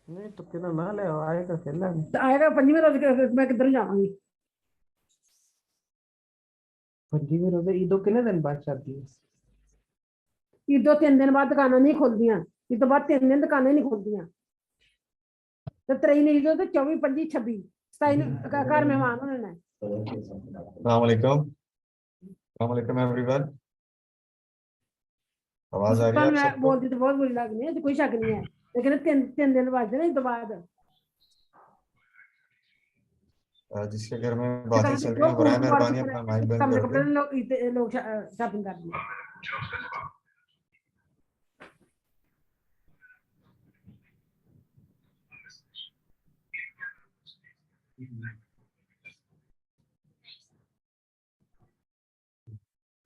नहीं तो कितना ना ले आएगा खेलना नहीं। तो आएगा पंजवें रोज मैं किधर जाऊंगी। पंजी में रोजे ईदो कितने दिन बाद शादी है? ईदों 3 दिन बाद दुकाना नहीं खुलदियां। ईदों बाद 3 दिन दुकानें नहीं खुलदियां। तो 23 नहीं ईदों तो 24 25 26 27 घर मेहमान होने ने। अस्सलाम वालेकुम। अस्सलाम वालेकुम एवरीवन। आवाज आ रही है तुम आप मैं सबको? बोलती तो बहुत बुरी लगनी है, कोई शक नहीं है। लेकिन 3 दिन बाद ना ईदों बाद जिसके घर में बातें चल रही लोग हैं बराए फ्रूट मार्केट मेहरबानी अपना माइक बंद कपड़े कर कपड़े दें। लोग शॉपिंग कर दिए।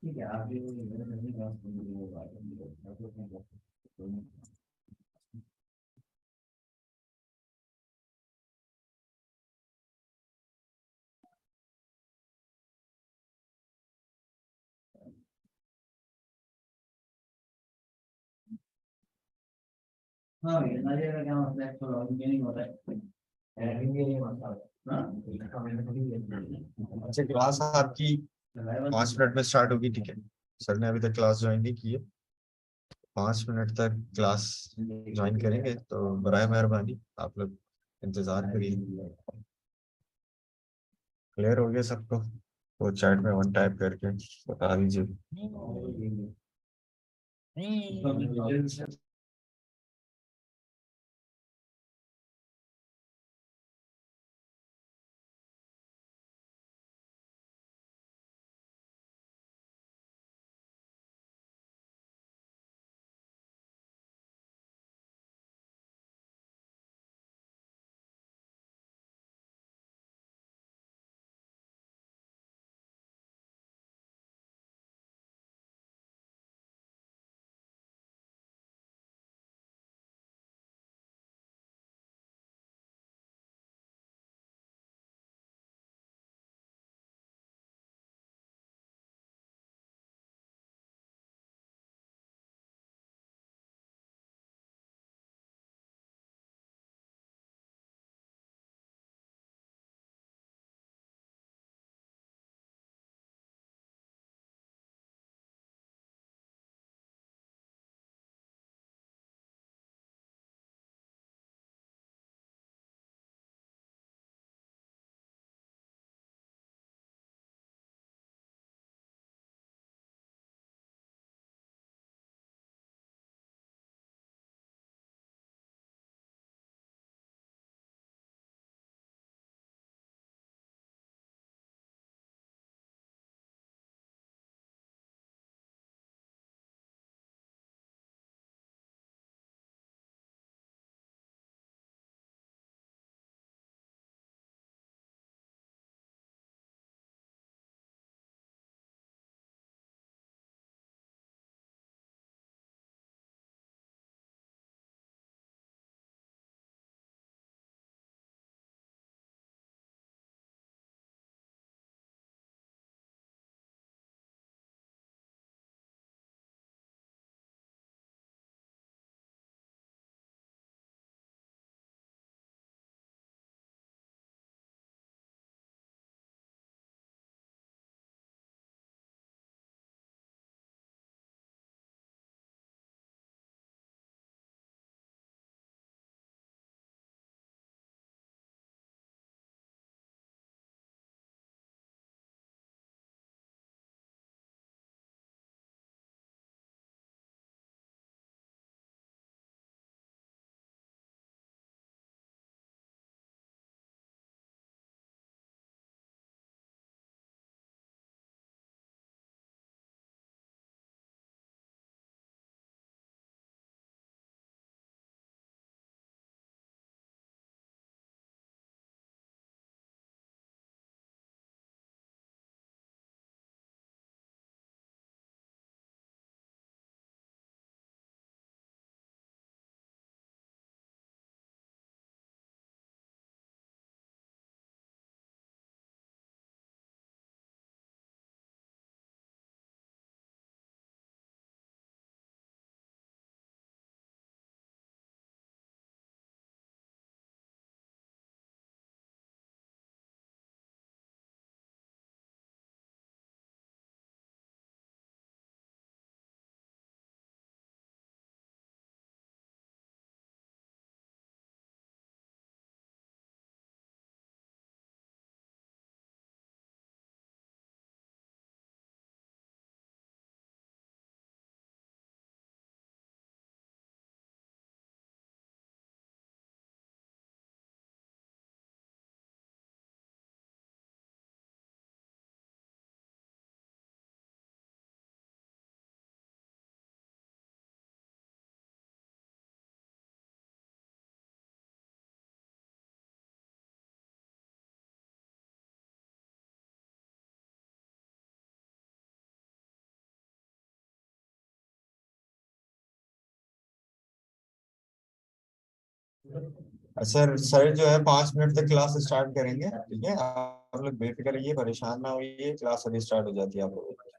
ठीक है आप हाँ भैया नारियल का क्या मसला है? थोड़ा उनके नहीं होता है। इनके नहीं मसला होता है। हाँ? अच्छा क्लास आपकी 5 मिनट में स्टार्ट होगी, ठीक है। सर ने अभी तक क्लास ज्वाइन नहीं की है। 5 मिनट तक क्लास ज्वाइन करेंगे तो बराए मेहरबानी आप लोग इंतजार करिए। क्लियर हो गया सबको? वो चैट में वन टाइप करके बता दीजिए। सर सर जो है 5 मिनट तक क्लास स्टार्ट करेंगे, ठीक है? आप लोग बेफिक्र रहिए, परेशान ना होइए, क्लास अभी स्टार्ट हो जाती है आप लोगों की।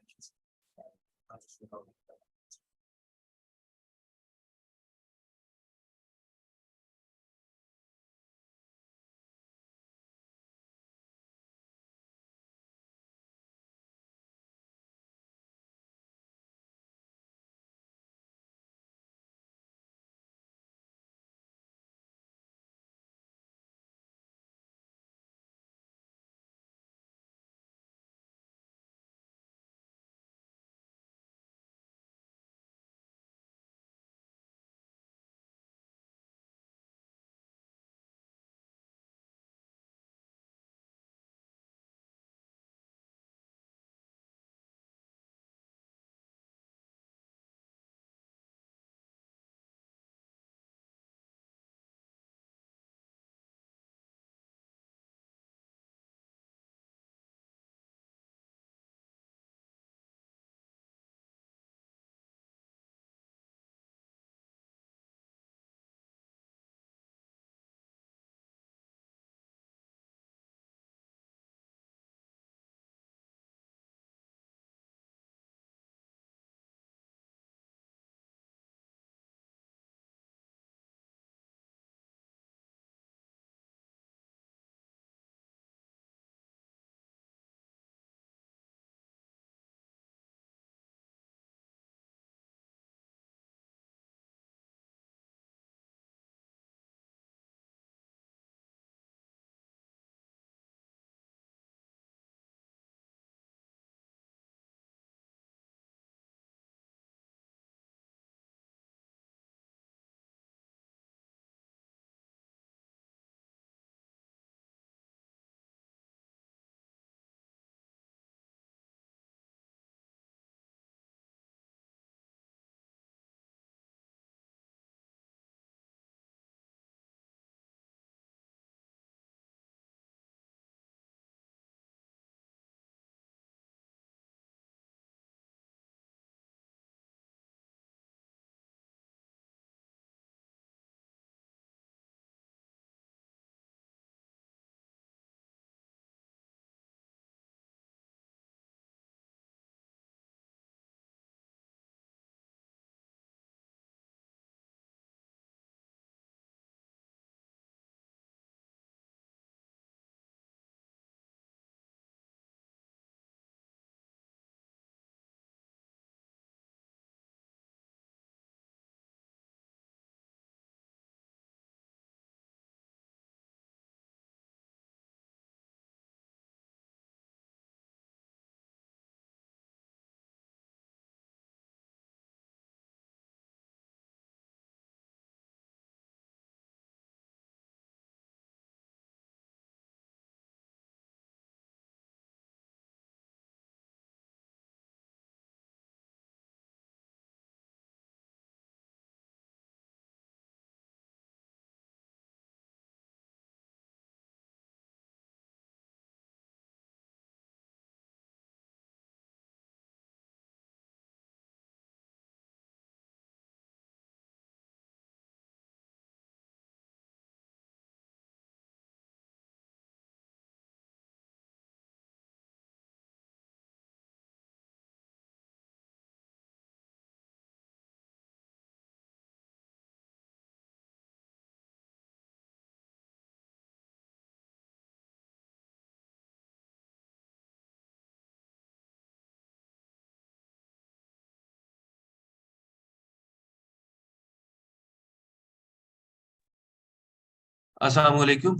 अस्सलाम वालेकुम।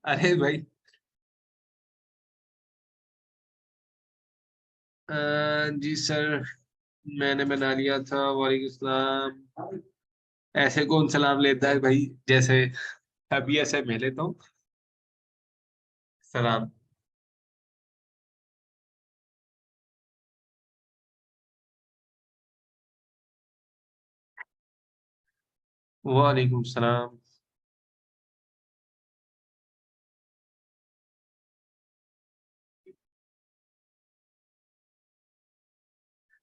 अरे भाई, जी सर, मैंने बना लिया था। वालेकुम सलाम। ऐसे कौन सलाम लेता है भाई? जैसे अभी ऐसे मैं लेता हूँ सलाम। वालेकुम सलाम।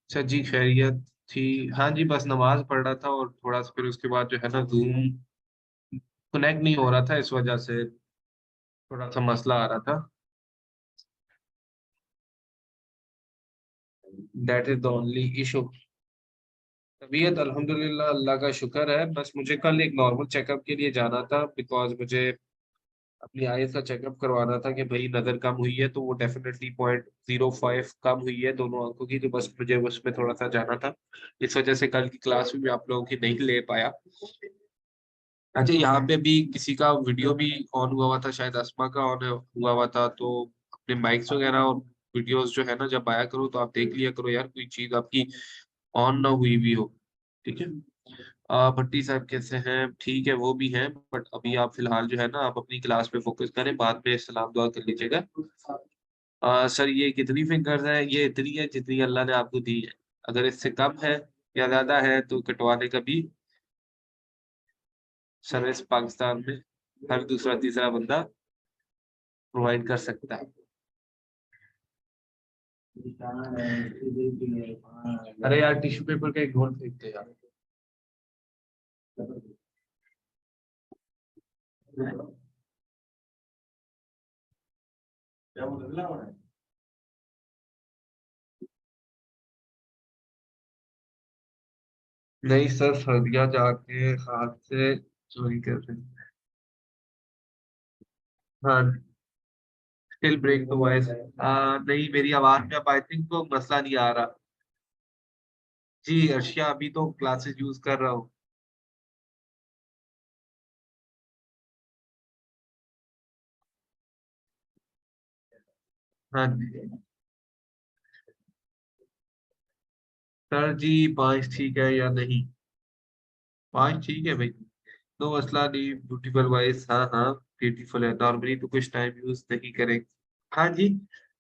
अच्छा जी, खैरियत थी। हाँ जी, बस नमाज पढ़ रहा था और थोड़ा सा फिर उसके बाद जो है ना जूम कनेक्ट नहीं हो रहा था, इस वजह से थोड़ा सा मसला आ रहा था। That is the only issue. तबीयत अल्हम्दुलिल्लाह, अल्लाह का शुक्र है। बस मुझे कल एक नॉर्मल चेकअप के लिए जाना था, बिकॉज मुझे अपनी आईज का चेकअप करवाना था कि भाई नज़र कम हुई है, तो वो डेफिनेटली 0.05 कम हुई है दोनों आंखों की, तो बस मुझे उसमें थोड़ा सा जाना था। इस वजह से कल की क्लास भी आप लोगों की नहीं ले पाया। अच्छा, यहाँ पे भी किसी का वीडियो भी ऑन हुआ हुआ था, शायद अस्मा का ऑन हुआ हुआ था, तो अपने माइक्स वगैरह और वीडियोस जो है ना, जब आया करो तो आप देख लिया करो यार, कोई चीज आपकी ऑन ना हुई भी हो। ठीक है। भट्टी साहब कैसे हैं? ठीक है, वो भी हैं, बट अभी आप फिलहाल जो है ना, आप अपनी क्लास पे फोकस करें, बाद में सलाम दुआ कर लीजिएगा। सर ये कितनी फिंगर्स हैं? ये इतनी है जितनी अल्लाह ने आपको दी है। अगर इससे कम है या ज्यादा है तो कटवाने का भी सर्विस पाकिस्तान में हर दूसरा तीसरा बंदा प्रोवाइड कर सकता है। अरे यार, टिश्यू पेपर का एक ढोल फेंक दे यार। नहीं सर, सर्दियाँ जाके हाथ से चोरी कर रहे हैं। हाँ, स्टिल ब्रेक द वॉइस। नहीं, मेरी आवाज में अब आई थिंक तो मसला नहीं आ रहा। जी अर्शिया, अभी तो क्लासेस यूज कर रहा हूँ। हाँ जी सर जी, 5 ठीक है या नहीं? 5 ठीक है भाई, नो मसला नहीं। ब्यूटीफुल वॉइस, हाँ हाँ, ब्यूटीफुल है। नॉर्मली तो कुछ टाइम यूज नहीं करें। हाँ जी,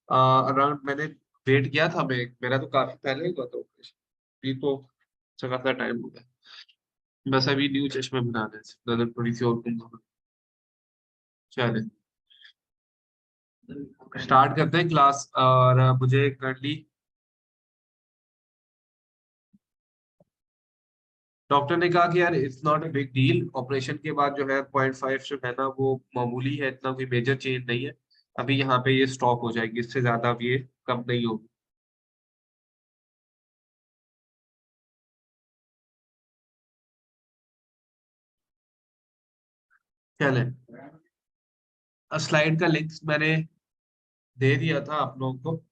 अराउंड मैंने वेट किया था, मेरा तो काफी पहले हुआ था operation। अभी तो अच्छा खासा टाइम हो गया। बस अभी न्यू चश्मे बनाने से नजर थोड़ी सी और कम। चले स्टार्ट करते हैं क्लास। और मुझे करली डॉक्टर ने कहा कि यार it's not a big deal, operation के बाद जो है 0.5 जो है ना वो मामूली है, इतना कोई मेजर चेंज नहीं है। अभी यहाँ पे ये स्टॉप हो जाएगी, इससे ज्यादा अब ये कम नहीं होगी। चले, स्लाइड का लिंक मैंने दे दिया था आप लोगों को।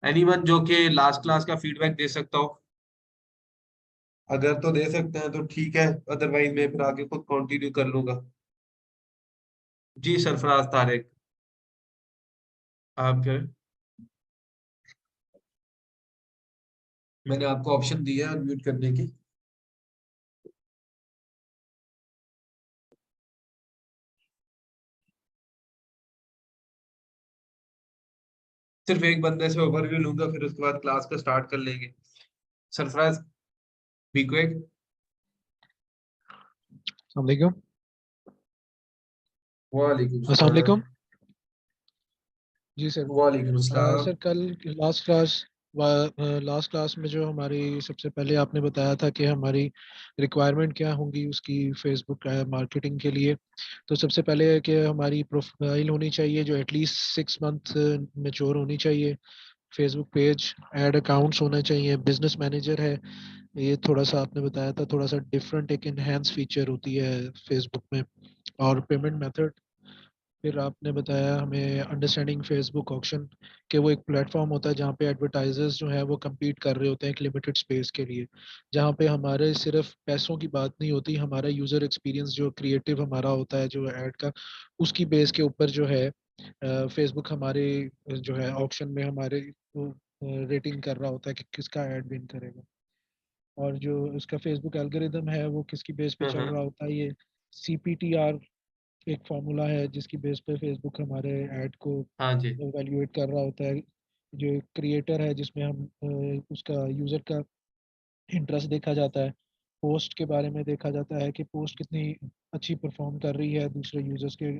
एनीवन जो कि लास्ट क्लास का फीडबैक दे सकता हो? अगर तो दे सकते हैं तो ठीक है, अदरवाइज मैं फिर आगे खुद कंटिन्यू कर लूंगा। जी सरफराज तारिक, आप क्या? मैंने आपको ऑप्शन दिया है अनम्यूट करने की। सिर्फ एक बंदे से ओवरव्यू लूंगा, फिर उसके बाद क्लास का स्टार्ट कर लेंगे। Sarfaraz, be quick. अस्सलाम वालेकुम। वालेकुम अस्सलाम वालेकुम। सलाम। जी सर। वालेकुम सर सलाम। कल लास्ट क्लास में जो हमारी सबसे पहले आपने बताया था कि हमारी रिक्वायरमेंट क्या होंगी उसकी फेसबुक मार्केटिंग के लिए। तो सबसे पहले है कि हमारी प्रोफाइल होनी चाहिए जो एटलीस्ट 6 मंथ मेच्योर होनी चाहिए। फेसबुक पेज, एड अकाउंट्स होना चाहिए, बिजनेस मैनेजर है। ये थोड़ा सा आपने बताया था, थोड़ा सा डिफरेंट एक इनहेंस फीचर होती है फेसबुक में। और पेमेंट मेथड, फिर आपने बताया हमें अंडरस्टैंडिंग फेसबुक ऑक्शन, कि वो एक प्लेटफॉर्म होता है जहाँ पे एडवर्टाइजर्स जो है वो compete कर रहे होते हैं एक लिमिटेड स्पेस के लिए, जहाँ पे हमारे सिर्फ पैसों की बात नहीं होती, हमारा यूज़र एक्सपीरियंस जो क्रिएटिव हमारा होता है जो ऐड का, उसकी बेस के ऊपर जो है फेसबुक हमारे जो है ऑक्शन में हमारे रेटिंग कर रहा होता है कि किसका ऐड विन करेगा। और जो उसका फेसबुक एल्गोरिदम है वो किसकी बेस पे चल रहा होता है, ये CPTR एक फार्मूला है जिसकी बेस पे फेसबुक हमारे ऐड को हाँ जी। इवैल्यूएट कर रहा होता है। जो क्रिएटर है जिसमें हम उसका यूज़र का इंटरेस्ट देखा जाता है, पोस्ट के बारे में देखा जाता है कि पोस्ट कितनी अच्छी परफॉर्म कर रही है दूसरे यूजर्स के,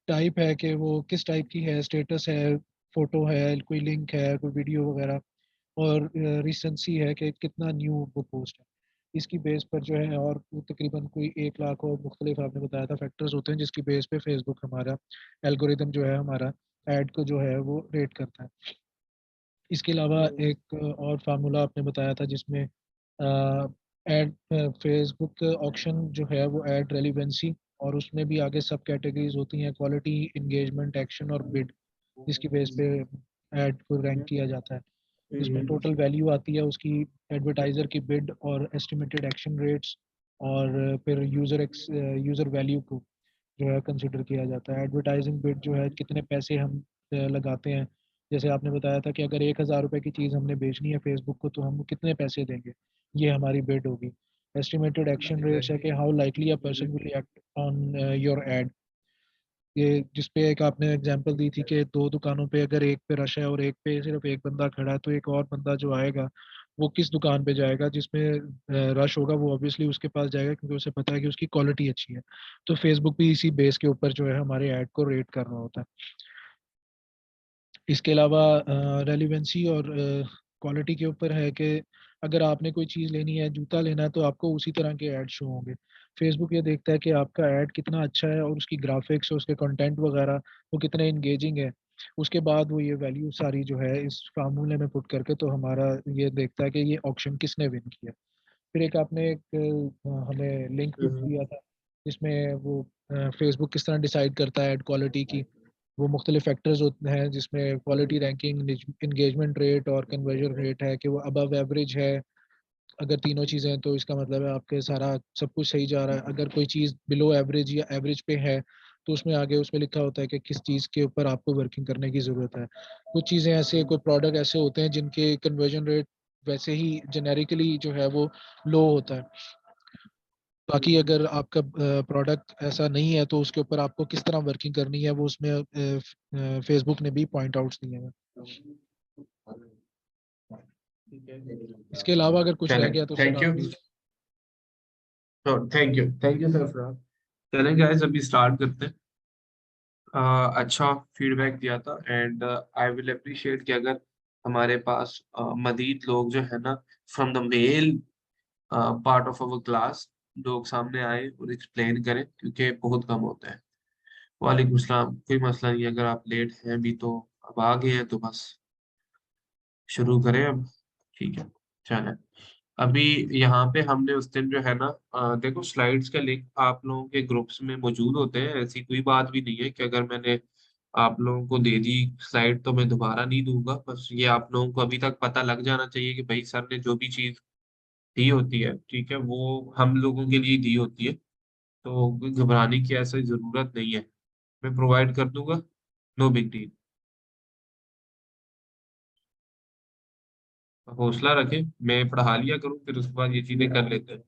टाइप है कि वो किस टाइप की है, स्टेटस है, फोटो है, कोई लिंक है, कोई वीडियो वगैरह, और रिसेंसी है कि कितना न्यू वो पोस्ट है। इसकी बेस पर जो है, और वो तकरीबन कोई 1 लाख और मुख्तलिफ आपने बताया था फैक्टर्स होते हैं जिसकी बेस पे फेसबुक हमारा एल्गोरिदम जो है हमारा ऐड को जो है वो रेट करता है। इसके अलावा एक और फार्मूला आपने बताया था जिसमें एड फेसबुक ऑक्शन जो है वो ऐड रेलिवेंसी, और उसमें भी आगे सब कैटेगरीज होती हैं, क्वालिटी, इंगेजमेंट, एक्शन और बिड, जिसकी बेस पे ऐड को रैंक किया जाता है। इसमें टोटल वैल्यू आती है उसकी, एडवर्टाइजर की बिड और एस्टिमेटेड एक्शन रेट्स, और फिर यूज़र वैल्यू को जो है कंसिडर किया जाता है। एडवर्टाइजिंग बिड जो है कितने पैसे हम लगाते हैं, जैसे आपने बताया था कि अगर 1,000 रुपये की चीज़ हमने बेचनी है फेसबुक को तो हम कितने पैसे देंगे, ये हमारी बिड होगी। एस्टिमेटेड एक्शन रेट्स है कि how likely a person will react on your add, ये जिसपे एक आपने एग्जांपल दी थी कि 2 दुकानों पे अगर एक पे रश है और एक पे सिर्फ एक बंदा खड़ा है, तो एक और बंदा जो आएगा वो किस दुकान पे जाएगा जिसमें रश होगा, वो ऑब्वियसली उसके पास जाएगा क्योंकि उसे पता है कि उसकी क्वालिटी अच्छी है। तो फेसबुक भी इसी बेस के ऊपर जो है हमारे ऐड को रेट कर रहा होता है। इसके अलावा रेलिवेंसी और क्वालिटी के ऊपर है कि अगर आपने कोई चीज़ लेनी है, जूता लेना है, तो आपको उसी तरह के ऐड शो होंगे। फेसबुक ये देखता है कि आपका ऐड कितना अच्छा है और उसकी ग्राफिक्स और उसके कंटेंट वगैरह वो कितने इंगेजिंग है। उसके बाद वो ये वैल्यू सारी जो है इस फार्मूले में पुट करके तो हमारा ये देखता है कि ये ऑक्शन किसने विन किया। फिर एक आपने एक हमें लिंक भी दिया था जिसमें वो फेसबुक किस तरह डिसाइड करता है एड क्वालिटी की। वो मुख्तलिफ फैक्टर्स होते हैं जिसमें क्वालिटी, रैंकिंग, इंगेजमेंट रेट और कन्वर्जन रेट है कि वो अबव एवरेज है। अगर तीनों चीज़ें हैं तो इसका मतलब है आपके सारा सब कुछ सही जा रहा है। अगर कोई चीज़ बिलो एवरेज या एवरेज पे है तो उसमें आगे उसमें लिखा होता है कि किस चीज़ के ऊपर आपको वर्किंग करने की ज़रूरत है। कुछ चीज़ें ऐसे, कोई प्रोडक्ट ऐसे होते हैं जिनके कन्वर्जन रेट वैसे ही जेनेरिकली जो है वो लो होता है। बाकी अगर आपका प्रोडक्ट ऐसा नहीं है तो उसके ऊपर आपको किस तरह वर्किंग करनी है वो उसमें फेसबुक ने भी पॉइंट आउट्स दिए हैं। इसके अलावा अगर कुछ रह चलें, गया तो सर थैंक आप you. Please. Thank you sir Faraz. चलें गाइस, अभी स्टार्ट करते हैं। अच्छा फीडबैक दिया था एंड आई विल अप्रिशिएट कि अगर हमारे पास मजीद लोग जो है ना from the male part of our class लोग सामने आए और एक्सप्लेन करें, क्योंकि बहुत कम होता है। वालेकुम सलाम। कोई मसला नहीं, अगर आप लेट हैं अभी तो अब आ गए हैं तो बस शुरू करें अब। ठीक है, चलें। अभी यहाँ पे हमने उस दिन जो है ना देखो स्लाइड्स का लिंक आप लोगों के ग्रुप्स में मौजूद होते हैं। ऐसी कोई बात भी नहीं है कि अगर मैंने आप लोगों को दे दी स्लाइड तो मैं दोबारा नहीं दूंगा। बस ये आप लोगों को अभी तक पता लग जाना चाहिए कि भाई सर ने जो भी चीज़ दी होती है, ठीक है, वो हम लोगों के लिए दी होती है। तो कोई घबराने की ऐसी ज़रूरत नहीं है, मैं प्रोवाइड कर दूंगा, नो बिग डील। हौसला रखें, मैं पढ़ा लिया करूँ फिर उसके बाद ये चीज़ें कर लेते हैं।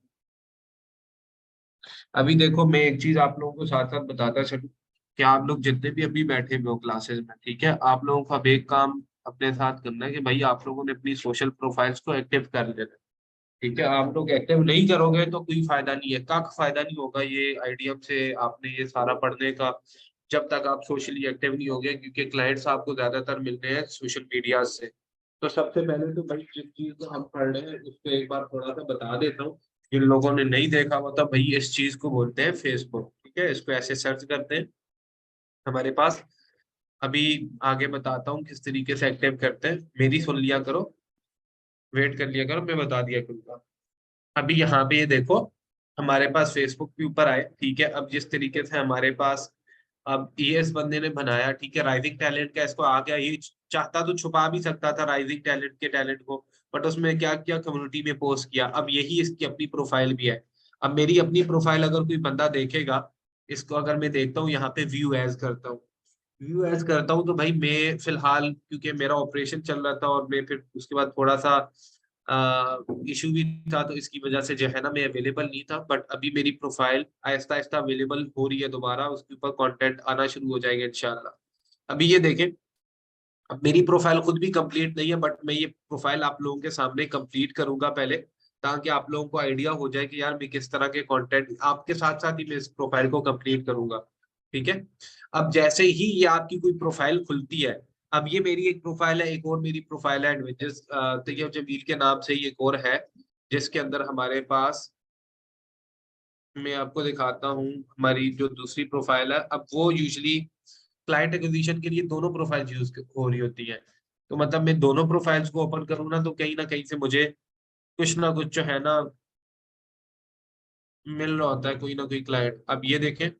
अभी देखो मैं एक चीज आप लोगों को साथ साथ बताता चलूं कि आप लोग जितने भी अभी बैठे हुए हो क्लासेस में, ठीक है, आप लोगों का अब एक काम अपने साथ करना है कि भाई आप लोगों ने अपनी सोशल प्रोफाइल्स को एक्टिव कर लेना है। ठीक है, आप लोग एक्टिव नहीं करोगे तो कोई फायदा नहीं है, कख फायदा नहीं होगा ये आईडीएम से आपने ये सारा पढ़ने का, जब तक आप सोशली एक्टिव नहीं होगे, क्योंकि क्लाइंट्स आपको ज्यादातर मिलते हैं सोशल मीडिया से। तो सबसे पहले तो भाई जिस चीज को हम पढ़ रहे हैं उसको एक बार थोड़ा सा बता देता हूँ, जिन लोगों ने नहीं देखा हुआ था, भाई इस चीज को बोलते हैं फेसबुक। ठीक है, इसको ऐसे सर्च करते हैं हमारे पास। अभी आगे बताता हूँ किस तरीके से एक्टिव करते हैं, मेरी सुन लिया करो, वेट कर लिया करो, मैं बता दिया करूंगा। अभी यहाँ पे ये देखो, हमारे पास फेसबुक के ऊपर आए। ठीक है, अब जिस तरीके से हमारे पास अब ये इस बंदे ने बनाया, ठीक है, राइजिंग टैलेंट का, इसको आ गया, ये चाहता तो छुपा भी सकता था राइजिंग टैलेंट के टैलेंट को, बट उसमें क्या किया, कम्युनिटी में पोस्ट किया। अब यही इसकी अपनी प्रोफाइल भी है। अब मेरी अपनी प्रोफाइल अगर कोई बंदा देखेगा, इसको अगर मैं देखता हूँ यहाँ पे व्यू एज करता हूँ, व्यू एज करता हूँ, तो भाई मैं फिलहाल क्योंकि मेरा ऑपरेशन चल रहा था और मैं फिर उसके बाद थोड़ा सा इशू भी था, तो इसकी वजह से जो है ना मैं अवेलेबल नहीं था। बट अभी मेरी प्रोफाइल आहिस्ता आहिस्ता अवेलेबल हो रही है दोबारा, उसके ऊपर कंटेंट आना शुरू हो जाएगा इंशाल्लाह। अभी ये देखें, अब मेरी प्रोफाइल खुद भी कंप्लीट नहीं है, बट मैं ये प्रोफाइल आप लोगों के सामने कंप्लीट करूंगा पहले, ताकि आप लोगों को आइडिया हो जाए कि यार मैं किस तरह के कंटेंट, आपके साथ साथ ही मैं इस प्रोफाइल को कंप्लीट करूंगा। ठीक है, अब जैसे ही ये आपकी कोई प्रोफाइल खुलती है, अब ये मेरी एक प्रोफाइल है, एक और मेरी प्रोफाइल है एडवेंचर्स तैयब जमील के नाम से ही एक और है, जिसके अंदर हमारे पास, मैं आपको दिखाता हूँ हमारी जो दूसरी प्रोफाइल है। अब वो यूजली क्लाइंट एक्विजिशन के लिए दोनों प्रोफाइल यूज हो रही होती है, तो मतलब मैं दोनों प्रोफाइल्स को ओपन करूँ ना कहीं से मुझे कुछ ना कुछ जो है ना मिल रहा होता है, कोई ना कोई क्लाइंट। अब ये देखें,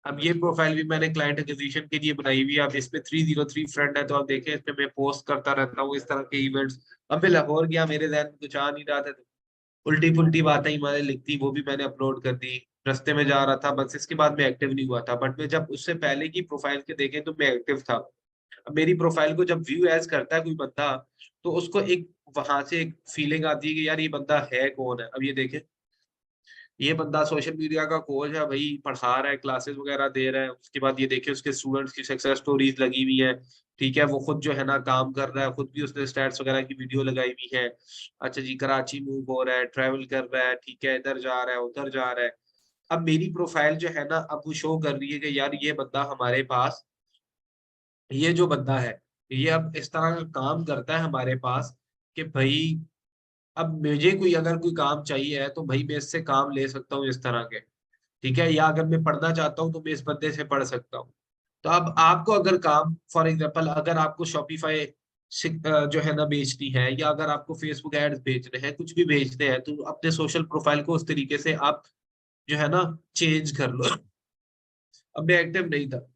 अब ये प्रोफाइल भी मैंने क्लाइंट एक्विजिशन के लिए बनाई हुई है। अब इसमें 303 फ्रेंड है, तो आप देखें इसमें मैं पोस्ट करता रहता हूँ इस तरह के इवेंट्स। अब मैं लाहौर गया, मेरे जहन में कुछ आ नहीं रहा था, उल्टी पुल्टी बातें ही मैंने लिखती, वो भी मैंने अपलोड कर दी। रास्ते में जा रहा था बस, इसके बाद मैं एक्टिव नहीं हुआ था, बट मैं जब उससे पहले की प्रोफाइल के देखें तो मैं एक्टिव था। अब मेरी प्रोफाइल को जब व्यू एज करता है कोई बंदा, तो उसको एक वहां से एक फीलिंग आती है कि यार ये बंदा है कौन है। अब ये देखें, ये बंदा सोशल मीडिया का कोच है भाई, पढ़ा रहा है, क्लासेस वगैरह दे रहा है। उसके बाद ये देखिए उसके स्टूडेंट्स की सक्सेस स्टोरीज लगी हुई है। ठीक है, वो खुद जो है ना काम कर रहा है, खुद भी उसने स्टैट्स वगैरह की वीडियो लगाई हुई है। अच्छा जी, कराची मूव हो रहा है, ट्रैवल कर रहा है, ठीक है, इधर जा रहा है, उधर जा रहा है। अब मेरी प्रोफाइल जो है ना, अब वो शो कर रही है कि यार ये बंदा हमारे पास, ये जो बंदा है, ये अब इस तरह का काम करता है हमारे पास कि भाई अब मुझे कोई अगर कोई काम चाहिए है तो भाई मैं इससे काम ले सकता हूँ इस तरह के। ठीक है, या अगर मैं पढ़ना चाहता हूँ तो मैं इस बंदे से पढ़ सकता हूँ। तो अब आपको अगर काम, फॉर एग्जांपल अगर आपको शॉपिफाई जो है ना बेचनी है, या अगर आपको फेसबुक एड्स बेचने हैं, कुछ भी बेचते हैं, तो अपने सोशल प्रोफाइल को उस तरीके से आप जो है ना चेंज कर लो। अब मैं एक्टिव नहीं था।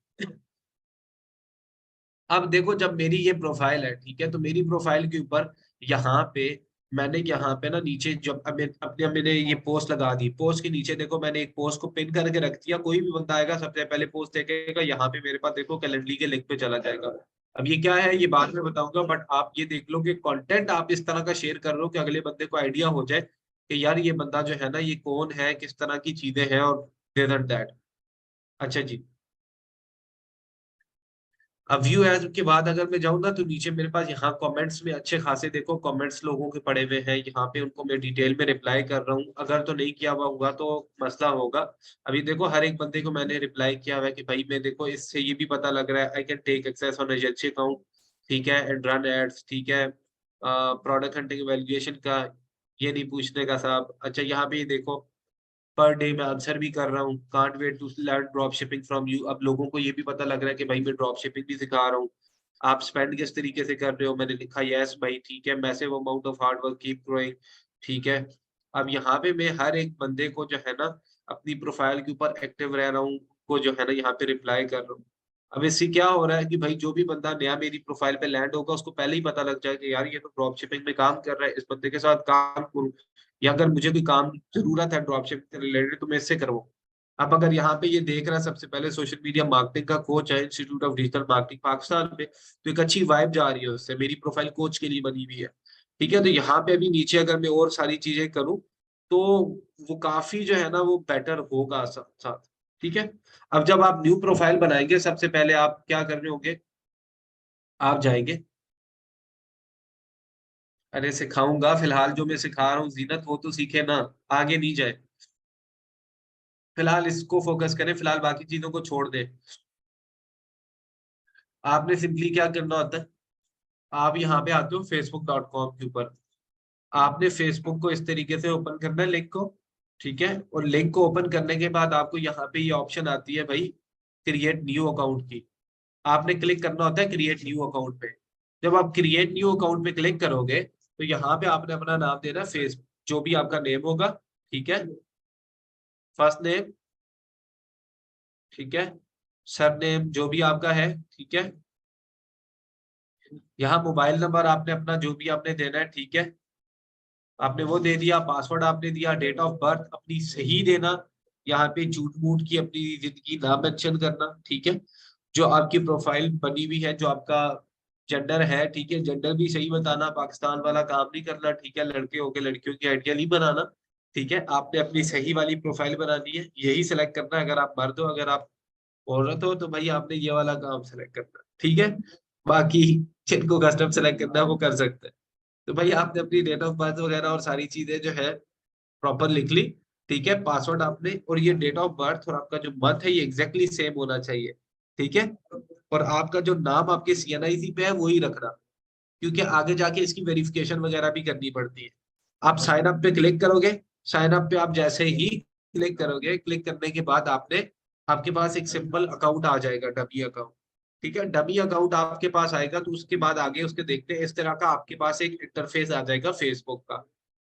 अब देखो, जब मेरी ये प्रोफाइल है, ठीक है, तो मेरी प्रोफाइल के ऊपर यहाँ पे मैंने यहाँ पे ना नीचे जब अपने मैंने ये पोस्ट लगा दी, पोस्ट के नीचे देखो मैंने एक पोस्ट को पिन करके रख दिया। कोई भी बंदा आएगा सबसे पहले पोस्ट देखेगा, यहाँ पे मेरे पास देखो कैलेंडरी के लिंक पे चला जाएगा। अब ये क्या है ये बाद में बताऊंगा, बट आप ये देख लो कि कंटेंट आप इस तरह का शेयर कर रहे हो कि अगले बंदे को आइडिया हो जाए कि यार ये बंदा जो है ना ये कौन है, किस तरह की चीजें हैं, और दैट। अच्छा जी, अब व्यू एज के बाद अगर मैं जाऊँ ना, तो नीचे मेरे पास यहाँ कमेंट्स में अच्छे खासे देखो कमेंट्स लोगों के पड़े हुए हैं, यहाँ पे उनको मैं डिटेल में रिप्लाई कर रहा हूँ। अगर तो नहीं किया हुआ होगा तो मसला होगा। अभी देखो हर एक बंदे को मैंने रिप्लाई किया हुआ है कि भाई मैं देखो इससे ये भी पता लग रहा है I can take access on agency account, ठीक है, एंड रन एड्स, ठीक है, प्रोडक्ट हंटिंग वैल्यूएशन का ये नहीं पूछने का साहब। अच्छा, यहाँ पे ये देखो पर डे मैं आंसर भी कर रहा हूँ, can't wait to learn drop shipping from you. अब लोगों को ये भी पता लग रहा है कि भाई मैं ड्रॉप शिपिंग भी सिखा रहा हूँ, आप स्पेंड किस तरीके से कर रहे हो। मैंने लिखा यस भाई, ठीक है, massive amount of hard work keep growing, ठीक है। अब यहाँ पे मैं हर एक बंदे को जो है ना अपनी प्रोफाइल के ऊपर एक्टिव रह रहा हूँ, को जो है ना यहाँ पे रिप्लाई कर रहा हूँ। अब इससे क्या हो रहा है कि भाई जो भी बंदा नया मेरी प्रोफाइल पे लैंड होगा, उसको पहले ही पता लग जाए कि यार ये तो ड्रॉप शिपिंग में काम कर रहा है, इस बंदे के साथ काम करूँ, या अगर मुझे कोई काम जरूरत है ड्रॉप शिपिंग से रिलेटेड तो मैं इससे करवाऊँ। अब अगर यहाँ पे ये देख रहा है सबसे पहले सोशल मीडिया मार्केटिंग का कोच है institute of digital marketing Pakistan में, तो एक अच्छी वाइब जा रही है उससे, मेरी प्रोफाइल कोच के लिए बनी हुई है। ठीक है, तो यहाँ पे अभी नीचे अगर मैं और सारी चीजें करूँ तो वो काफी जो है ना वो बेटर होगा साथ साथ। ठीक है, अब जब आप न्यू प्रोफाइल बनाएंगे सबसे पहले आप क्या कर रहे होंगे, आप जाएंगे अरे सिखाऊंगा, फिलहाल जो मैं सिखा रहा हूँ जीनत वो तो सीखे ना, आगे नहीं जाए। फिलहाल इसको फोकस करें, फिलहाल बाकी चीजों को छोड़ दें। आपने सिंपली क्या करना होता है, आप यहाँ पे आते हो facebook.com के ऊपर। आपने फेसबुक को इस तरीके से ओपन करना है, लिंक को, ठीक है। और लिंक को ओपन करने के बाद आपको यहाँ पे ये ऑप्शन आती है भाई, क्रिएट न्यू अकाउंट की। आपने क्लिक करना होता है क्रिएट न्यू अकाउंट पे। जब आप क्रिएट न्यू अकाउंट पे क्लिक करोगे तो यहाँ पे आपने अपना नाम देना, फेस जो भी आपका नेम होगा, ठीक है, फर्स्ट नेम, ठीक है, सर नेम जो भी आपका है, ठीक है। यहाँ मोबाइल नंबर आपने अपना जो भी आपने देना है, ठीक है, आपने वो दे दिया। पासवर्ड आपने दिया, डेट ऑफ बर्थ अपनी सही देना, यहाँ पे झूठ मूठ की अपनी जिंदगी ना मेंशन करना, ठीक है। जो आपकी प्रोफाइल बनी हुई है, जो आपका जेंडर है, ठीक है, जेंडर भी सही बताना, पाकिस्तान वाला काम नहीं करना, ठीक है, लड़के होके लड़कियों की आइडिया नहीं बनाना, ठीक है। आपने अपनी सही वाली प्रोफाइल बनानी है, यही सिलेक्ट करना है। अगर आप मर्द हो, अगर आप औरत हो, तो भाई आपने ये वाला काम सिलेक्ट करना है, ठीक है। बाकी जिनको कस्टम सिलेक्ट करना है वो कर सकते हैं। तो भाई आपने अपनी डेट ऑफ बर्थ वगैरह और सारी चीजें जो है प्रॉपर लिख ली, ठीक है। पासवर्ड आपने, और ये डेट ऑफ बर्थ और आपका जो मंथ है ये एग्जैक्टली सेम होना चाहिए, ठीक है। और आपका जो नाम आपके CNIC पे है वही रखना, क्योंकि आगे जाके इसकी वेरिफिकेशन वगैरह भी करनी पड़ती है। आप साइन अप पे क्लिक करोगे, साइन अप पे आप जैसे ही क्लिक करोगे, क्लिक करने के बाद आपने, आपके पास एक सिंपल अकाउंट आ जाएगा, डमी अकाउंट, ठीक है। डमी अकाउंट आपके पास आएगा तो उसके बाद आगे उसके देखते हैं, इस तरह का आपके पास एक इंटरफेस आ जाएगा फेसबुक का,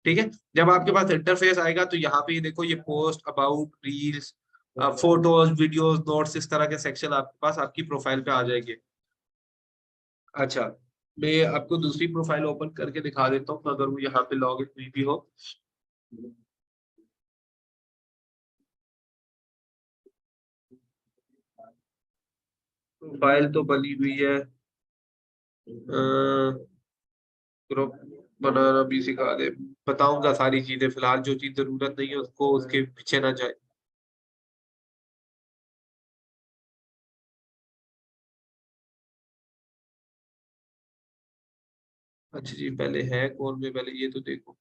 ठीक है। जब आपके पास इंटरफेस आएगा तो यहाँ पे ये देखो, ये post, about, reels, photos, videos, notes, इस तरह के सेक्शन आपके पास आपकी प्रोफाइल पे आ जाएंगे। अच्छा, मैं आपको दूसरी प्रोफाइल ओपन करके दिखा देता हूँ, अगर वो यहाँ पे लॉग इन हुई भी हो। प्रोफाइल तो बनी हुई है, ग्रुप बनाना भी सिखा दे, बताऊंगा सारी चीजें। फिलहाल जो चीज जरूरत नहीं है उसको उसके पीछे ना जाए। अच्छा जी, पहले है कौन में, पहले ये तो देखो।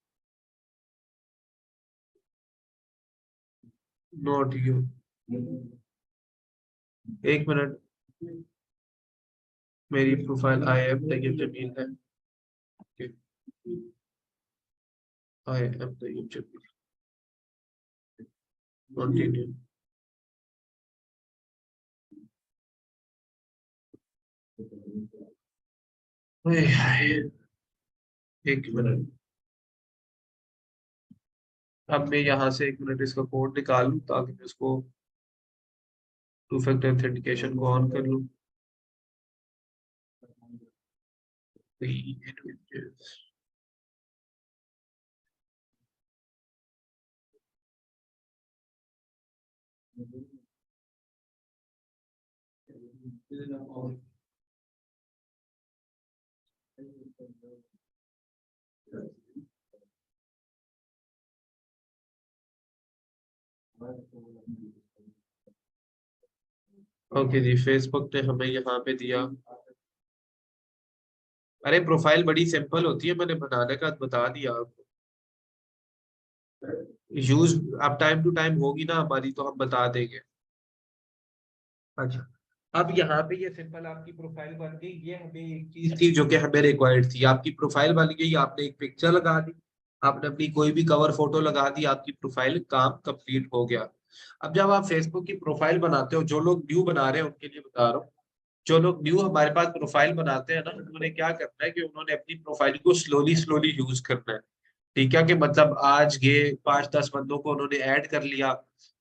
नॉट यू, एक मिनट, मेरी profile I am Tayyab Jamil है, I am Tayyab Jamil, continue. एक मिनट, अब मैं यहाँ से एक मिनट इसका कोड निकाल लूँ ताकि मैं इसको टू फैक्टर ऑथेंटिकेशन को ऑन कर लूँ। ओके जी, फेसबुक ने हमें यहाँ पे दिया। अरे प्रोफाइल बड़ी सिंपल होती है, मैंने बनाने का बता दिया आपको। यूज अब टाइम टू टाइम होगी ना हमारी तो हम बता देंगे। अच्छा, अब यहाँ पे ये सिंपल आपकी प्रोफाइल बन गई। ये हमें एक चीज थी जो कि हमें रिक्वायर्ड थी, आपकी प्रोफाइल बन गई, आपने एक पिक्चर लगा दी, आपने अपनी कोई भी कवर फोटो लगा दी, आपकी प्रोफाइल, काम कंप्लीट हो गया। अब जब आप फेसबुक की प्रोफाइल बनाते हो, जो लोग न्यू बना रहे हैं उनके लिए बता रहा हूँ, जो लोग न्यू हमारे पास प्रोफाइल बनाते हैं ना, उन्होंने क्या करना है कि उन्होंने अपनी प्रोफाइल को स्लोली स्लोली यूज करना है, ठीक है। कि मतलब आज ये 5-10 बंदों को उन्होंने ऐड कर लिया,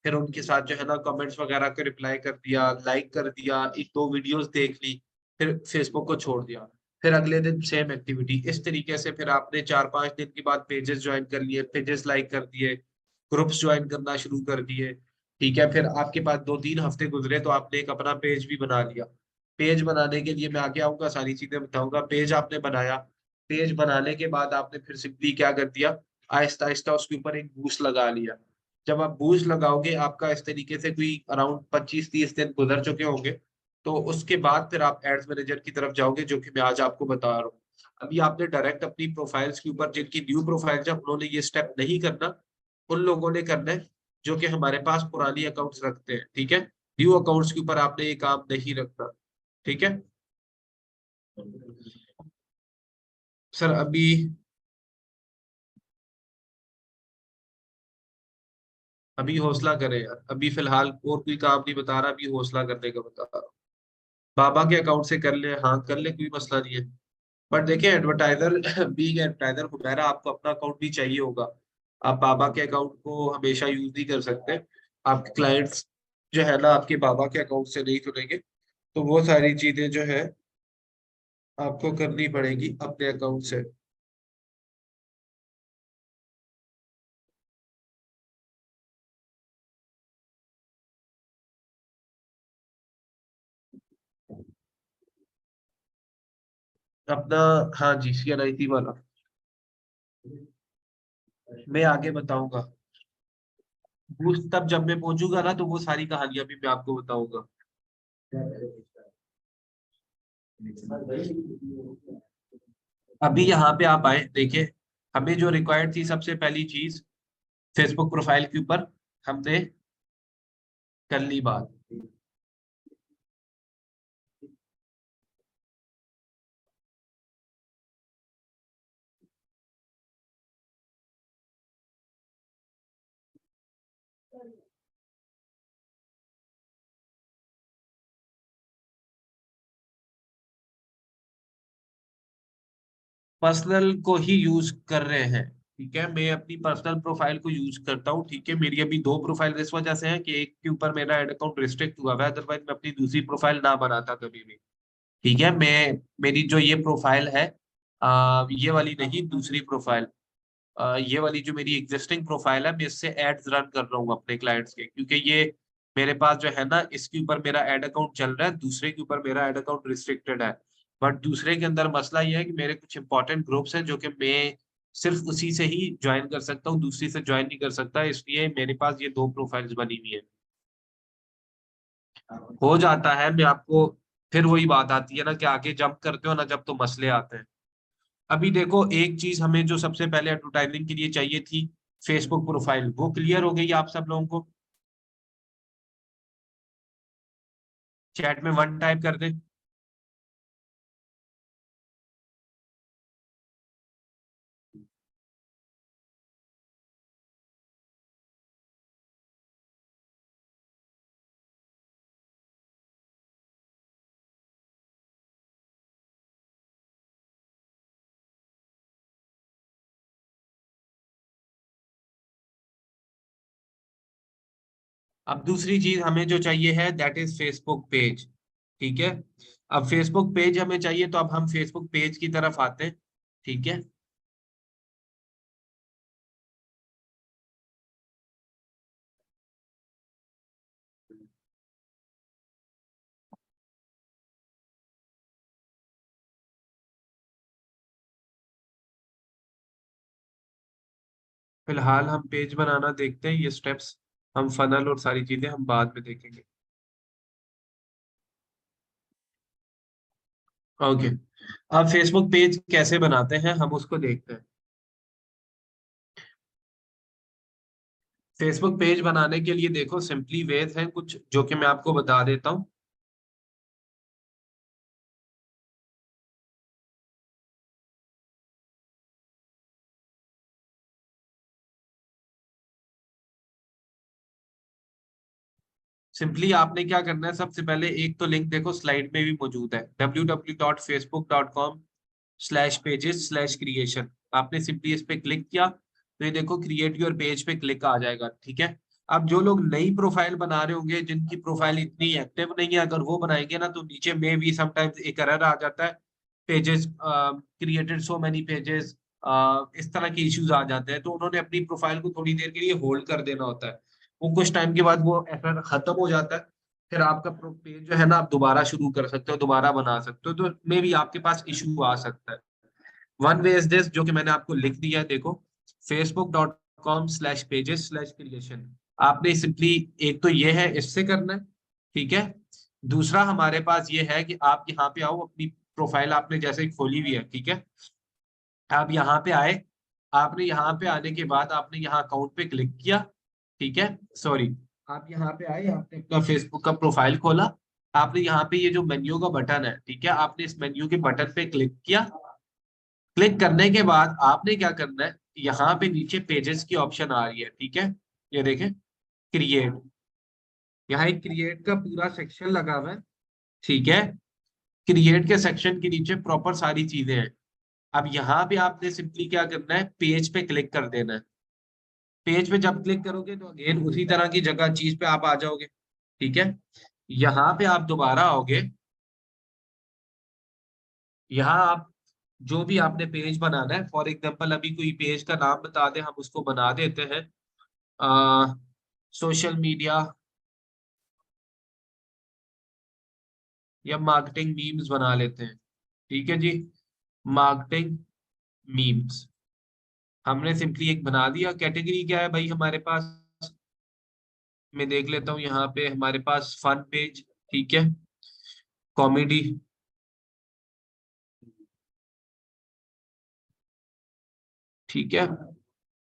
फिर उनके साथ जो है ना कमेंट्स वगैरह को रिप्लाई कर दिया, लाइक कर दिया, एक दो वीडियोस देख ली, फिर फेसबुक को छोड़ दिया, फिर अगले दिन सेम एक्टिविटी, इस तरीके से फिर आपने 4-5 दिन के बाद पेजेस ज्वाइन कर लिए, पेजेस लाइक कर दिए, ग्रुप्स ज्वाइन करना शुरू कर दिए, ठीक है। फिर आपके पास 2-3 हफ्ते गुजरे तो आपने एक अपना पेज भी बना लिया। पेज बनाने के लिए मैं आगे आऊंगा, सारी चीजें बताऊंगा। पेज आपने बनाया, पेज बनाने के बाद आपने फिर सिंपली क्या कर दिया, आहिस्ता आहिस्ता उसके ऊपर एक बूस्ट लगा लिया। जब आप बूस्ट लगाओगे, आपका इस तरीके से कोई अराउंड 25-30 दिन गुजर चुके होंगे, तो उसके बाद फिर आप एड्स मैनेजर की तरफ जाओगे, जो कि मैं आज आपको बता रहा हूँ। अभी आपने डायरेक्ट अपनी प्रोफाइल्स के ऊपर, जिनकी न्यू प्रोफाइल है, उन्होंने ये स्टेप नहीं करना, उन लोगों ने करना है जो कि हमारे पास पुरानी अकाउंट्स रखते हैं, ठीक है। न्यू अकाउंट्स के ऊपर आपने ये काम नहीं रखना, ठीक है सर। अभी हौसला करें यार, अभी फिलहाल और कोई काम नहीं बता रहा, अभी हौसला करने का बता रहा हूँ। बाबा के अकाउंट से कर ले, हाँ कर ले, कोई मसला नहीं है। बट देखिए एडवर्टाइजर बीइंग एडवर्टाइजर हुमैरा, आपको अपना अकाउंट भी चाहिए होगा। आप बाबा के अकाउंट को हमेशा यूज नहीं कर सकते। आपके क्लाइंट्स जो है ना आपके बाबा के अकाउंट से नहीं खुलेंगे, तो वो सारी चीजें जो है आपको करनी पड़ेगी अपने अकाउंट से। अपना, हाँ जी, CNIT वाला मैं आगे बताऊंगा। बूस्ट तब जब मैं पहुंचूंगा ना, तो वो सारी कहानियां भी मैं आपको बताऊंगा। अभी यहाँ पे आप आए, देखिए हमें जो रिक्वायर्ड थी सबसे पहली चीज, फेसबुक प्रोफाइल के ऊपर हमने कर ली बात। पर्सनल को ही यूज कर रहे हैं, ठीक है। मैं अपनी पर्सनल प्रोफाइल को यूज करता हूँ, ठीक है। मेरी अभी दो प्रोफाइल इस वजह से है कि एक के ऊपर मेरा एड अकाउंट रिस्ट्रिक्ट हुआ है, अदरवाइज मैं अपनी दूसरी प्रोफाइल ना बनाता कभी भी, ठीक है। मैं, मेरी जो ये प्रोफाइल है, ये वाली नहीं, दूसरी प्रोफाइल, ये वाली जो मेरी एग्जिस्टिंग प्रोफाइल है, मैं इससे एड्स रन कर रहा हूँ अपने क्लाइंट्स के, क्योंकि ये मेरे पास जो है ना, इसके ऊपर मेरा एड अकाउंट चल रहा है, दूसरे के ऊपर मेरा एड अकाउंट रिस्ट्रिक्टेड है। बट दूसरे के अंदर मसला ये है कि मेरे कुछ इंपॉर्टेंट ग्रुप्स हैं जो कि मैं सिर्फ उसी से ही ज्वाइन कर सकता हूँ, दूसरी से ज्वाइन नहीं कर सकता, इसलिए मेरे पास ये दो प्रोफाइल्स बनी हुई है। हो जाता है, मैं आपको, फिर वही बात आती है ना कि आगे जंप करते हो ना जब, तो मसले आते हैं। अभी देखो एक चीज हमें जो सबसे पहले एडवर्टाइजिंग के लिए चाहिए थी, फेसबुक प्रोफाइल, वो क्लियर हो गई आप सब लोगों को? चैट में 1 टाइप कर दे। अब दूसरी चीज हमें जो चाहिए है, दैट इज फेसबुक पेज, ठीक है। अब फेसबुक पेज हमें चाहिए, तो अब हम फेसबुक पेज की तरफ आते हैं, ठीक है। फिलहाल हम पेज बनाना देखते हैं, ये स्टेप्स, हम फनल और सारी चीजें हम बाद में देखेंगे। ओके, अब फेसबुक पेज कैसे बनाते हैं हम उसको देखते हैं। फेसबुक पेज बनाने के लिए देखो सिंपली वेज हैं कुछ, जो कि मैं आपको बता देता हूँ। सिंपली आपने क्या करना है, सबसे पहले एक तो लिंक देखो स्लाइड में भी मौजूद है, www.facebook.com/pages/creation। आपने सिंपली इस पे क्लिक किया, तो ये देखो क्रिएट योर पेज पे क्लिक आ जाएगा, ठीक है। अब जो लोग नई प्रोफाइल बना रहे होंगे, जिनकी प्रोफाइल इतनी एक्टिव नहीं है, अगर वो बनाएंगे ना, तो नीचे में भी समटाइम्स एक एरर आ जाता है, pages created so many pages, इस तरह के इश्यूज आ जाते हैं। तो उन्होंने अपनी प्रोफाइल को थोड़ी देर के लिए होल्ड कर देना होता है, वो कुछ टाइम के बाद वो एरर खत्म हो जाता है, फिर आपका पेज जो है ना आप दोबारा शुरू कर सकते हो, दोबारा बना सकते हो, तो मे भी आपके पास इशू आ सकता है। वन वे इज दिस, जो कि मैंने आपको लिख दिया है, देखो facebook.com/pages/creation। आपने सिंपली, एक तो ये है, इससे करना है, ठीक है। दूसरा हमारे पास ये है कि आप यहाँ पे आओ, अपनी प्रोफाइल आपने जैसे ही खोली हुई है, ठीक है। आप यहाँ पे आए, आपने यहाँ पे आने के बाद आपने यहाँ अकाउंट पे क्लिक किया, ठीक है। सॉरी, आप यहाँ पे आए, आपने अपना फेसबुक का प्रोफाइल खोला, आपने यहाँ पे ये जो मेन्यू का बटन है, ठीक है, आपने इस मेन्यू के बटन पे क्लिक किया। क्लिक करने के बाद आपने क्या करना है, यहाँ पे नीचे पेजेस की ऑप्शन आ रही है, ठीक है, ये देखें, क्रिएट। यहाँ एक क्रिएट का पूरा सेक्शन लगा हुआ है, ठीक है। क्रिएट के सेक्शन के नीचे प्रॉपर सारी चीजें हैं। अब यहाँ पे आपने सिंपली क्या करना है, पेज पे क्लिक कर देना है। पेज पे जब क्लिक करोगे तो अगेन उसी तरह की जगह चीज पे आप आ जाओगे, ठीक है। यहाँ पे आप दोबारा आओगे, यहाँ आप जो भी आपने पेज बनाना है, फॉर एग्जांपल अभी कोई पेज का नाम बता दे, हम उसको बना देते हैं सोशल मीडिया या मार्केटिंग मीम्स बना लेते हैं, ठीक है जी, मार्केटिंग मीम्स। हमने सिंपली एक बना दिया। कैटेगरी क्या है भाई हमारे पास, मैं देख लेता हूँ यहाँ पे हमारे पास फन पेज, ठीक है, कॉमेडी, ठीक है।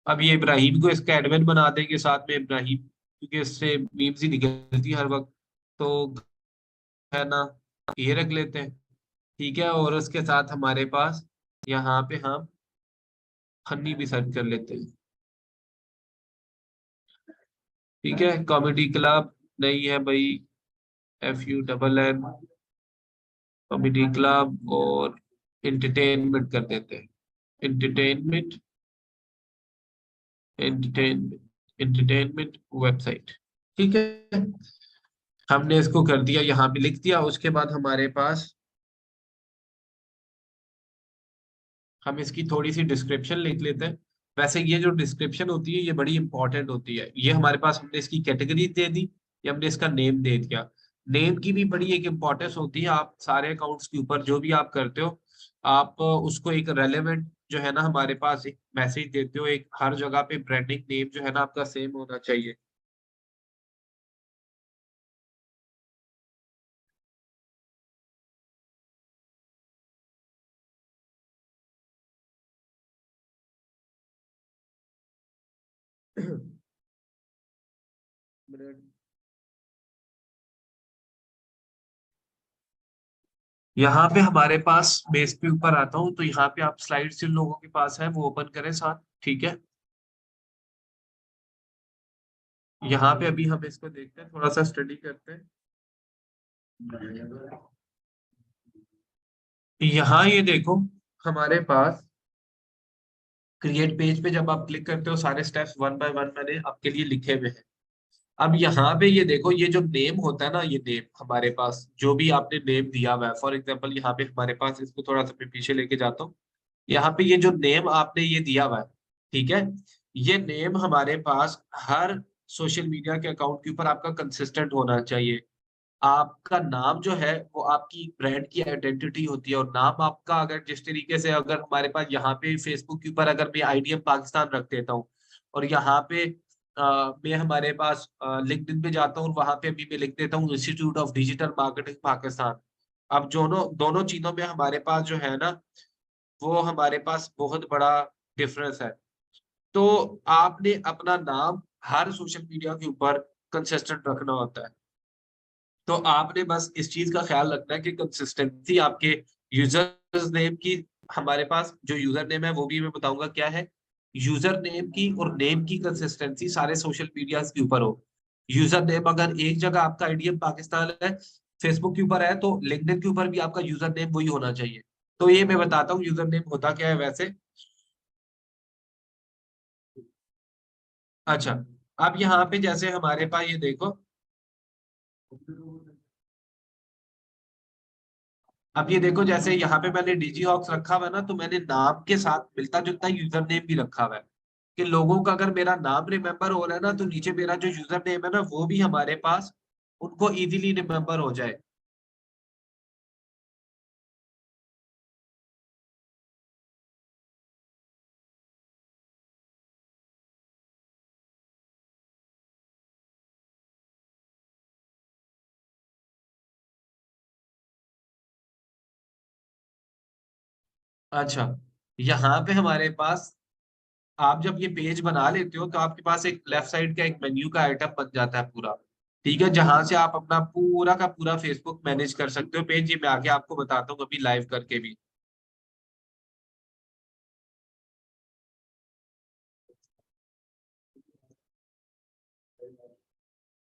अब ये इब्राहिम को इसका एडमिन बना देंगे, साथ में इब्राहिम, क्योंकि इससे मीम्स ही निकलती है हर वक्त, तो है ना, ये रख लेते हैं, ठीक है। और उसके साथ हमारे पास यहाँ पे हम फनी भी सर्च कर लेते हैं, ठीक है। कॉमेडी क्लब नहीं है भाई, FUNN, कॉमेडी क्लब, और एंटरटेनमेंट कर देते हैं, एंटरटेनमेंट, एंटरटेनमेंट, एंटरटेनमेंट वेबसाइट, ठीक है। हमने इसको कर दिया, यहाँ पे लिख दिया। उसके बाद हमारे पास हम इसकी थोड़ी सी डिस्क्रिप्शन लिख लेते हैं। वैसे ये जो डिस्क्रिप्शन होती है ये बड़ी इंपॉर्टेंट होती है। ये हमारे पास हमने इसकी कैटेगरी दे दी या हमने इसका नेम दे दिया। नेम की भी बड़ी एक इम्पोर्टेंस होती है। आप सारे अकाउंट्स के ऊपर जो भी आप करते हो, आप उसको एक रेलेवेंट जो है ना हमारे पास एक मैसेज देते हो, एक हर जगह पे ब्रांडिंग नेम जो है ना आपका सेम होना चाहिए। यहाँ पे हमारे पास बेस पे ऊपर आता हूँ, तो यहाँ पे आप स्लाइड्स जिन लोगों के पास है वो ओपन करें साथ, ठीक है। यहाँ पे अभी हम इसको देखते हैं, थोड़ा सा स्टडी करते हैं। यहाँ ये देखो, हमारे पास क्रिएट पेज पे जब आप क्लिक करते हो सारे स्टेप्स वन बाय वन मैंने आपके लिए लिखे हुए हैं। अब यहाँ पे ये देखो, ये जो नेम होता है ना, ये नेम हमारे पास जो भी आपने नेम दिया हुआ है, फॉर एग्जांपल यहाँ पे हमारे पास, इसको थोड़ा सा मैं पीछे लेके जाता हूँ। यहाँ पे ये जो नेम आपने ये दिया हुआ है, ठीक है, ये नेम हमारे पास हर सोशल मीडिया के अकाउंट के ऊपर आपका कंसिस्टेंट होना चाहिए। आपका नाम जो है वो आपकी ब्रांड की आइडेंटिटी होती है। और नाम आपका अगर जिस तरीके से, अगर हमारे पास यहाँ पे फेसबुक के ऊपर अगर मैं IDM पाकिस्तान रख देता हूँ, और यहाँ पे मैं हमारे पास लिंक्डइन पे जाता हूँ और वहां पे अभी मैं लिख देता हूँ institute of digital marketing Pakistan. अब दोनों दोनों चीजों में हमारे पास जो है ना, वो हमारे पास बहुत बड़ा डिफरेंस है। तो आपने अपना नाम हर सोशल मीडिया के ऊपर कंसिस्टेंट रखना होता है। तो आपने बस इस चीज का ख्याल रखना है कि कंसिस्टेंसी आपके यूजर नेम की, हमारे पास जो यूजर नेम है वो भी मैं बताऊंगा क्या है, यूजर नेम की और नेम की कंसिस्टेंसी सारे सोशल मीडिया के ऊपर हो। यूजर नेम अगर एक जगह आपका IDM पाकिस्तान है, फेसबुक के ऊपर है, तो लिंक्डइन के ऊपर भी आपका यूजर नेम वही होना चाहिए। तो ये मैं बताता हूँ यूजर नेम होता क्या है वैसे। अच्छा, अब यहाँ पे जैसे हमारे पास ये देखो, अब ये देखो जैसे यहाँ पे मैंने डिजी हॉक्स रखा हुआ है ना, तो मैंने नाम के साथ मिलता जुलता यूजर नेम भी रखा हुआ है, कि लोगों का अगर मेरा नाम रिमेम्बर हो रहा है ना, तो नीचे मेरा जो यूजर नेम है ना वो भी हमारे पास उनको इजीली रिमेम्बर हो जाए। अच्छा, यहाँ पे हमारे पास आप जब ये पेज बना लेते हो तो आपके पास एक लेफ्ट साइड का एक मेन्यू का आइटम बन जाता है पूरा, ठीक है, जहां से आप अपना पूरा का पूरा फेसबुक मैनेज कर सकते हो पेज। ये मैं आगे आपको बताता हूँ अभी लाइव करके भी।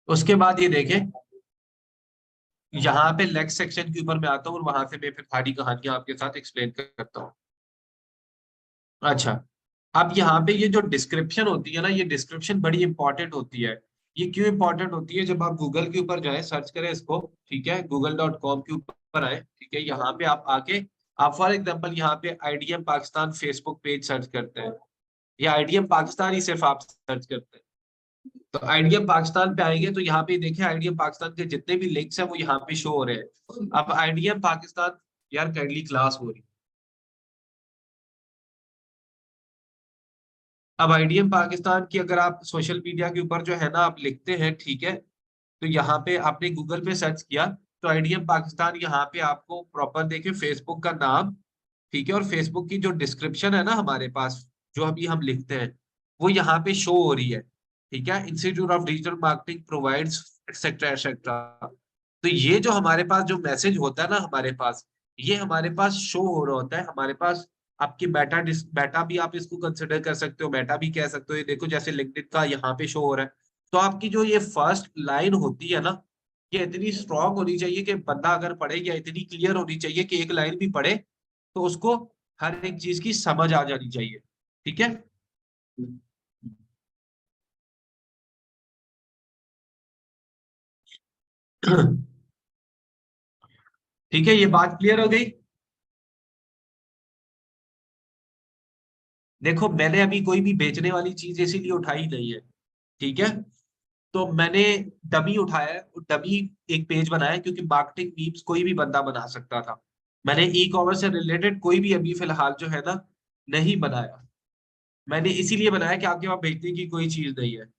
उसके बाद ये देखें, यहाँ पे नेक्स्ट सेक्शन के ऊपर मैं आता हूँ और वहां से मैं फिर सारी कहानियां आपके साथ एक्सप्लेन करता हूँ। अच्छा, अब यहाँ पे ये जो डिस्क्रिप्शन होती है ना, ये डिस्क्रिप्शन बड़ी इंपॉर्टेंट होती है। ये क्यों इंपॉर्टेंट होती है? जब आप गूगल के ऊपर जाएं, सर्च करें इसको, ठीक है, google.com के ऊपर आए, ठीक है, यहाँ पे आप आके आप फॉर एग्जांपल यहाँ पे IDM Pakistan Facebook page search करते हैं, या आईडीएम पाकिस्तान ही सिर्फ आप सर्च करते हैं, तो आईडीएम पाकिस्तान पे आएंगे तो यहाँ पे देखिए आईडीएम पाकिस्तान के जितने भी लिंक्स हैं वो यहाँ पे शो हो रहे हैं। अब आईडीएम पाकिस्तान, यार काइंडली क्लास हो रही है। अब आईडीएम पाकिस्तान की अगर आप सोशल मीडिया के ऊपर जो है ना आप लिखते हैं, ठीक है, तो यहाँ पे आपने गूगल पे सर्च किया तो आईडीएम पाकिस्तान यहाँ पे आपको प्रॉपर देखे फेसबुक का नाम, ठीक है, और फेसबुक की जो डिस्क्रिप्शन है ना हमारे पास, जो अभी हम लिखते हैं वो यहाँ पे शो हो रही है, ठीक है, institute of digital marketing provides etcetera etcetera. तो ये जो हमारे पास जो मैसेज होता है ना हमारे पास, ये हमारे पास शो हो रहा होता है हमारे पास। आपकी बेटा भी आप इसको कंसिडर कर सकते हो, बेटा भी कह सकते हो। ये देखो जैसे लिंक्डइन का यहाँ पे शो हो रहा है, तो आपकी जो ये फर्स्ट लाइन होती है ना, ये इतनी स्ट्रांग होनी चाहिए कि बंदा अगर पढ़े, या इतनी क्लियर होनी चाहिए कि एक लाइन भी पढ़े तो उसको हर एक चीज की समझ आ जानी चाहिए, ठीक है। ठीक है, ये बात क्लियर हो गई। देखो मैंने अभी कोई भी बेचने वाली चीज इसीलिए उठाई नहीं है, ठीक है, तो मैंने डमी उठाया है, डमी एक पेज बनाया है, क्योंकि मार्केटिंग मीम्स कोई भी बंदा बना सकता था। मैंने ई कॉमर्स से रिलेटेड कोई भी अभी फिलहाल जो है ना नहीं बनाया। मैंने इसीलिए बनाया कि आपके वहां बेचने की कोई चीज नहीं है।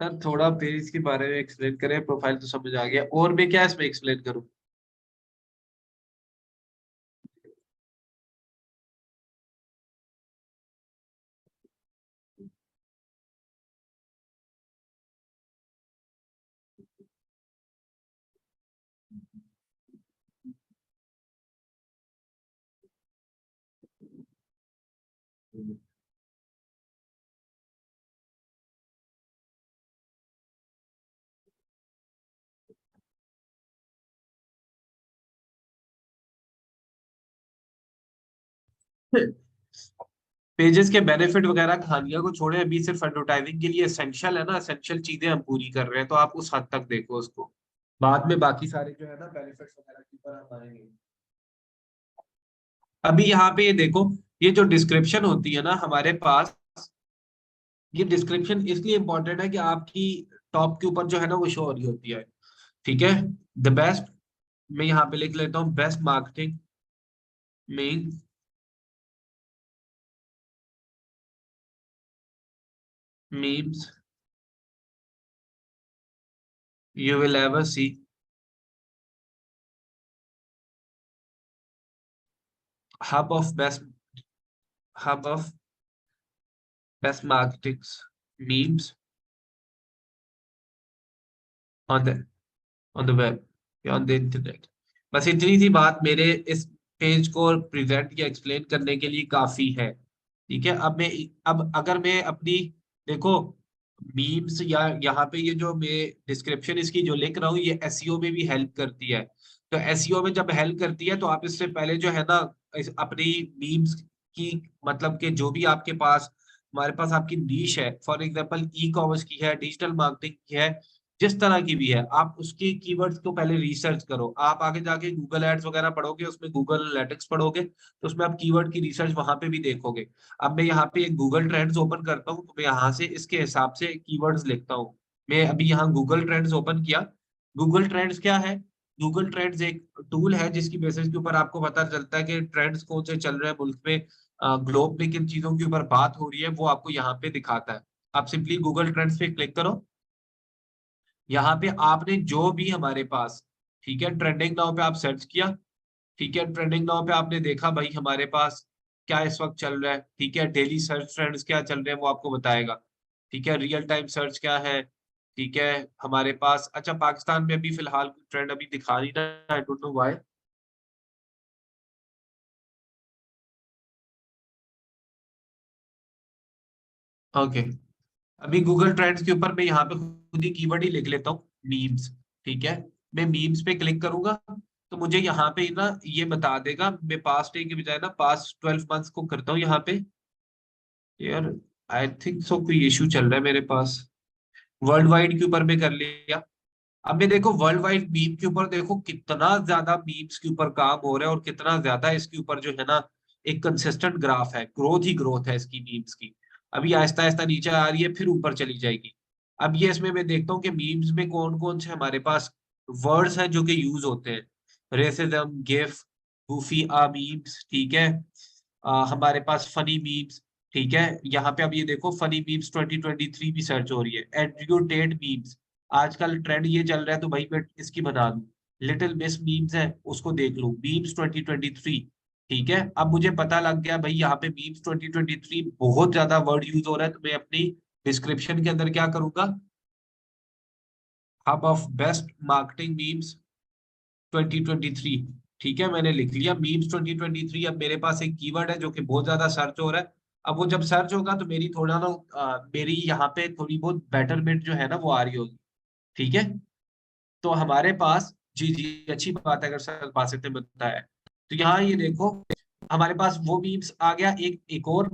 सर थोड़ा पेज के बारे में एक्सप्लेन करें, प्रोफाइल तो समझ आ गया, और मैं क्या इसमें एक्सप्लेन करूं? पेजेस के बेनिफिट वगैरह कहानियां को छोड़े, अभी सिर्फ एडवर्टाइजिंग के लिए एसेंशियल है ना, एसेंशियल चीजें हम पूरी कर रहे हैं, तो आप उस हद तक देखो उसको। बाद में बाकी सारे जो है ना बेनिफिट्स वगैरह के ऊपर हम आएंगे। अभी यहाँ पे ये देखो, ये जो डिस्क्रिप्शन होती है ना हमारे पास, ये डिस्क्रिप्शन इसलिए इंपॉर्टेंट है कि आपकी टॉप के ऊपर जो है ना वो शो हो रही होती है, ठीक है। द बेस्ट, मैं यहाँ पे लिख लेता हूँ, best marketing mean memes you will ever see, hub of best hub of best marketing memes on the on the web या on the internet। बस इतनी सी बात मेरे इस पेज को प्रेजेंट या एक्सप्लेन करने के लिए काफी है, ठीक है। अब अगर मैं अपनी, देखो, मीम्स या यहाँ पे ये जो मैं डिस्क्रिप्शन इसकी जो लिख रहा हूँ ये एसईओ में भी हेल्प करती है। तो एसईओ में जब हेल्प करती है तो आप इससे पहले जो है ना अपनी मीम्स की, मतलब कि जो भी आपके पास, हमारे पास आपकी नीश है, फॉर एग्जांपल ई कॉमर्स की है, डिजिटल मार्केटिंग की है, जिस तरह की भी है, आप उसके कीवर्ड्स को पहले रिसर्च करो। आप आगे जाके गूगल एड्स वगैरह पढ़ोगे, उसमें गूगल एनालिटिक्स पढ़ोगे, तो उसमें आप कीवर्ड की रिसर्च वहां पे भी देखोगे। अब मैं यहाँ पे एक गूगल ट्रेंड्स ओपन करता हूँ, तो मैं यहाँ से इसके हिसाब से कीवर्ड्स लिखता हूँ। मैं अभी यहाँ गूगल ट्रेंड्स ओपन किया। गूगल ट्रेंड्स क्या है? गूगल ट्रेंड्स एक टूल है जिसकी बेसिस के ऊपर आपको पता चलता है कि ट्रेंड्स कौन से चल रहे हैं मुल्क में, ग्लोब में किन चीजों के ऊपर बात हो रही है, वो आपको यहाँ पे दिखाता है। आप सिंपली गूगल ट्रेंड्स पे क्लिक करो। यहाँ पे आपने जो भी हमारे पास, ठीक है, ट्रेंडिंग नाउ पे आप सर्च किया। ठीक है, ट्रेंडिंग नाउ पे आपने देखा भाई हमारे पास क्या इस वक्त चल रहा है। ठीक है, डेली सर्च ट्रेंड्स क्या चल रहे हैं वो आपको बताएगा। ठीक है, रियल टाइम सर्च क्या है। ठीक है, हमारे पास अच्छा पाकिस्तान में अभी फिलहाल ट्रेंड अभी दिखा नहीं रहा, I don't know why. Okay, अभी गूगल ट्रेंड्स के ऊपर मैं यहाँ पे खुद ही कीवर्ड ही लिख लेता हूँ, मीम्स। ठीक है, मैं मीम्स पे क्लिक करूंगा तो मुझे यहाँ पे ना ये बता देगा। मैं पास्ट डे के बजाय ना पास्ट 12 मंथ्स को करता हूँ यहाँ पे। यार आई थिंक सो कोई इशू चल रहा है मेरे पास। वर्ल्ड वाइड के ऊपर में कर लिया। अब मैं देखो वर्ल्ड वाइड मीम के ऊपर देखो कितना ज्यादा मीम्स के ऊपर काम हो रहा है, और कितना ज्यादा इसके ऊपर जो है ना एक कंसिस्टेंट ग्राफ है, ग्रोथ ही ग्रोथ है इसकी मीम्स की। अभी आहिस्ता आहिस्ता नीचे आ रही है, फिर ऊपर चली जाएगी। अब ये इसमें मैं देखता हूँ कि मीम्स में कौन कौन से हमारे पास वर्ड्स हैं जो कि यूज होते हैं। रेसिज्म, गिफ, गूफी आ मीम्स। ठीक है, हमारे पास फनी मीम्स। ठीक है, यहाँ पे अब ये देखो फनी मीम्स 2023 भी सर्च हो रही है। एडुटेट मीम्स, आजकल ट्रेंड ये चल रहा है तो भाई मैं इसकी बना दूं। लिटिल मिस मीम्स है, उसको देख लूं, मीम्स 2023। ठीक है, अब मुझे पता लग गया भाई यहाँ पे मीम्स 2023 बहुत ज्यादा वर्ड यूज हो रहा है, तो मैं अपनी डिस्क्रिप्शन के अंदर क्या करूंगा, hub of best marketing memes 2023। ठीक है, मैंने लिख लिया मीम्स 2023। अब मेरे पास एक कीवर्ड है जो कि बहुत ज्यादा सर्च हो रहा है। अब वो जब सर्च होगा तो मेरी थोड़ा ना मेरी यहाँ पे थोड़ी बहुत बेटरमेंट जो है ना वो आ रही होगी। ठीक है, तो हमारे पास, जी जी अच्छी बात है अगर सर बासित ने बताया। तो यहाँ ये देखो हमारे पास वो मीम्स आ गया। एक और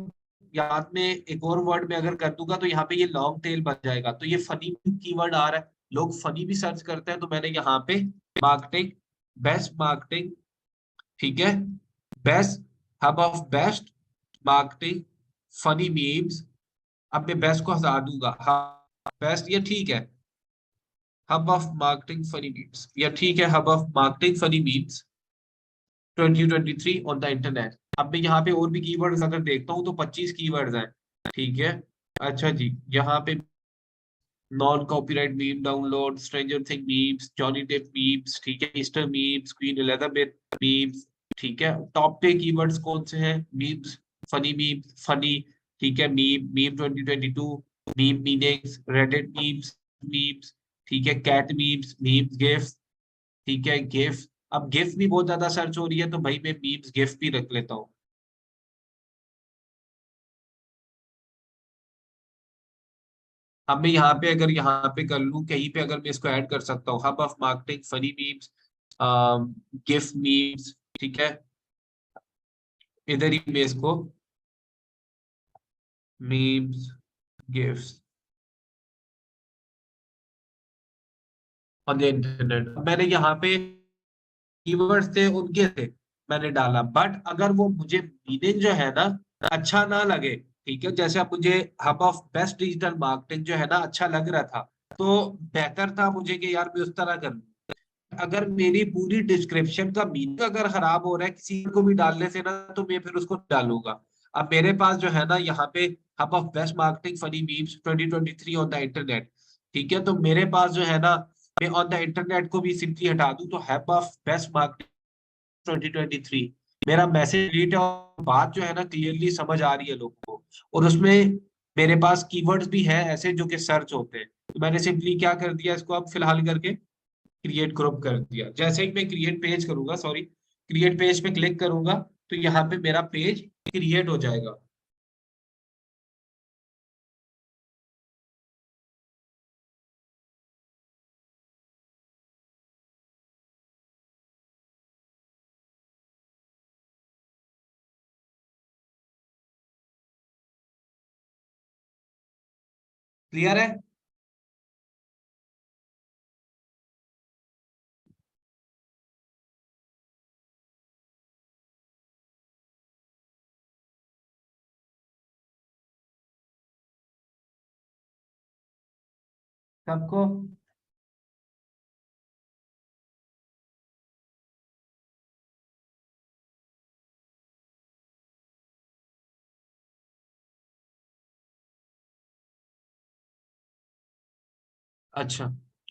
याद में एक और वर्ड में अगर कर दूंगा तो यहाँ पे ये लॉन्ग टेल बन जाएगा। तो ये फनी कीवर्ड आ रहा है, लोग फनी भी सर्च करते हैं, तो मैंने यहाँ पे मार्केटिंग, बेस्ट मार्केटिंग, ठीक है, best, hub of best marketing funny memes. अब मैं बेस्ट को हटा दूंगा, हाँ बेस्ट ये ठीक है, hub of marketing funny memes या ठीक है, hub of marketing funny memes 2023 on the internet. अब मैं यहाँ पे और भी कीवर्ड्स अगर देखता हूँ तो 25 कीवर्ड्स हैं। ठीक है, अच्छा जी, यहाँ पे non copyright meme download, stranger thing memes, Johnny Depp memes, ठीक है, Easter memes, Queen Elizabeth memes. ठीक है, टॉप पे कीवर्ड्स कौन से हैं? Memes, memes funny. ठीक है, meme, meme 2022, meme meanings, Reddit memes, memes. ठीक है, कैट मीम्स, मीम्स, गिफ्स। ठीक है, गिफ। अब गिफ भी बहुत ज्यादा सर्च हो रही है, तो भाई मैं मीम्स गिफ भी रख लेता हूँ। अब मैं यहाँ पे अगर यहाँ पे कर लूँ कहीं पे, अगर मैं इसको ऐड कर सकता हूँ, hub of marketing funny memes, gift memes. ठीक है, इधर ही मैं इसको memes, gift on the internet, मैंने यहाँ पे कीवर्ड्स थे उनके थे मैंने डाला। बट अगर वो मुझे मीनिंग जो है ना अच्छा ना लगे, ठीक है, जैसे अब मुझे hub of best digital marketing जो है ना अच्छा लग रहा था, तो बेहतर था मुझे कि यार मैं उस तरह कर लूं। अगर मेरी पूरी डिस्क्रिप्शन का मीनिंग अगर खराब हो रहा है किसी को भी डालने से ना, तो मैं फिर उसको डालूंगा। अब मेरे पास जो है ना यहाँ पे hub of best marketing funny memes 2023 on the internet. ठीक है, तो मेरे पास जो है ना, मैं ऑन द इंटरनेट को भी सिंपली हटा दूं तो हब ऑफ बेस्ट मार्केटिंग 2023, मेरा मैसेज रीड और बात जो है ना क्लियरली समझ आ रही है लोगों को। और उसमें मेरे पास कीवर्ड्स भी हैं ऐसे जो कि सर्च होते हैं। तो मैंने सिंपली क्या कर दिया, इसको अब फिलहाल करके क्रिएट ग्रुप कर दिया। जैसे ही मैं क्रिएट पेज करूंगा, सॉरी, क्रिएट पेज पे क्लिक करूंगा तो यहाँ पे मेरा पेज क्रिएट हो जाएगा। क्लियर है? सबको? अच्छा,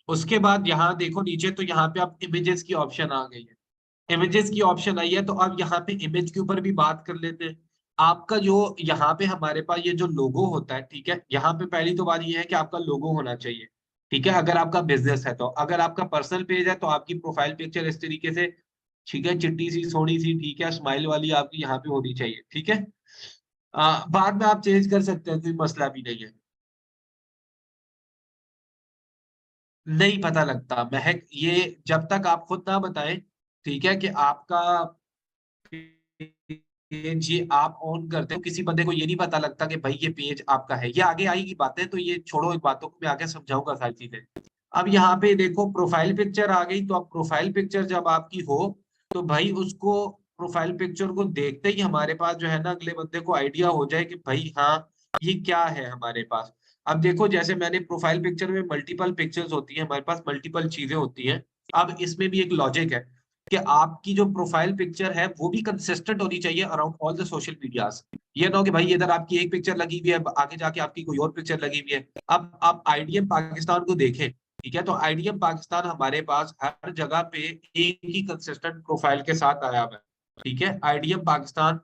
उसके बाद यहाँ देखो नीचे, तो यहाँ पे अब इमेजेस की ऑप्शन आ गई है। इमेजेस की ऑप्शन आई है, तो अब यहाँ पे इमेज के ऊपर भी बात कर लेते हैं। आपका जो यहाँ पे हमारे पास ये जो लोगो होता है, ठीक है, यहाँ पे पहली तो बात ये है कि आपका लोगो होना चाहिए, ठीक है, अगर आपका बिजनेस है तो। अगर आपका पर्सनल पेज है तो आपकी प्रोफाइल पिक्चर इस तरीके से, ठीक है, चिट्टी सी सोनी सी, ठीक है, स्माइल वाली आपकी यहाँ पे होनी चाहिए, ठीक है। बाद में आप चेंज कर सकते हैं, कोई मसला भी नहीं है। नहीं पता लगता महक, ये जब तक आप खुद ना बताएं, ठीक है, कि आपका पेज ये आप ऑन करते हो, किसी बंदे को ये नहीं पता लगता कि भाई ये पेज आपका है। ये आगे आएगी बातें, तो ये छोड़ो, एक बातों को मैं आगे समझाऊंगा सारी चीजें। अब यहाँ पे देखो प्रोफाइल पिक्चर आ गई, तो अब प्रोफाइल पिक्चर जब आपकी हो, तो भाई उसको, प्रोफाइल पिक्चर को देखते ही हमारे पास जो है ना, अगले बंदे को आइडिया हो जाए कि भाई हाँ ये क्या है हमारे पास। अब देखो, जैसे मैंने प्रोफाइल पिक्चर में मल्टीपल पिक्चर्स होती है, हमारे पास मल्टीपल चीजें होती हैं। अब इसमें भी एक लॉजिक है कि आपकी जो प्रोफाइल पिक्चर है वो भी कंसिस्टेंट होनी चाहिए around all the social medias. ये ना हो कि भाई इधर आपकी एक पिक्चर लगी हुई है, आगे जाके आपकी कोई और पिक्चर लगी हुई है। अब आप आईडीएम पाकिस्तान को देखें, ठीक है, तो आईडीएम पाकिस्तान हमारे पास हर जगह पे एक ही कंसिस्टेंट प्रोफाइल के साथ आया हुआ है, ठीक है, आईडीएम पाकिस्तान।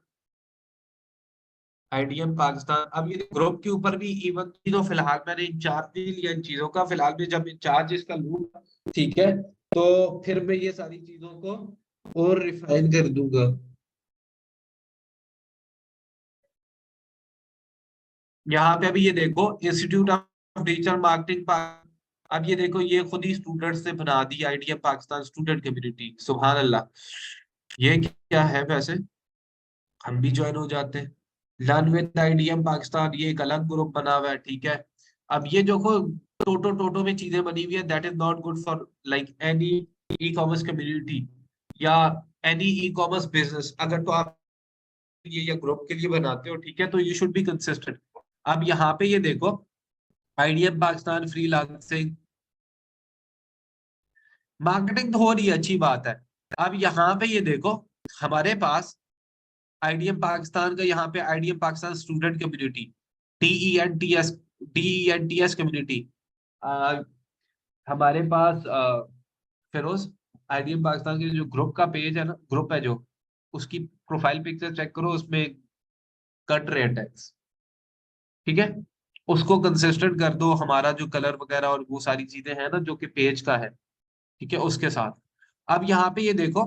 आईडीएम पाकिस्तान, अब ये ग्रुप के ऊपर भी इवन तो फिलहाल मैंने इंचार्ज नहीं लिया इन चीजों का, फिलहाल मैं जब इंचार्ज इसका लूंगा, ठीक है, तो फिर मैं ये सारी चीजों को और रिफाइन कर दूंगा। यहाँ पे अभी ये देखो, इंस्टीट्यूट ऑफ डिजिटल मार्केटिंग, अब ये देखो, ये खुद ही स्टूडेंट्स ने बना दी आईडीएम पाकिस्तान स्टूडेंट कम्युनिटी, सुभान अल्लाह। ये क्या है वैसे, हम भी ज्वाइन हो जाते हैं। लर्न विद आईडीएम पाकिस्तान, ये एक अलग ग्रुप बना हुआ है, ठीक है। अब ये जो टोटो टोटो में चीजें बनी हुई है, that is not good for like any e commerce community या एनी ई कॉमर्स बिजनेस। अगर तो आप ये या ग्रुप के लिए बनाते हो, ठीक है, तो यू शुड बी कंसिस्टेंट। अब यहाँ पे ये देखो, आईडीएम पाकिस्तान फ्रीलांसिंग मार्केटिंग तो हो रही है, अच्छी बात है। अब यहाँ पे ये देखो, हमारे पास आईडीएम पाकिस्तान का, यहाँ पे IDM Pakistan student community, TENTS, TENTS community. हमारे पास फिरोज, आईडीएम पाकिस्तान के जो ग्रुप का पेज है ना, ग्रुप है जो, उसकी प्रोफाइल पिक्चर चेक करो, उसमें कट रेट है, ठीक है, उसको कंसिस्टेंट कर दो, हमारा जो कलर वगैरह और वो सारी चीजें हैं ना जो कि पेज का है, ठीक है, उसके साथ। अब यहाँ पे ये देखो,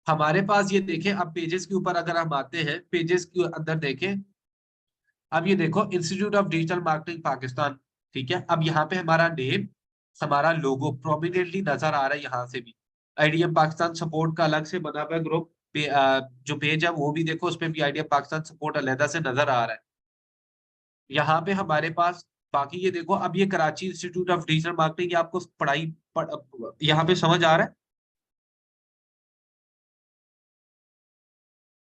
हमारे पास ये देखें, अब पेजेस के ऊपर अगर हम आते हैं, पेजेस के अंदर देखें, अब ये देखो institute of digital marketing Pakistan, ठीक है। अब यहाँ पे हमारा नेम, हमारा लोगो प्रोमिनेंटली नजर आ रहा है यहाँ से भी। आईडीएम पाकिस्तान सपोर्ट का अलग से बना हुआ ग्रुप जो पेज है वो भी देखो, उस पर भी आईडीएम पाकिस्तान सपोर्ट अलहदा से नजर आ रहा है। यहाँ पे हमारे पास बाकी ये देखो, अब ये Karachi institute of digital marketing, आपको यहाँ पे समझ आ रहा है,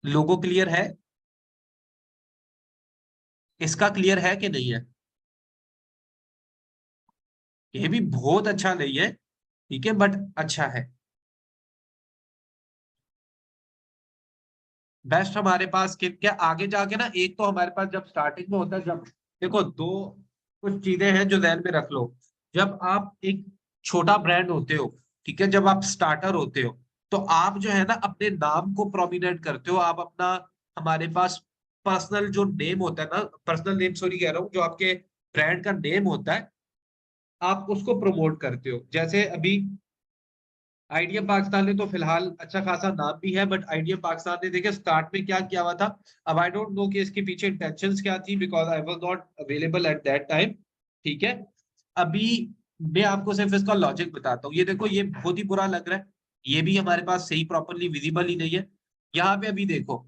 लोगो क्लियर है, इसका क्लियर है कि नहीं है? ये भी बहुत अच्छा नहीं है, ठीक है, बट अच्छा है। बेस्ट हमारे पास क्या आगे जाके ना, एक तो हमारे पास जब स्टार्टिंग में होता है, जब देखो दो कुछ चीजें हैं जो ध्यान में रख लो। जब आप एक छोटा ब्रांड होते हो, ठीक है, जब आप स्टार्टर होते हो, तो आप जो है ना अपने नाम को प्रोमिनेंट करते हो, आप अपना, हमारे पास पर्सनल जो नेम होता है ना, पर्सनल नेम सॉरी कह रहा हूँ, जो आपके ब्रांड का नेम होता है, आप उसको प्रमोट करते हो। जैसे अभी आईडीएम पाकिस्तान ने तो फिलहाल अच्छा खासा नाम भी है, बट आईडीएम पाकिस्तान ने देखे स्टार्ट में क्या किया हुआ था। अब आई डोंट नो कि इसके पीछे इंटेंशंस क्या थी, because I was not available at that time, ठीक है। अभी मैं आपको सिर्फ इसका लॉजिक बताता हूँ। ये देखो, ये बहुत ही बुरा लग रहा है, ये भी हमारे पास सही प्रॉपरली विजिबल ही नहीं है। यहाँ पे अभी देखो,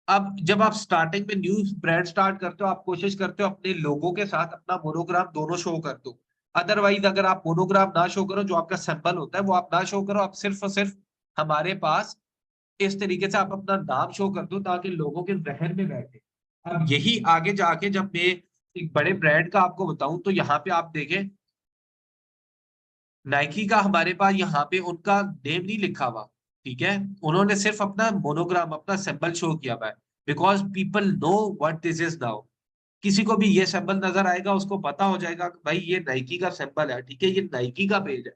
अब जब आप स्टार्टिंग में न्यू ब्रांड स्टार्ट करते हो, आप कोशिश करते हो अपने लोगों के साथ अपना मोनोग्राम दोनों शो कर दो। अदरवाइज अगर आप मोनोग्राम ना शो करो, जो आपका सिंबल होता है वो आप ना शो करो, आप सिर्फ और सिर्फ हमारे पास इस तरीके से आप अपना नाम शो कर दो, ताकि लोगों के जहन में बैठे। अब यही आगे जाके जब मैं एक बड़े ब्रांड का आपको बताऊं, तो यहाँ पे आप देखें, नाइकी का हमारे पास यहाँ पे उनका नेम नहीं लिखा हुआ, ठीक है, उन्होंने सिर्फ अपना मोनोग्राम, अपना सिंबल शो किया हुआ है, because people know what this is now. किसी को भी ये सिंबल नजर आएगा, उसको पता हो जाएगा कि भाई ये नाइकी का सिंबल है, ठीक है, ये नाइकी का पेज है,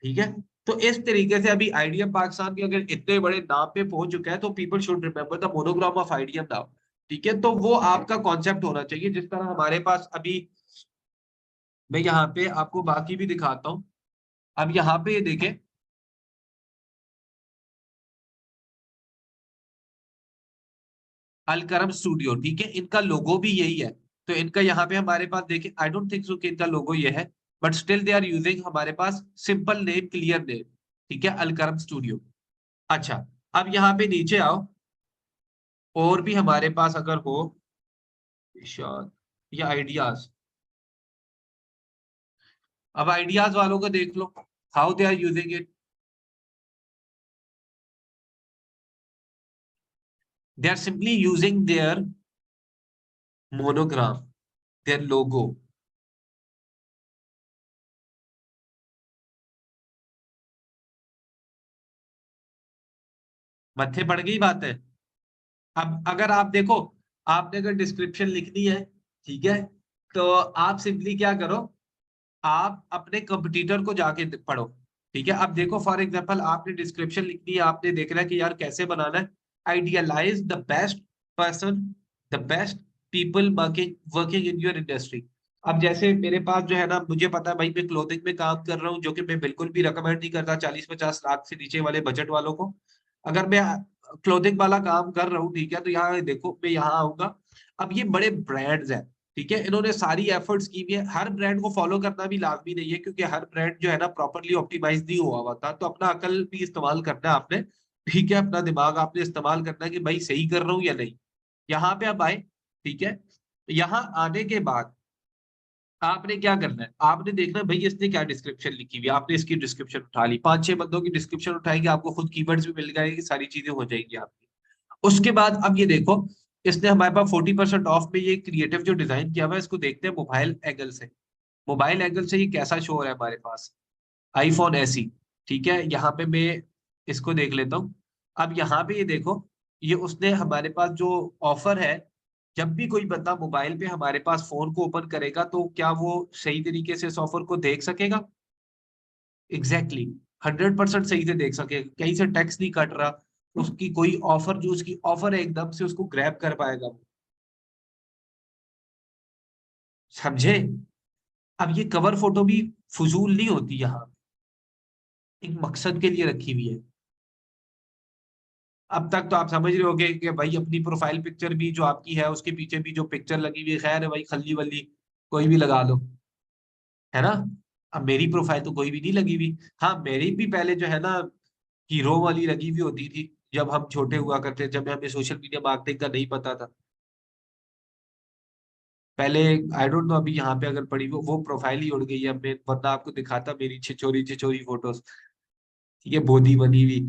ठीक है। तो इस तरीके से अभी आईडीएम पाकिस्तान के अगर इतने बड़े नाम पे पहुंच चुका है, तो people should remember the monogram of IDM now, ठीक है। तो वो आपका कॉन्सेप्ट होना चाहिए, जिस तरह हमारे पास अभी, मैं यहाँ पे आपको बाकी भी दिखाता हूँ। अब यहाँ पे ये देखें, अलकरम स्टूडियो, ठीक है, इनका लोगो भी यही है। तो इनका यहाँ पे हमारे पास देखें, आई डोंट थिंक सो कि इनका लोगो ये है, but still they are using हमारे पास सिंपल नेम, क्लियर नेम, ठीक है, अलकरम स्टूडियो। अच्छा, अब यहाँ पे नीचे आओ, और भी हमारे पास अगर हो इरशाद या आइडियाज, अब आइडियाज वालों को देख लो, how they are using it. They are simply using their monogram, their logo. मत्थे पड़ गई बात है। अब अगर आप देखो, आपने अगर डिस्क्रिप्शन लिखनी है, ठीक है, तो आप सिंपली क्या करो, आप अपने कंपटीटर को जाके पढ़ो, ठीक है। अब देखो फॉर एग्जांपल आपने डिस्क्रिप्शन लिखनी है, आपने देखना है कि यार कैसे बनाना है, idealise the best person, the best people working working in your industry. अब जैसे मेरे पास जो है ना, मुझे पता है भाई मैं क्लोथिंग में काम कर रहा हूँ, जो कि मैं बिल्कुल भी रिकमेंड नहीं करता 40-50 लाख से नीचे वाले बजट वालों को। अगर मैं क्लोथिंग वाला काम कर रहा हूँ, ठीक है, तो यहाँ देखो मैं यहाँ आऊंगा। अब ये बड़े ब्रांड्स हैं, ठीक है, इन्होंने सारी एफर्ट्स की हुई है, हर ब्रांड को फॉलो करना भी लाजमी नहीं है, क्योंकि हर ब्रांड जो है ना प्रॉपरली ऑप्टिमाइज नहीं हुआ हुआ था। तो अपना अकल भी इस्तेमाल करना है आपने, ठीक है, अपना दिमाग आपने इस्तेमाल करना है कि भाई सही कर रहा हूँ या नहीं। यहाँ पे आप आए, ठीक है, यहाँ आने के बाद आपने क्या करना है, आपने देखना है भाई इसने क्या डिस्क्रिप्शन लिखी हुई है, आपने इसकी डिस्क्रिप्शन उठा ली, 5-6 बंदों की डिस्क्रिप्शन उठाएंगे, आपको खुद कीवर्ड्स भी मिल जाएंगे, सारी चीजें हो जाएंगी आपकी। उसके बाद अब ये देखो, इसने हमारे पास 40% ऑफ में ये क्रिएटिव जो डिजाइन किया हुआ है, इसको देखते हैं मोबाइल एंगल से। मोबाइल एंगल से ये कैसा शो हो रहा है हमारे पास, आईफोन ऐसी, ठीक है, यहाँ पे मैं इसको देख लेता हूँ। अब यहाँ पे ये देखो, ये उसने हमारे पास जो ऑफर है, जब भी कोई बंदा मोबाइल पे हमारे पास फोन को ओपन करेगा, तो क्या वो सही तरीके से इस ऑफर को देख सकेगा? एग्जैक्टली, 100% सही से देख सकेगा, कहीं से टैक्स नहीं कट रहा, उसकी कोई ऑफर, जो उसकी ऑफर है एकदम से उसको ग्रैब कर पाएगा वो। समझे? अब ये कवर फोटो भी फजूल नहीं होती, यहाँ एक मकसद के लिए रखी हुई है। अब तक तो आप समझ रहे होगे कि भाई अपनी प्रोफाइल पिक्चर भी जो आपकी है, उसके पीछे भी जो पिक्चर लगी हुई है, खैर है भाई, खल्ली वल्ली कोई भी लगा लो, है ना। अब मेरी प्रोफाइल तो कोई भी नहीं लगी हुई। हाँ, मेरी भी पहले जो है ना हीरो वाली लगी हुई होती थी, जब हम छोटे हुआ करते, जब हमें सोशल मीडिया मार्केटिंग का नहीं पता था पहले। आई डोंट नो अभी यहाँ पे अगर पड़ी वो प्रोफाइल ही उड़ गई है, मैं वरना आपको दिखाता मेरी छिछोरी छिछोरी फोटोज, ठीक है, बोधी बनी हुई।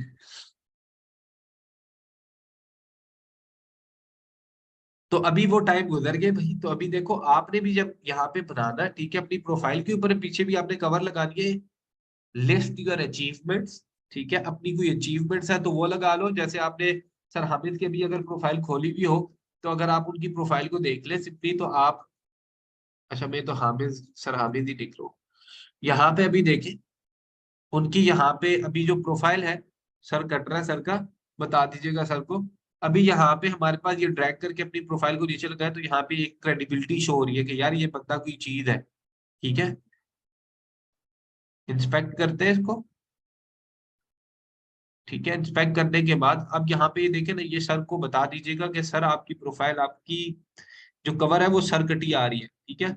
तो अभी वो टाइम गुजर गए भाई। तो अभी देखो, आपने भी जब यहाँ पे बनाना, ठीक है, अपनी प्रोफाइल के ऊपर पीछे भी आपने कवर लगानी है, लिस्ट योर अचीवमेंट्स, ठीक है, अपनी कोई अचीवमेंट्स है तो वो लगा लो। जैसे आपने सर हामिद के भी अगर प्रोफाइल खोली भी हो, तो अगर आप उनकी प्रोफाइल को देख ले सिंपली, तो आप, अच्छा मैं तो हामिद, सर हामिद ही लिख लो। यहाँ पे अभी देखें, उनकी यहाँ पे अभी जो प्रोफाइल है, सर कट रहा है सर का, बता दीजिएगा सर को। अभी यहाँ पे हमारे पास ये ड्रैग करके अपनी प्रोफाइल को नीचे लगाए, तो यहाँ पे एक क्रेडिबिलिटी शो हो रही है कि यार ये बंदा कोई चीज है, ठीक है। इंस्पेक्ट करते हैं इसको, ठीक है, इंस्पेक्ट करने के बाद अब यहाँ पे ये देखें ना, ये सर को बता दीजिएगा कि सर आपकी प्रोफाइल, आपकी जो कवर है वो सर कटी आ रही है, ठीक है।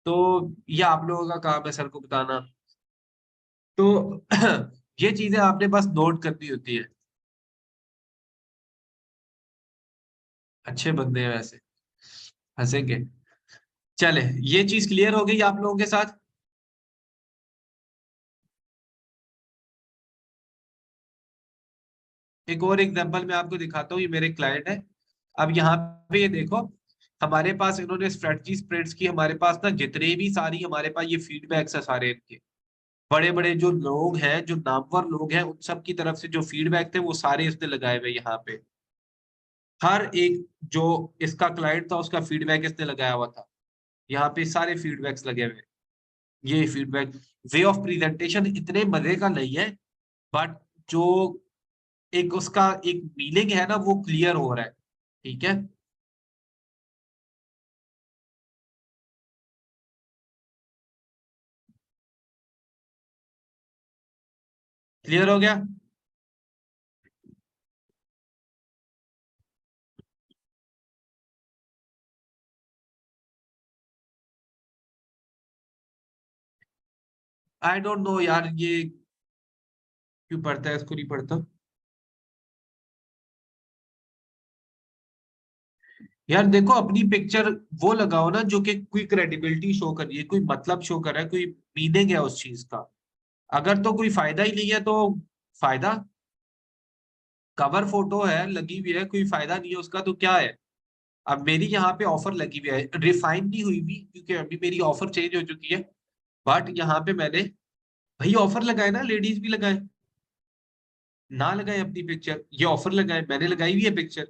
तो ये आप लोगों का काम है सर को बताना। तो ये चीजें आपने बस नोट करनी होती है। अच्छे बंदे हैं वैसे, हंसेंगे। चले, ये चीज क्लियर हो गई आप लोगों के साथ। एक और एग्जांपल मैं आपको दिखाता हूँ, ये मेरे क्लाइंट है। अब यहाँ पे ये देखो, हमारे पास इन्होंने स्ट्रेटजी स्प्रेड्स की, हमारे पास ना जितने भी सारी हमारे पास ये फीडबैक्स है सारे इनके, बड़े बड़े जो लोग हैं, जो नामवर लोग हैं, उन सब की तरफ से जो फीडबैक थे वो सारे इसने लगाए हुए यहाँ पे। हर एक जो इसका क्लाइंट था उसका फीडबैक इसने लगाया हुआ था। यहाँ पे सारे फीडबैक्स लगे हुए हैं। ये फीडबैक, वे ऑफ प्रेजेंटेशन इतने मजे का नहीं है, बट जो एक उसका एक मीनिंग है ना वो क्लियर हो रहा है। ठीक है, क्लियर हो गया। आई डोंट नो यार, ये क्यों पढ़ता है, इसको नहीं पढ़ता यार। देखो अपनी पिक्चर वो लगाओ ना जो कि कोई क्रेडिबिलिटी शो कर रही है, कोई मतलब शो कर रहा है, कोई मीनिंग है उस चीज का। अगर तो कोई फायदा ही नहीं है तो फायदा, कवर फोटो है लगी हुई है, कोई फायदा नहीं है उसका तो क्या है। अब मेरी यहाँ पे ऑफर लगी हुई है, रिफाइन नहीं हुई भी क्योंकि अभी मेरी ऑफर चेंज हो चुकी है। बट यहाँ पे मैंने भाई ऑफर लगाए ना, लेडीज भी लगाए, ना लगाए अपनी पिक्चर, ये ऑफर लगाए, मैंने लगाई हुई है पिक्चर।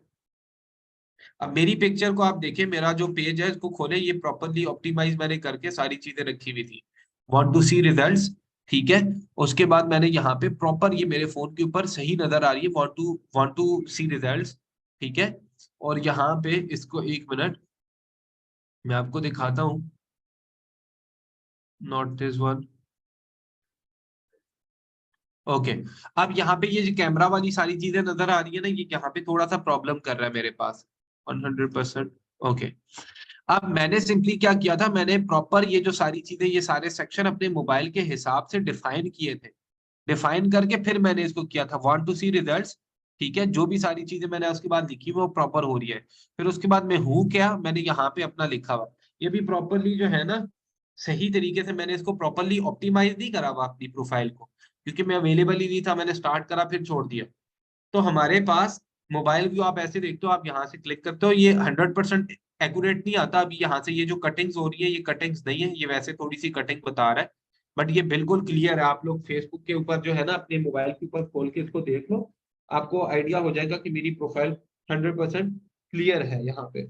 अब मेरी पिक्चर को आप देखें, मेरा जो पेज है इसको खोले, ये प्रॉपरली ऑप्टिमाइज मैंने करके सारी चीजें रखी हुई थी। वांट टू सी रिजल्ट्स, ठीक है। उसके बाद मैंने यहाँ पे प्रॉपर, ये मेरे फोन के ऊपर सही नजर आ रही है, वांट टू सी रिजल्ट्स, ठीक है। और यहाँ पे इसको 1 मिनट मैं आपको दिखाता हूँ, नॉट दिस वन। ओके, अब यहाँ पे ये जो कैमरा वाली सारी चीजें नजर आ रही है ना, ये यहाँ पे थोड़ा सा प्रॉब्लम कर रहा है मेरे पास। 100%। ओके, अब मैंने सिंपली क्या किया था, मैंने प्रॉपर ये जो सारी चीजें, ये सारे सेक्शन अपने मोबाइल के हिसाब से डिफाइन किए थे। डिफाइन करके फिर मैंने इसको किया था वांट टू सी रिजल्ट्स, ठीक है। जो भी सारी चीजें मैंने उसके बाद लिखी वो प्रॉपर हो रही है। फिर उसके बाद मैं हूँ क्या, मैंने यहाँ पे अपना लिखा हुआ, ये भी प्रॉपरली जो है ना, सही तरीके से मैंने इसको प्रॉपरली ऑप्टिमाइज नहीं करा हुआ अपनी प्रोफाइल को, क्योंकि मैं अवेलेबल ही नहीं था, मैंने स्टार्ट करा फिर छोड़ दिया। तो हमारे पास मोबाइल व्यू आप ऐसे देखते हो, आप यहाँ से क्लिक करते हो, ये 100% एक्यूरेट नहीं आता। अभी यहाँ से ये जो कटिंग्स हो रही है ये कटिंग्स नहीं है, ये वैसे थोड़ी सी कटिंग बता रहा है, बट ये बिल्कुल क्लियर है। आप लोग फेसबुक के ऊपर जो है ना, अपने मोबाइल के ऊपर खोल के इसको देख लो, आपको आइडिया हो जाएगा कि मेरी प्रोफाइल 100% क्लियर है यहाँ पे।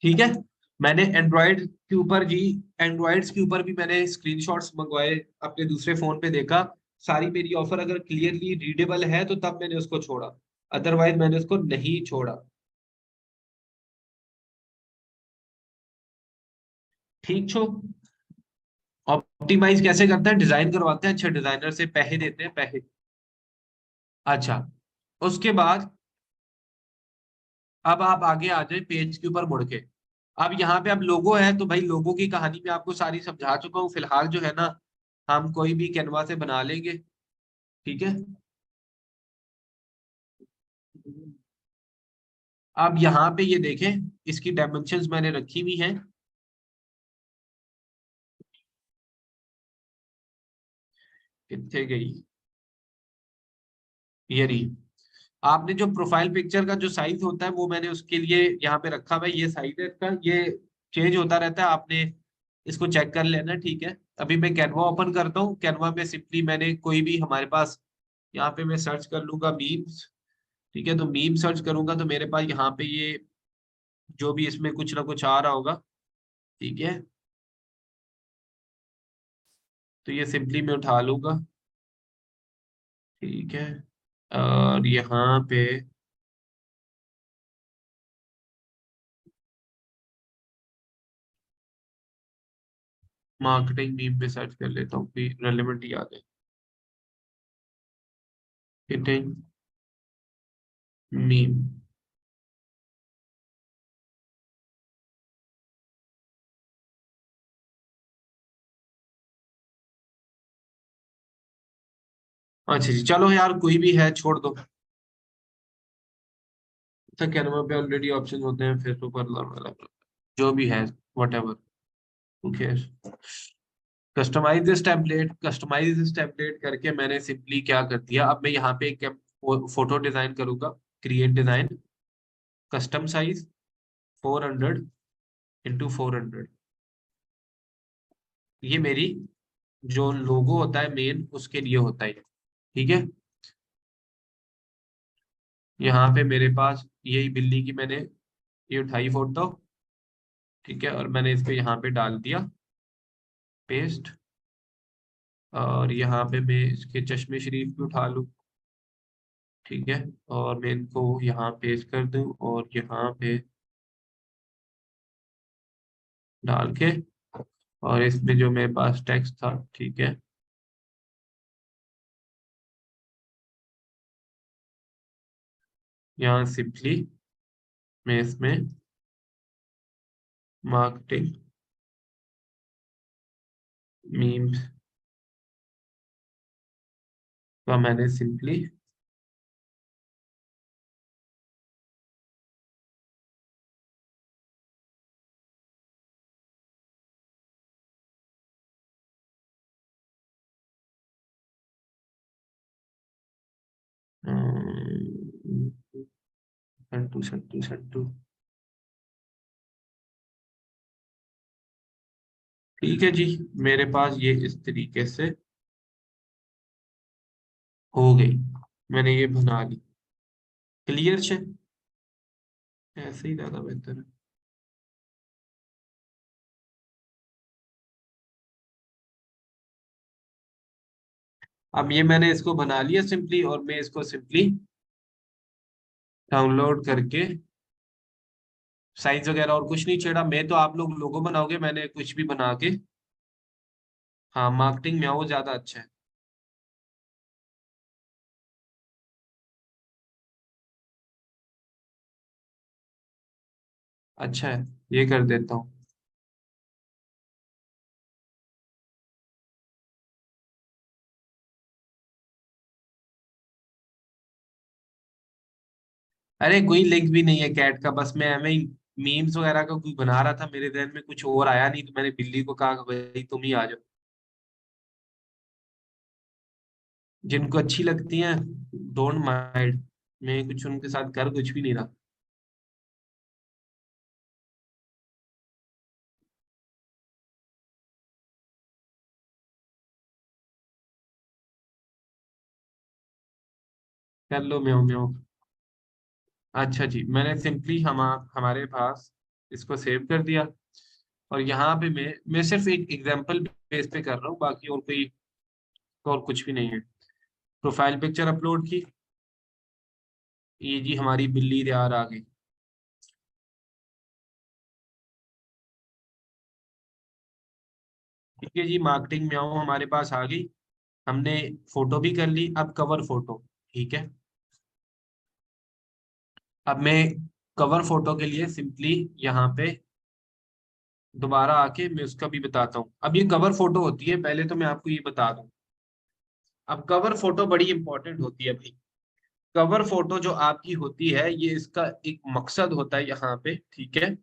ठीक है, मैंने एंड्रॉयड के ऊपर जी, एंड्रॉइड्स के ऊपर भी मैंने स्क्रीनशॉट्स मंगवाए, अपने दूसरे फोन पे देखा, सारी मेरी ऑफर अगर क्लियरली रीडेबल है तो तब मैंने उसको छोड़ा, अदरवाइज मैंने उसको नहीं छोड़ा। ठीक छो, ऑप्टिमाइज कैसे करते हैं, डिजाइन करवाते हैं अच्छे डिजाइनर से, पैसे देते हैं पैसे। अच्छा, उसके बाद अब आप आगे आ जाए पेज के ऊपर मुड़ के। अब यहाँ पे अब लोगो है, तो भाई लोगो की कहानी मैं आपको सारी समझा चुका हूँ। फिलहाल जो है ना, हम कोई भी कैनवा से बना लेंगे, ठीक है। अब यहाँ पे ये देखें, इसकी डायमेंशंस मैंने रखी हुई हैं, कितने गई, ये रही। आपने जो प्रोफाइल पिक्चर का जो साइज होता है वो मैंने उसके लिए यहाँ पे रखा हुआ है, ये साइज है इसका, ये चेंज होता रहता है, आपने इसको चेक कर लेना, ठीक है। अभी मैं कैनवा ओपन करता हूँ, कैनवा में सिंपली मैंने कोई भी हमारे पास, यहाँ पे मैं सर्च कर लूंगा मीम्स, ठीक है। तो मीम सर्च करूंगा तो मेरे पास यहाँ पे ये जो भी इसमें कुछ ना कुछ आ रहा होगा, ठीक है। तो ये सिंपली मैं उठा लूंगा, ठीक है। और यहाँ पे मार्केटिंग मीम पे सर्च कर लेता हूँ, कोई रेलेवेंट याद है, मार्केटिंग मीम। अच्छा जी, चलो यार कोई भी है छोड़ दो। तो कैनवा पे ऑलरेडी ऑप्शन होते हैं, फेसबुक पर जो भी है, whatever, customise this template, customise this template करके मैंने सिंपली क्या कर दिया, अब मैं यहाँ पे एक फोटो डिजाइन करूंगा, क्रिएट डिजाइन, कस्टम साइज 400 × 400, ये मेरी जो लोगो होता है मेन उसके लिए होता है, ठीक है। यहाँ पे मेरे पास यही बिल्ली की मैंने ये उठाई फोटो, ठीक है, और मैंने इसको यहाँ पे डाल दिया पेस्ट। और यहाँ पे मैं इसके चश्मे शरीफ भी उठा लूँ, ठीक है, और मैं इनको यहाँ पेस्ट कर दूं और यहाँ पे डाल के, और इसमें जो मेरे पास टेक्स्ट था, ठीक है, यहाँ सिंपली मैं इसमें मार्केटिंग मीम्स का मैंने सिंपली संटू संटू संटू, ठीक है जी। मेरे पास ये इस तरीके से हो गई, मैंने ये बना ली। क्लियर है, ऐसे ही ज्यादा बेहतर है। अब ये मैंने इसको बना लिया सिंपली, और मैं इसको सिंपली डाउनलोड करके, साइज वगैरह और कुछ नहीं छेड़ा, मैं तो, आप लोग लोगो बनाओगे, मैंने कुछ भी बना के, हाँ मार्केटिंग में वो ज्यादा अच्छा है। अच्छा है, ये कर देता हूँ। अरे कोई लिंक भी नहीं है कैट का, बस मैं एम मीम्स वगैरह का कुछ बना रहा था, मेरे ध्यान में कुछ और आया नहीं, तो मैंने बिल्ली को कहा भाई तुम ही आ जाओ। जिनको अच्छी लगती हैं डोंट माइंड, मैं कुछ उनके साथ कर कुछ भी नहीं रहा। कर लो म्याऊं म्याऊं। अच्छा जी, मैंने सिंपली हमारे पास इसको सेव कर दिया, और यहाँ पे मैं सिर्फ एक एग्जांपल बेस पे कर रहा हूँ, बाकी और कोई, और कुछ भी नहीं है। प्रोफाइल पिक्चर अपलोड की, ये जी हमारी बिल्ली तैयार आ गई। ठीक है जी, मार्केटिंग म्याऊं हमारे पास आ गई, हमने फोटो भी कर ली, अब कवर फोटो, ठीक है। अब मैं कवर फोटो के लिए सिंपली यहाँ पे दोबारा आके मैं उसका भी बताता हूँ। अब ये कवर फोटो होती है, पहले तो मैं आपको ये बता दूं, अब कवर फोटो बड़ी इंपॉर्टेंट होती है भाई। कवर फोटो जो आपकी होती है, ये इसका एक मकसद होता है यहाँ पे, ठीक है।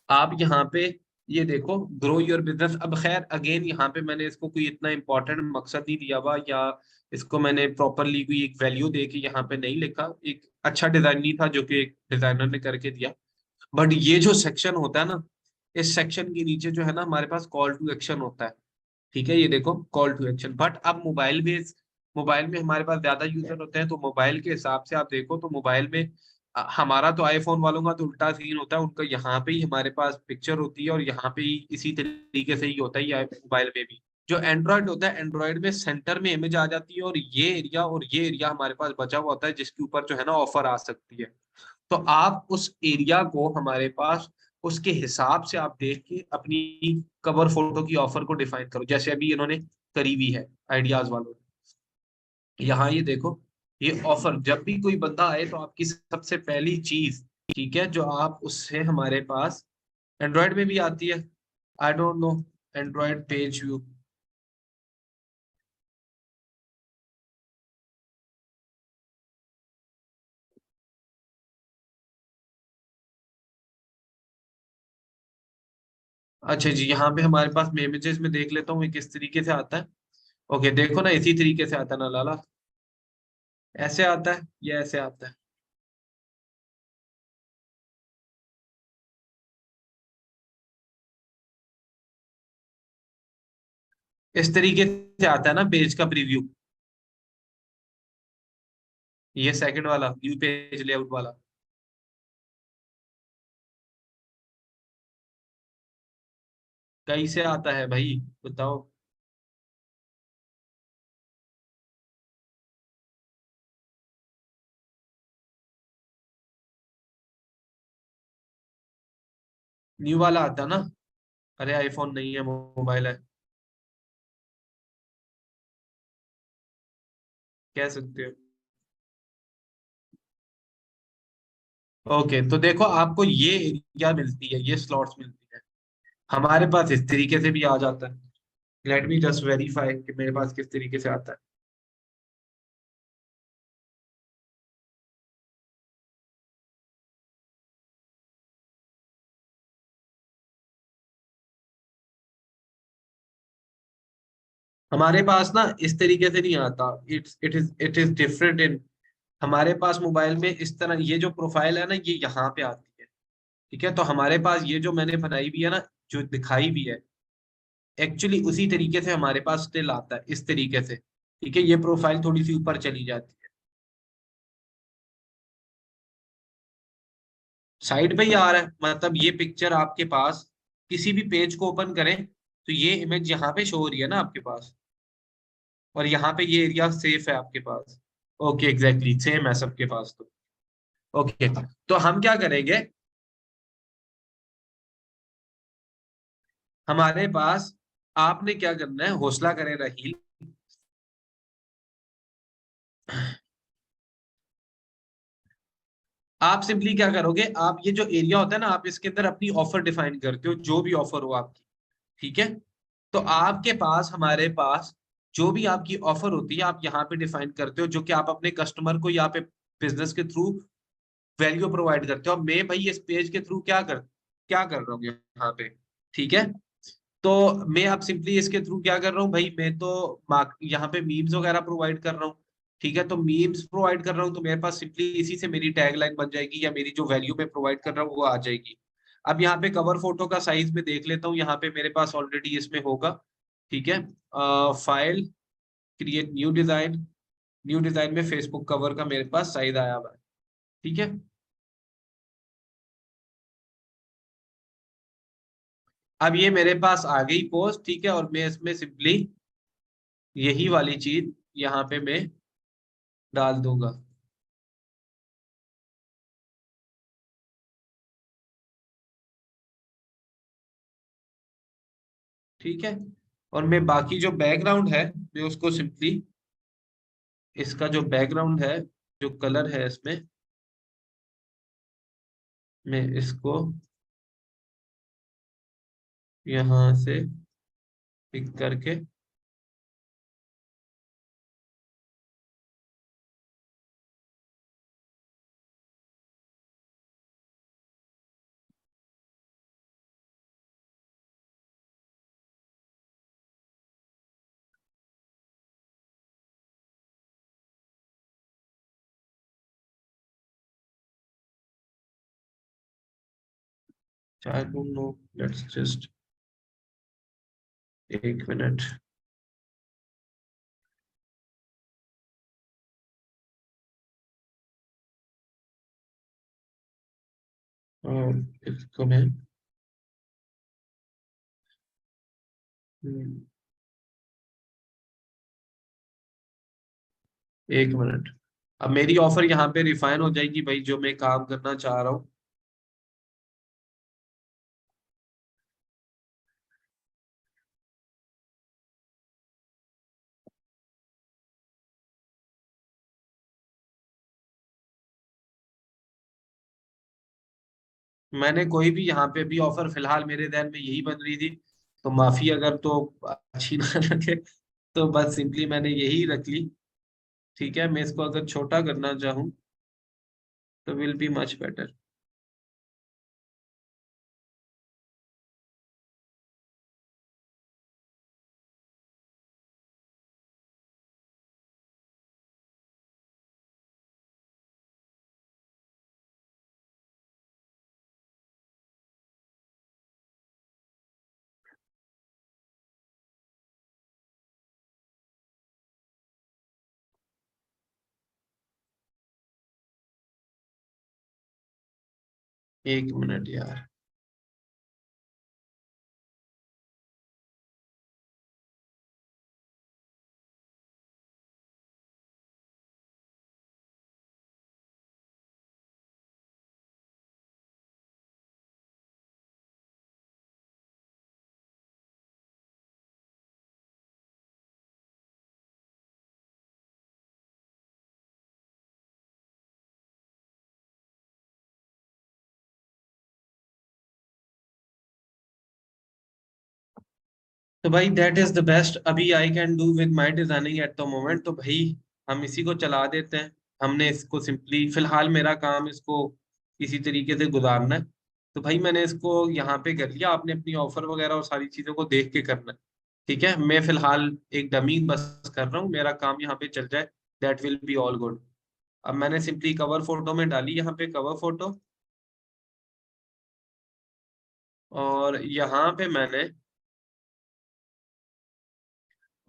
आप यहाँ पे ये देखो, ग्रो योर बिजनेस। अब खैर अगेन यहाँ पे मैंने इसको कोई इतना इंपॉर्टेंट मकसद नहीं दिया हुआ, या इसको मैंने प्रॉपरली कोई एक वैल्यू दे के यहाँ पे नहीं लिखा, एक अच्छा डिजाइन नहीं था जो कि एक डिजाइनर ने करके दिया। बट ये जो सेक्शन होता है ना, इस सेक्शन के नीचे जो है ना हमारे पास कॉल टू एक्शन होता है, ठीक है, ये देखो कॉल टू एक्शन। बट अब मोबाइल में हमारे पास ज्यादा यूजर होते हैं, तो मोबाइल के हिसाब से आप देखो तो मोबाइल में हमारा तो आईफोन वालों का तो उल्टा सीन होता है, उनका यहाँ पे ही हमारे पास पिक्चर होती है, और यहाँ पे ही इसी तरीके से ही होता है ये मोबाइल में भी। जो एंड्रॉयड होता है, एंड्रॉयड में सेंटर में इमेज आ जाती है, और ये एरिया हमारे पास बचा हुआ होता है जिसके ऊपर जो है ना ऑफर आ सकती है। तो आप उस एरिया को हमारे पास उसके हिसाब से आप देख के अपनी कवर फोटो की ऑफर को डिफाइन करो, जैसे अभी इन्होंने करी हुई है आइडियाज वालों ने। यहाँ ये देखो, ये ऑफर जब भी कोई बंदा आए तो आपकी सबसे पहली चीज, ठीक है, जो आप उससे हमारे पास एंड्रॉयड में भी आती है, I don't know, Android page view. अच्छा जी, यहाँ पे हमारे पास मैं इमेजेस में देख लेता हूँ ये किस तरीके से आता है। ओके देखो ना, इसी तरीके से आता है ना लाला, ऐसे आता है या ऐसे आता है। इस तरीके से आता है ना पेज का प्रीव्यू, ये सेकंड वाला व्यू पेज लेआउट वाला। कैसे आता है भाई, बताओ। न्यू वाला आता ना। अरे आईफोन नहीं है, मोबाइल है, कह सकते हो। ओके, तो देखो आपको ये एरिया मिलती है, ये स्लॉट्स मिलती है। हमारे पास इस तरीके से भी आ जाता है। लेट मी जस्ट वेरीफाई कि मेरे पास किस तरीके से आता है। हमारे पास ना इस तरीके से नहीं आता, इट इज डिफरेंट इन। हमारे पास मोबाइल में इस तरह ये जो प्रोफाइल है ना, ये यहाँ पे आती है। ठीक है, तो हमारे पास ये जो मैंने बनाई भी है ना, जो दिखाई भी है, एक्चुअली उसी तरीके से हमारे पास स्टिल आता है, इस तरीके से। ठीक है, ये प्रोफाइल थोड़ी सी ऊपर चली जाती है, साइड पे ही आ रहा है। मतलब ये पिक्चर आपके पास किसी भी पेज को ओपन करें तो ये इमेज यहाँ पे शो हो रही है ना आपके पास, और यहाँ पे ये एरिया सेफ है आपके पास। ओके, एग्जैक्टली सेम है सबके पास तो। ओके, तो हम क्या करेंगे, हमारे पास, आपने क्या करना है, हौसला करे रहील। आप सिंपली क्या करोगे, आप ये जो एरिया होता है ना, आप इसके अंदर अपनी ऑफर डिफाइन करते हो, जो भी ऑफर हो आपकी। ठीक है, तो आपके पास, हमारे पास जो भी आपकी ऑफर होती है, आप यहाँ पे डिफाइन करते हो, जो कि आप अपने कस्टमर को यहाँ पे बिजनेस के थ्रू वैल्यू प्रोवाइड करते हो। अब मैं भाई इस पेज के थ्रू क्या कर रहा हूँ यहाँ पे। ठीक है, तो मैं अब सिंपली इसके थ्रू क्या कर रहा हूँ भाई, मैं तो यहाँ पे मीम्स वगैरह प्रोवाइड कर रहा हूँ। ठीक है, तो मीम्स प्रोवाइड कर रहा हूँ, तो मेरे पास सिंपली इसी से मेरी टैगलाइन बन जाएगी, या मेरी जो वैल्यू मैं प्रोवाइड कर रहा हूँ वो आ जाएगी। अब यहाँ पे कवर फोटो का साइज में देख लेता हूँ, यहाँ पे मेरे पास ऑलरेडी इसमें होगा। ठीक है, file, create new design, new design में फेसबुक कवर का मेरे पास साइज आया हुआ है। ठीक है, अब ये मेरे पास आ गई पोस्ट। ठीक है, और मैं इसमें सिंपली यही वाली चीज यहाँ पे मैं डाल दूंगा। ठीक है, और मैं बाकी जो बैकग्राउंड है, मैं उसको सिंपली, इसका जो बैकग्राउंड है, जो कलर है इसमें, मैं इसको यहाँ से पिक करके, I don't know, let's just, एक मिनट। और इसको मैं, हम्म, एक मिनट। अब मेरी ऑफर यहाँ पे रिफाइन हो जाएगी भाई, जो मैं काम करना चाह रहा हूँ। मैंने कोई भी यहाँ पे भी ऑफर, फिलहाल मेरे ध्यान में यही बन रही थी, तो माफी अगर तो अच्छी ना लगे, तो बस सिंपली मैंने यही रख ली। ठीक है, मैं इसको अगर छोटा करना चाहूँ तो विल बी मच बेटर। एक मिनट यार, तो भाई दैट इज द बेस्ट अभी I can do with my designing eight the moment. तो भाई हम इसी को चला देते हैं। हमने इसको सिंपली, फिलहाल मेरा काम इसको इसी तरीके से गुजारना है। तो भाई मैंने इसको यहाँ पे कर लिया, आपने अपनी ऑफर वगैरह और सारी चीजों को देख के करना है। ठीक है, मैं फिलहाल एक डमी बस कर रहा हूँ, मेरा काम यहाँ पे चल जाए, that will be all good. अब मैंने सिंपली कवर फोटो में डाली यहाँ पे कवर फोटो, और यहाँ पे मैंने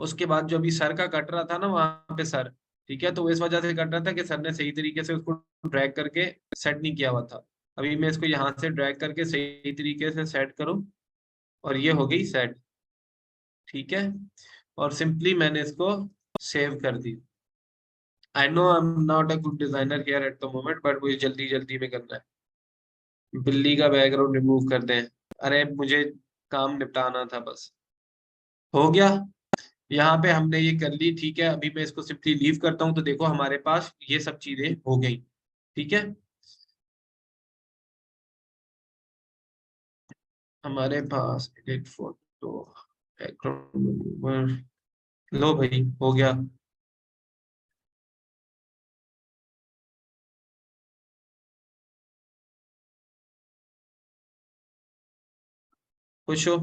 उसके बाद जो अभी सर का कट रहा था ना वहां पे सर, ठीक है, तो वो इस वजह से कट रहा था कि सर ने सही तरीके से उसको ड्रैग करके सेट नहीं किया हुआ था। अभी मैं इसको यहाँ से ड्रैग करके सही तरीके से सेट करूँ, और ये हो गई सेट। ठीक है, और सिंपली मैंने इसको सेव कर दी। I know I am not a good designer here at the moment, but मुझे जल्दी जल्दी में करना है। बिल्ली का बैकग्राउंड रिमूव कर दें, अरे मुझे काम निपटाना था बस। हो गया, यहाँ पे हमने ये कर ली। ठीक है, अभी मैं इसको सिंपली लीव करता हूँ, तो देखो हमारे पास ये सब चीजें हो गई। ठीक है, हमारे पास एडिट फोटो, बैकग्राउंड, लो भाई हो गया। खुश हो?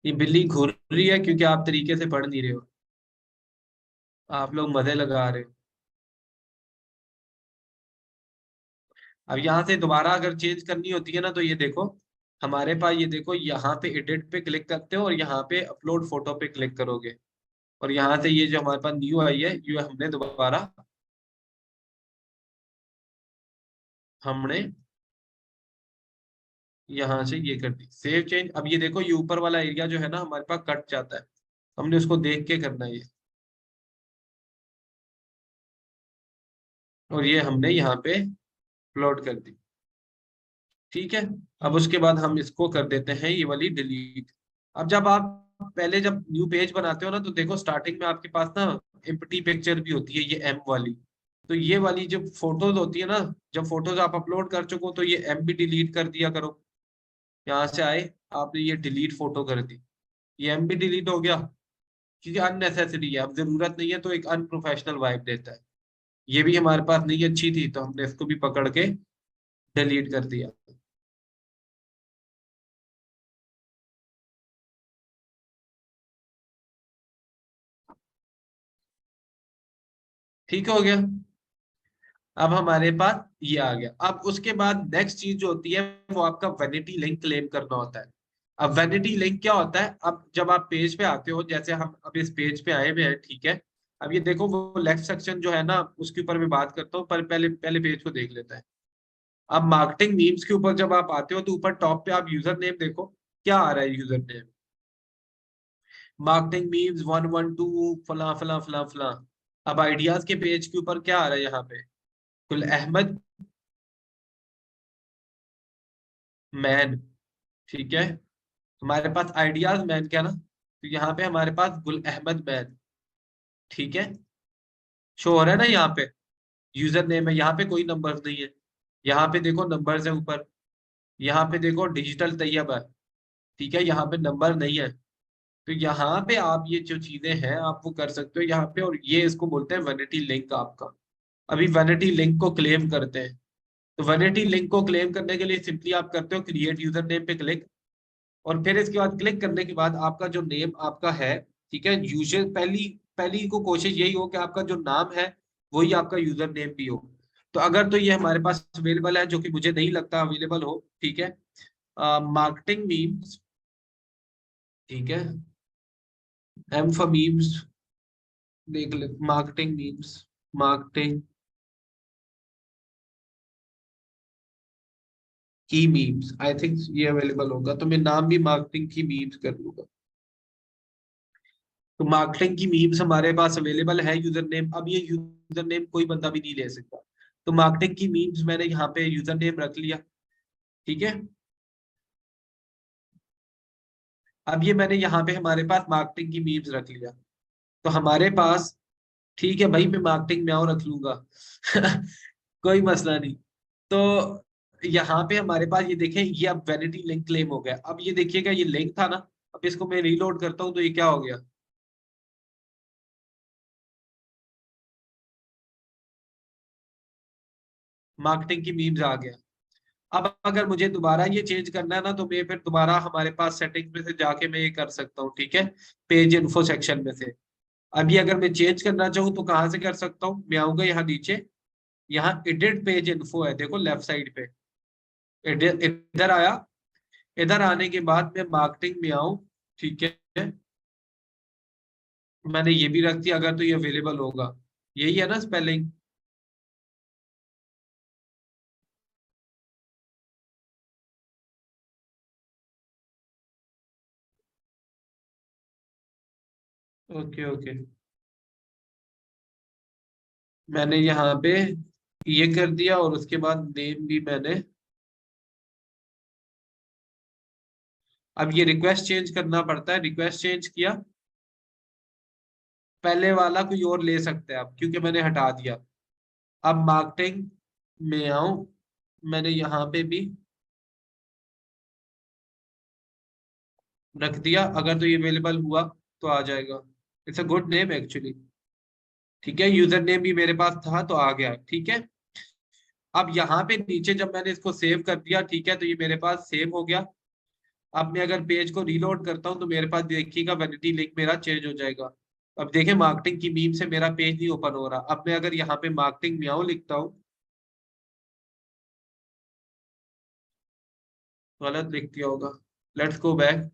ये बिल्ली घूर रही है क्योंकि आप तरीके से पढ़ नहीं रहे हो, आप लोग मजे लगा रहे हो। अब यहाँ से दोबारा अगर चेंज करनी होती है ना, तो ये देखो हमारे पास, ये देखो यहाँ पे एडिट पे क्लिक करते हो और यहाँ पे अपलोड फोटो पे क्लिक करोगे, और यहाँ से ये जो हमारे पास न्यू आई है, ये हमने यहाँ से ये कर दी सेव चेंज। अब ये देखो ये ऊपर वाला एरिया जो है ना हमारे पास कट जाता है, हमने उसको देख के करना है ये, और ये हमने यहाँ पे अपलोड कर दी। ठीक है, अब उसके बाद हम इसको कर देते हैं ये वाली डिलीट। अब जब आप पहले जब न्यू पेज बनाते हो ना, तो देखो स्टार्टिंग में आपके पास ना एम्प्टी पिक्चर भी होती है, ये एम वाली। तो ये वाली जब फोटोज होती है ना, जब फोटोज आप अपलोड कर चुको तो ये एम भी डिलीट कर दिया करो। यहाँ से आए, आपने ये डिलीट फोटो कर दी, ये एम भी डिलीट हो गया, क्योंकि अननेसेसरी है, अब जरूरत नहीं है, तो एक अनप्रोफेशनल वाइब देता है। ये भी हमारे पास नहीं अच्छी थी, तो हमने इसको भी पकड़ के डिलीट कर दिया। ठीक हो गया, अब हमारे पास ये आ गया। अब उसके बाद नेक्स्ट चीज जो होती है वो आपका वैनिटी लिंक क्लेम करना होता है। अब वैनिटी लिंक क्या होता है? अब जब आप पेज पे आते हो, जैसे हम अब इस पेज पे आए हुए हैं, ठीक है, अब ये देखो वो लेफ्ट सेक्शन जो है ना, उसके ऊपर मैं बात करता हूँ, पर पहले पहले पेज को देख लेते हैं। अब मार्केटिंग मीम्स के ऊपर जब आप आते हो, तो ऊपर टॉप पे आप यूजर नेम देखो, क्या आ रहा है यूजर नेम, मार्केटिंग मीम्स 112 फला फला फला फला। अब आइडियाज के पेज के ऊपर क्या आ रहा है यहाँ पे, गुल अहमद मैन। ठीक है, हमारे पास आइडियाज मैन क्या ना, तो यहाँ पे हमारे पास गुल अहमद मैन। ठीक है, शो हो रहा है ना यहाँ पे, यूजर नेम है, यहाँ पे कोई नंबर्स नहीं है, यहाँ पे देखो नंबर्स है ऊपर, यहाँ पे देखो डिजिटल तैयब है। ठीक है, यहाँ पे नंबर नहीं है। तो यहाँ पे आप ये जो चीजें हैं आप वो कर सकते हो यहाँ पे, और ये इसको बोलते हैं वैनिटी लिंक आपका। अभी वैनिटी लिंक को क्लेम करते हैं, तो वैनिटी लिंक को क्लेम करने के लिए सिंपली आप करते हो क्रिएट यूजर नेम पे क्लिक, और फिर इसके बाद क्लिक करने के बाद आपका जो नेम आपका है, ठीक है, यूजर पहली पहली को कोशिश यही हो कि आपका जो नाम है वही आपका यूजर नेम भी हो। तो अगर तो ये हमारे पास अवेलेबल है, जो कि मुझे नहीं लगता अवेलेबल हो। ठीक है, मार्केटिंग मीम्स, ठीक है, एम फॉर मीम्स देख ले, मार्केटिंग मीम्स, मार्केटिंग की मीम्स, आई थिंक ये अवेलेबल होगा, तो मैं नाम भी मार्केटिंग की मीम्स कर लूंगा। तो मार्केटिंग की मीम्स हमारे पास अवेलेबल है, यूजर नेम। अब ये यूजर नेम कोई बंदा भी नहीं ले सकता, तो मार्केटिंग की मीम्स मैंने यहाँ पे यूजर नेम रख लिया। ठीक है, अब ये मैंने यहाँ पे हमारे पास मार्केटिंग की मीम्स रख लिया, तो हमारे पास, ठीक है भाई, मैं मार्केटिंग में रख लूंगा कोई मसला नहीं। तो यहाँ पे हमारे पास ये देखें, ये अब वैनिटी लिंक क्लेम हो गया। अब ये देखिएगा, ये लिंक था ना, अब इसको मैं रीलोड करता हूँ तो ये क्या हो गया, मार्केटिंग की मीम्स आ गया। अब अगर मुझे दोबारा ये चेंज करना है ना, तो मैं फिर दोबारा हमारे पास सेटिंग में से जाके मैं ये कर सकता हूँ। ठीक है, पेज इन्फो सेक्शन में से अभी अगर मैं चेंज करना चाहूँ तो कहाँ से कर सकता हूँ, मैं आऊंगा यहाँ नीचे, यहाँ एडिट पेज इन्फो है, देखो लेफ्ट साइड पे, इधर आया, इधर आने के बाद मैं मार्केटिंग में आऊं। ठीक है, मैंने ये भी रख दिया, अगर तो ये अवेलेबल होगा, यही है ना स्पेलिंग। ओके ओके, मैंने यहाँ पे ये कर दिया, और उसके बाद नेम भी मैंने, अब ये रिक्वेस्ट चेंज करना पड़ता है, रिक्वेस्ट चेंज किया, पहले वाला कोई और ले सकते हैं आप, क्योंकि मैंने हटा दिया। अब मार्केटिंग में आऊं, मैंने यहाँ पे भी रख दिया, अगर तो ये अवेलेबल हुआ तो आ जाएगा। It's a good name actually. ठीक है, यूजर नेम भी मेरे पास था तो आ गया। ठीक है, अब यहाँ पे नीचे जब मैंने इसको सेव कर दिया, ठीक है, तो ये मेरे पास सेव हो गया। अब मैं अगर पेज को रीलोड करता हूँ तो मेरे पास देखिएगा वैनिटी लिंक मेरा चेंज हो जाएगा। अब देखें, मार्केटिंग की मीम से मेरा पेज नहीं ओपन हो रहा। अब मैं अगर यहाँ पे मार्केटिंग म्याऊ लिखता हूँ, गलत लिख दिया होगा, लेट्स गो बैक।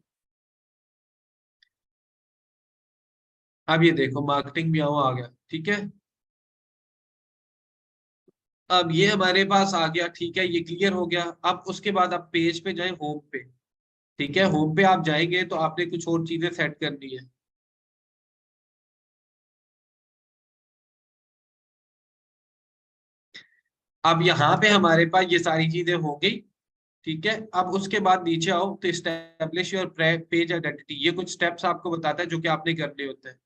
अब ये देखो, मार्केटिंग म्याऊ आ गया। ठीक है, अब ये हमारे पास आ गया। ठीक है, ये क्लियर हो गया। अब उसके बाद आप पेज पे जाए, होम पे। ठीक है, होम पे आप जाएंगे तो आपने कुछ और चीजें सेट करनी है। अब यहाँ पे हमारे पास ये सारी चीजें हो गई। ठीक है, अब उसके बाद नीचे आओ तो स्टेब्लिश योर पेज आइडेंटिटी, ये कुछ स्टेप्स आपको बताता है जो कि आपने करने होते हैं।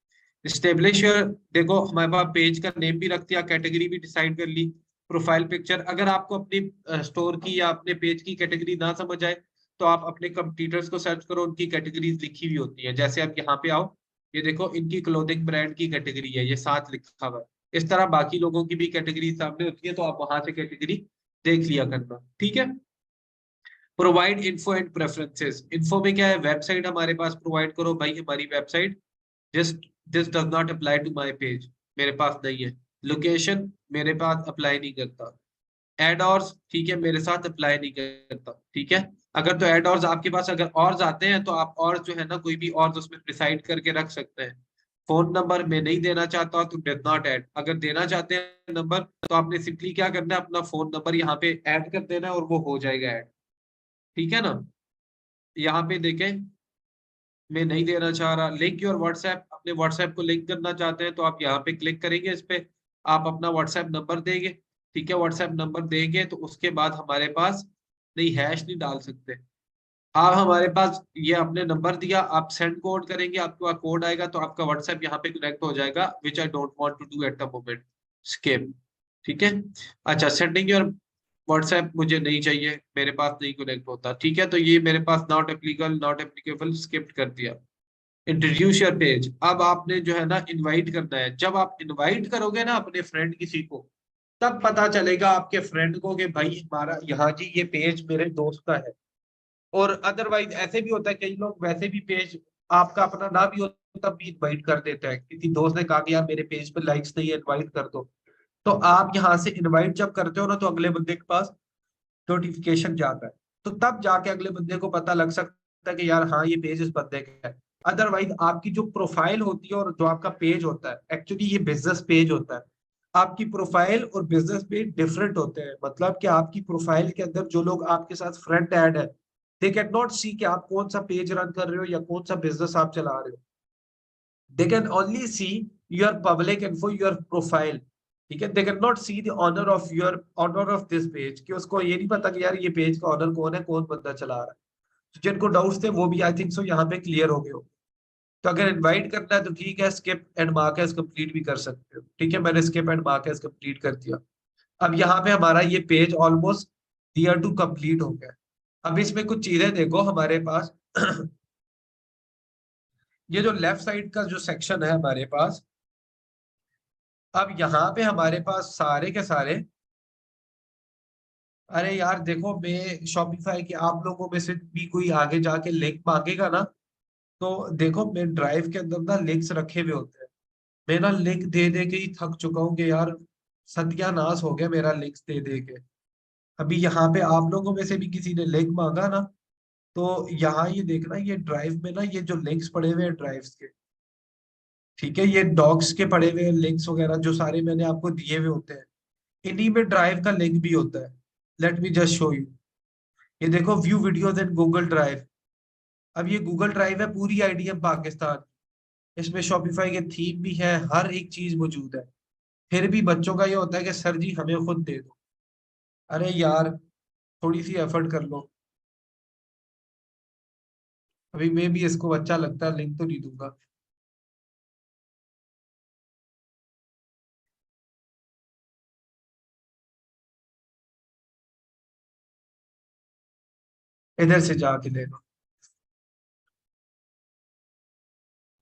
स्टेब्लिश योर, देखो हमारे पास पेज का नेम भी रख दिया, कैटेगरी भी डिसाइड कर ली, प्रोफाइल पिक्चर। अगर आपको अपनी स्टोर की या अपने पेज की कैटेगरी ना समझ आए तो आप अपने कंपटीटर्स को सर्च करो, उनकी कैटेगरीज लिखी हुई होती है। जैसे आप यहाँ पे आओ, ये देखो इनकी क्लोथिंग ब्रांड की कैटेगरी है, ये साथ लिखा हुआ है। इस तरह बाकी लोगों की भी कैटेगरी सामने होती है, तो आप वहां से कैटेगरी देख लिया करना। ठीक है, provide info and preferences, info में क्या है, वेबसाइट हमारे पास प्रोवाइड करो भाई, हमारी website. Just this does not apply to my page, मेरे पास नहीं है। लोकेशन मेरे पास अप्लाई नहीं करता। एड ऑर्स, ठीक है, मेरे साथ अप्लाई नहीं करता। ठीक है, अगर तो एड ऑर्स आपके पास अगर ऑर्स आते हैं तो आप और जो है ना कोई भी और उसमें डिसाइड करके रख सकते हैं। फोन नंबर मैं नहीं देना चाहता तो डज नॉट ऐड। अगर देना चाहते हैं नंबर तो आपने सिंपली क्या करना है, अपना फोन नंबर यहाँ पे ऐड कर देना है और वो हो जाएगा ऐड। ठीक है ना, यहाँ पे देखें, मैं नहीं देना चाह रहा। लिंक योर व्हाट्सएप, अपने व्हाट्सएप को लिंक करना चाहते हैं तो आप यहाँ पे क्लिक करेंगे, इस पे आप अपना व्हाट्सएप नंबर देंगे। ठीक है, व्हाट्सएप नंबर देंगे तो उसके बाद हमारे पास नहीं, हैश नहीं डाल सकते आप। हमारे पास ये अपने नंबर दिया, आप सेंड कोड करेंगे, आपके पास कोड आएगा तो आपका व्हाट्सएप यहाँ पे कनेक्ट हो जाएगा, which I don't want to do at the moment, skip. ठीक है, अच्छा, सेंडिंग योर व्हाट्सएप मुझे नहीं चाहिए, मेरे पास नहीं कनेक्ट होता। ठीक है, तो ये मेरे पास not applicable, not applicable, skip कर दिया। इंट्रोड्यूस योर पेज, अब आपने जो है ना इनवाइट करना है। जब आप इनवाइट करोगे ना अपने फ्रेंड किसी को, तब पता चलेगा आपके फ्रेंड को कि भाई हमारा यहाँ जी ये पेज मेरे दोस्त का है। और अदरवाइज ऐसे भी होता है, कई लोग वैसे भी पेज आपका अपना ना भी हो तब भी इनवाइट कर देते हैं। किसी दोस्त ने कहा कि यार मेरे पेज पे लाइक्स नहीं है, इनवाइट कर दो, तो आप यहाँ से इनवाइट जब करते हो ना तो अगले बंदे के पास नोटिफिकेशन जाता है, तो तब जाके अगले बंदे को पता लग सकता है कि यार हाँ ये पेज इस बंदे का है। अदरवाइज आपकी जो प्रोफाइल होती है और जो आपका पेज होता है, एक्चुअली ये बिजनेस पेज होता है। आपकी प्रोफाइल और बिजनेस पेज डिफरेंट होते हैं। मतलब कि आपकी प्रोफाइल के अंदर जो लोग आपके साथ फ्रेंड ऐड है, दे कैन नॉट सी कि आप कौन सा पेज रन कर रहे हो या कौन सा बिजनेस आप चला रहे हो। They can only see your public info, your profile. ठीक है, they cannot see the owner of your owner of this page, कि उसको ये नहीं पता कि यार ये पेज का ऑनर कौन है, कौन बंदा चला रहा है। तो जिनको डाउट्स थे वो भी आई थिंक सो यहाँ पे क्लियर हो गए हो। तो अगर इनवाइट करना है तो ठीक है, skip and mark as complete भी कर सकते हो। ठीक है, मैंने skip and mark as complete कर दिया। अब यहाँ पे हमारा ये page almost near to complete हो गया। अब इसमें कुछ चीजें देखो हमारे पास। ये जो लेफ्ट साइड का जो सेक्शन है हमारे पास, अब यहाँ पे हमारे पास सारे के सारे, अरे यार देखो, मैं शॉपिफाई के आप लोगों में से भी कोई आगे जाके लिंक मांगेगा ना, तो देखो मैं ड्राइव के अंदर ना लिंक्स रखे हुए होते हैं। मैं ना लिंक दे दे के ही थक चुका हूँ कि यार सत्यानाश हो गया मेरा लिंक्स दे दे के। अभी यहाँ पे आप लोगों में से भी किसी ने लिंक मांगा ना, तो यहाँ ये देखना, ये ड्राइव में ना ये जो लिंक्स पड़े हुए हैं ड्राइव्स के, ठीक है, ये डॉक्स के पड़े हुए लिंक्स वगैरह जो सारे मैंने आपको दिए हुए होते हैं, इन्हीं में ड्राइव का लिंक भी होता है। Let me just show you. ये देखो, view videos in Google drive. अब ये गूगल ड्राइव है पूरी आईडीएम पाकिस्तान। इसमें शॉपिफाई के थीम भी है, हर एक चीज मौजूद है। फिर भी बच्चों का ये होता है कि सर जी हमें खुद दे दो। अरे यार थोड़ी सी एफर्ट कर लो। अभी मैं भी इसको अच्छा लगता है, लिंक तो नहीं दूंगा। इधर से जाके ले लो।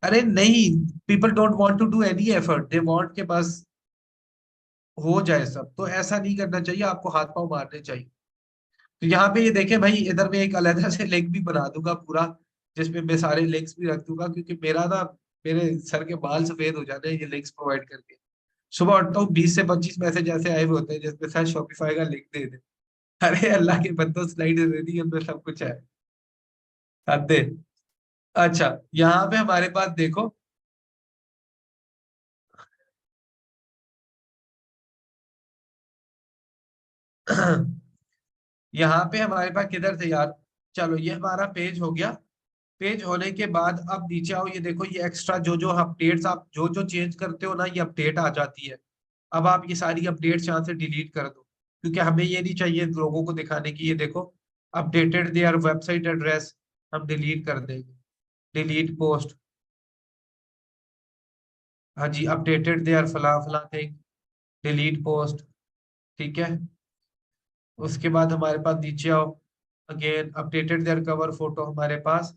अरे नहीं, people don't want to do any effort, they want के बस हो जाए सब। तो ऐसा नहीं करना चाहिए, आपको हाथ पांव मारने चाहिए। तो यहाँ पे ये देखें भाई, इधर मैं एक अलग से लिंक भी बना दूंगा पूरा, जिसमें मैं सारे लिंक्स भी रख दूंगा, क्योंकि मेरा ना, मेरे सर के बाल सफेद हो जाते हैं ये लिंक्स प्रोवाइड करके। सुबह उठता हूँ 20 से 25 मैसेज ऐसे आए हुए होते हैं जिसमें सर शॉपिफाई का लिंक दे दे। अरे अल्लाह के बंदो, स्लाइड दे दी, उनमें सब कुछ है। हद दे। अच्छा, यहाँ पे हमारे पास देखो। यहाँ पे हमारे पास किधर थे यार। चलो ये हमारा पेज हो गया। पेज होने के बाद अब नीचे आओ, ये देखो ये एक्स्ट्रा जो जो अपडेट्स आप जो जो चेंज करते हो ना, ये अपडेट आ जाती है। अब आप ये सारी अपडेट्स यहाँ से डिलीट कर दो, क्योंकि हमें ये नहीं चाहिए लोगों को दिखाने की। ये देखो, अपडेटेड देयर वेबसाइट एड्रेस, हम डिलीट कर देंगे। डिलीट पोस्ट, हाँ जी, अपडेटेड देयर फला फला थिंग, डिलीट पोस्ट। ठीक है, उसके बाद हमारे पास नीचे आओ, again updated their cover photo हमारे पास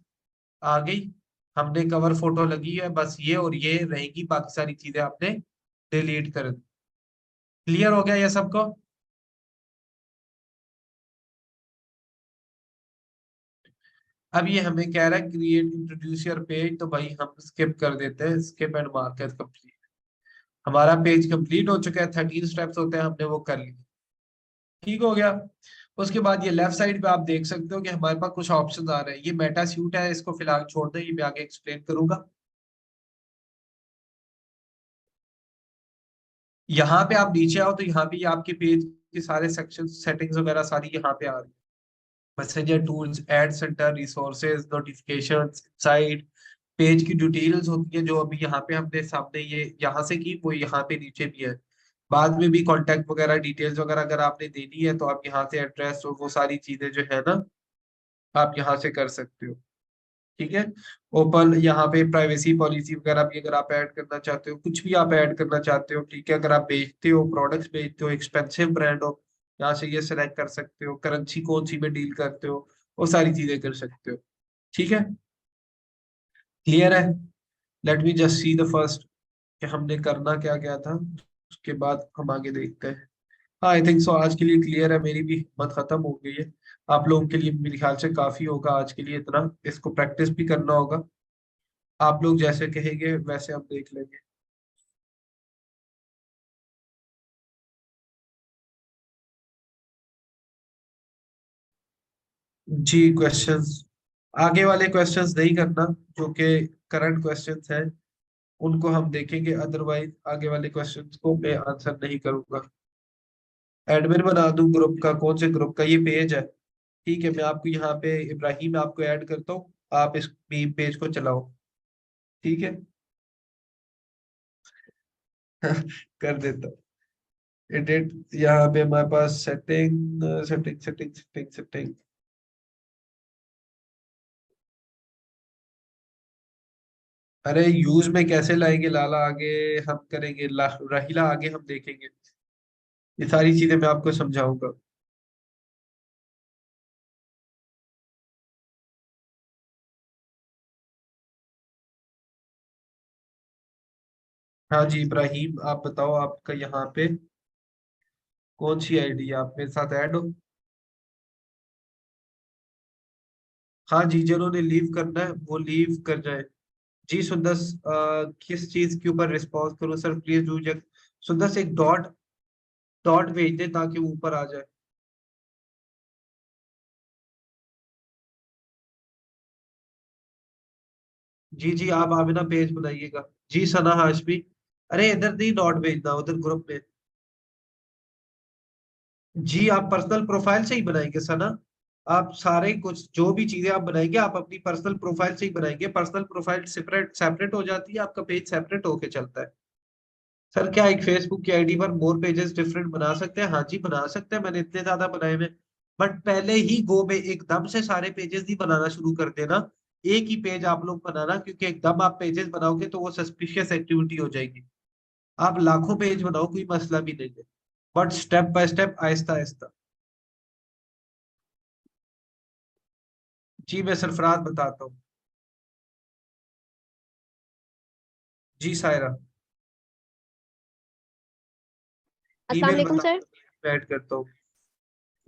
आ गई। हमने कवर फोटो लगी है, बस ये और ये रहेगी, बाकी सारी चीजें आपने डिलीट कर दी। क्लियर हो गया ये सबको। अब ये हमें कह रहा है क्रिएट इंट्रोड्यूस योर पेज, तो भाई हम स्किप कर देते हैं, skip and mark as complete. हमारा पेज कंप्लीट हो चुका है, 13 स्टेप्स होते हैं, हमने वो कर लिए। ठीक हो गया। उसके बाद ये लेफ्ट साइड पे आप देख सकते हो कि हमारे पास कुछ ऑप्शन आ रहे हैं। ये मेटा सूट है, इसको फिलहाल छोड़ दें, ये मैं आगे एक्सप्लेन करूंगा। यहाँ पे आप नीचे आओ, तो यहाँ पे ये आपके पेज के सारे सेक्शन सेटिंग्स वगैरह सारी यहाँ पे आ रही है। Messenger tools, ad centre, resources, notifications, site, page की डिटेल्स होती है जो अभी यहाँ पे हमने सामने ये यहाँ से की, वो यहाँ पे नीचे भी है। बाद में भी कांटेक्ट वगैरह डिटेल्स वगैरह अगर आपने देनी है तो आप यहाँ से एड्रेस और वो सारी चीजें जो है ना, आप यहाँ से कर सकते हो। ठीक है, ओपन यहाँ पे प्राइवेसी पॉलिसी वगैरह भी अगर आप ऐड करना चाहते हो, कुछ भी आप ऐड करना चाहते हो। ठीक है, अगर आप बेचते हो, प्रोडक्ट्स बेचते हो, एक्सपेंसिव ब्रांड हो, यहाँ से ये सिलेक्ट कर सकते हो। करेंसी कौन सी में डील करते हो, वो सारी चीजें कर सकते हो। ठीक है, क्लियर है। Let me just see the first कि हमने करना क्या क्या था, उसके बाद हम आगे देखते हैं। हाँ, आई थिंक सो आज के लिए क्लियर है, मेरी भी हिम्मत खत्म हो गई है। आप लोगों के लिए मेरे ख्याल से काफी होगा आज के लिए इतना। इसको प्रैक्टिस भी करना होगा, आप लोग जैसे कहेंगे वैसे हम देख लेंगे। जी, क्वेश्चंस। आगे वाले क्वेश्चंस नहीं करना, जो कि करंट क्वेश्चंस हैं उनको हम देखेंगे, अदरवाइज आगे वाले क्वेश्चंस को मैं आंसर नहीं करूंगा। एडमिन बना दूं ग्रुप का, कौन से ग्रुप का? ये पेज है, ठीक है, मैं आपको यहाँ पे इब्राहिम आपको ऐड करता हूँ, आप इस पेज को चलाओ, ठीक है। कर देता हूँ एडिट। यहाँ पे हमारे पास setting setting setting setting setting, अरे यूज में कैसे लाएंगे लाला, आगे हम करेंगे, राहिला आगे हम देखेंगे, ये सारी चीजें मैं आपको समझाऊंगा। हाँ जी इब्राहिम, आप बताओ आपका यहाँ पे कौन सी आईडी, आप मेरे साथ ऐड हो? हाँ जी, जिन्होंने लीव करना है वो लीव कर जाए। जी सुंदर, किस चीज के ऊपर रिस्पॉन्स करूँ सर, प्लीज डू चेक। सुंदर से एक डॉट डॉट भेज दे ताकि वो ऊपर आ जाए। जी जी, आप आमिना पेज बनाइएगा। जी सना हाशमी, अरे इधर नहीं डॉट भेजना, उधर ग्रुप में। जी आप पर्सनल प्रोफाइल से ही बनाएंगे सना, आप सारे कुछ जो भी चीजें आप बनाएंगे आप अपनी पर्सनल प्रोफाइल से ही बनाएंगे। पर्सनल प्रोफाइल सेपरेट सेपरेट हो जाती है, आपका पेज सेपरेट होके चलता है। सर क्या एक फेसबुक की आईडी पर मोर पेजेस डिफरेंट बना सकते हैं? हाँ जी बना सकते हैं, मैंने इतने ज्यादा बनाए हुए। बट पहले ही गो में एकदम से सारे पेजेस नहीं बनाना शुरू कर देना, एक ही पेज आप लोग बनाना, क्योंकि एकदम आप पेजेस बनाओगे तो वो सस्पिशियस एक्टिविटी हो जाएगी। आप लाखों पेज बनाओ, कोई मसला भी नहीं है, but step by step, Aahista Aahista. जी मैं सरफराज बताता हूँ। जी सायरा, अस्सलाम ईमेल वालेकुम बता, सर। ऐड करता हूँ।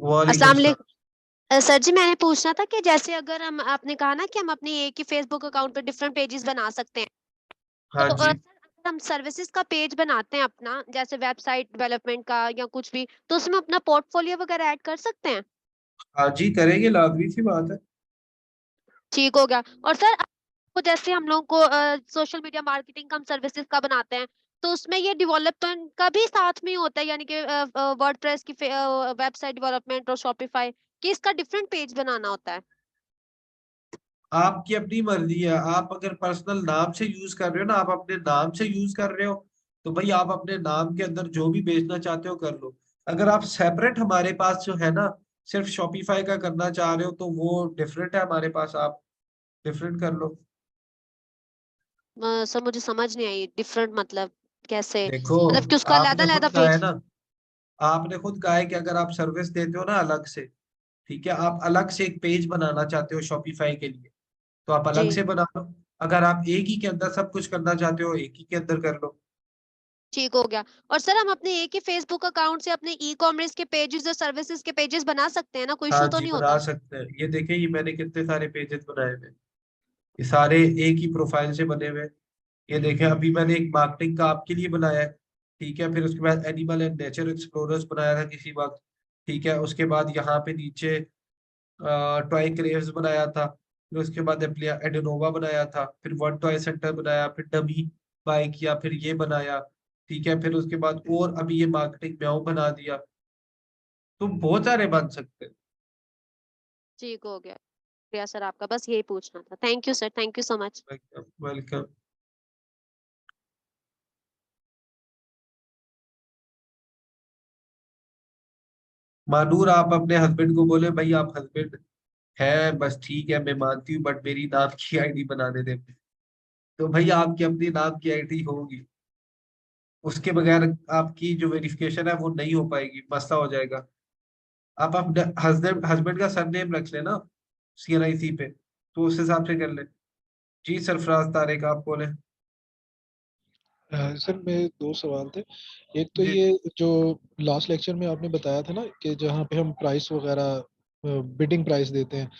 वालेकुम अस्सलाम सलाम। वालेकुम। सर जी मैंने पूछना था कि जैसे अगर हम आपने कहा ना कि हम अपने एक ही फेसबुक अकाउंट पे डिफरेंट पेजेस बना सकते हैं, हाँ तो जी। सर अगर हम सर्विसेज का पेज बनाते हैं अपना, जैसे वेबसाइट डेवलपमेंट का या कुछ भी, तो उसमें अपना पोर्टफोलियो वगैरह ऐड कर सकते हैं? हाँ जी करेंगे, लाजमी सी बात है। ठीक हो गया। और सर आपको जैसे हम लोग को सोशल मीडिया मार्केटिंग का हम सर्विसेज का बनाते हैं, तो उसमें ये डेवलपमेंट का भी साथ में ही होता है, यानी कि वर्डप्रेस की वेबसाइट डेवलपमेंट और शॉपिफाई कि इसका डिफरेंट पेज बनाना होता है? आपकी अपनी मर्जी है, आप अगर पर्सनल नाम से यूज कर रहे हो ना, आप अपने नाम से यूज कर रहे हो, तो भाई आप अपने नाम के अंदर जो भी बेचना चाहते हो कर लो। अगर आप सेपरेट हमारे पास जो है ना, सिर्फ शॉपिफाई का करना चाह रहे हो तो वो डिफरेंट है हमारे पास, आप डिफरेंट कर लो। सर मुझे समझ नहीं आई डिफरेंट मतलब कैसे, देखो, मतलब कि उसका अलग आपने अलग खुद कहा है पेज? ना, आपने खुद कहा है कि अगर आप सर्विस देते हो ना अलग से, ठीक है, आप अलग से एक पेज बनाना चाहते हो शॉपिफाई के लिए, तो आप अलग जी से बना लो। अगर आप एक ही के अंदर सब कुछ करना चाहते हो, एक ही के अंदर कर लो। ठीक हो गया। और सर हम अपने एक ही फेसबुक अकाउंट से अपने ई कॉमर्स के पेजेस और सर्विसेज के पेजेस बना सकते हैं ना, कोई हाँ इशू तो जी नहीं बना होता? सकते हैं, ये देखिए ये मैंने कितने सारे पेजेस बनाए हुए हैं, ये सारे एक ही प्रोफाइल से बने हुए हैं। ये देखें, अभी मैंने एक मार्केटिंग का आपके लिए बनाया है, ठीक है, फिर उसके बाद एनिमल एंड नेचर एक्सप्लोरर्स बनाया था किसी वक्त, ठीक है, उसके बाद यहाँ पे नीचे टॉय क्रेव्स बनाया था, फिर उसके बाद एडिनोवा बनाया था, फिर वन टॉय सेंटर बनाया, फिर डमी बाय किया, फिर ये बनाया, ठीक है, फिर उसके बाद और अभी ये मार्केटिंग म्याऊ बना दिया, तो बहुत सारे बन सकते हैं। ठीक हो गया। शुक्रिया सर आपका, बस यही पूछना था। Thank you sir, thank you so much. Welcome welcome. Manoor, आप अपने हस्बैंड को बोले भाई आप हस्बैंड है, बस ठीक है, मैं मानती हूँ, बट मेरी नाम की आईडी बनाने दे। तो भाई आपकी अपनी नाम की आईडी होगी, उसके बगैर आपकी जो वेरिफिकेशन है वो नहीं हो पाएगी, मसला हो जाएगा। आप अपने हस्बैंड हस्बैंड का सरनेम रख लेना CNIC पे, तो उस हिसाब से कर ले। जी सरफराज तारिक, आप बोले। सर मेरे दो सवाल थे। एक तो जी ये जो लास्ट लेक्चर में आपने बताया था ना कि जहाँ पे हम प्राइस वगैरह बिडिंग प्राइस देते हैं,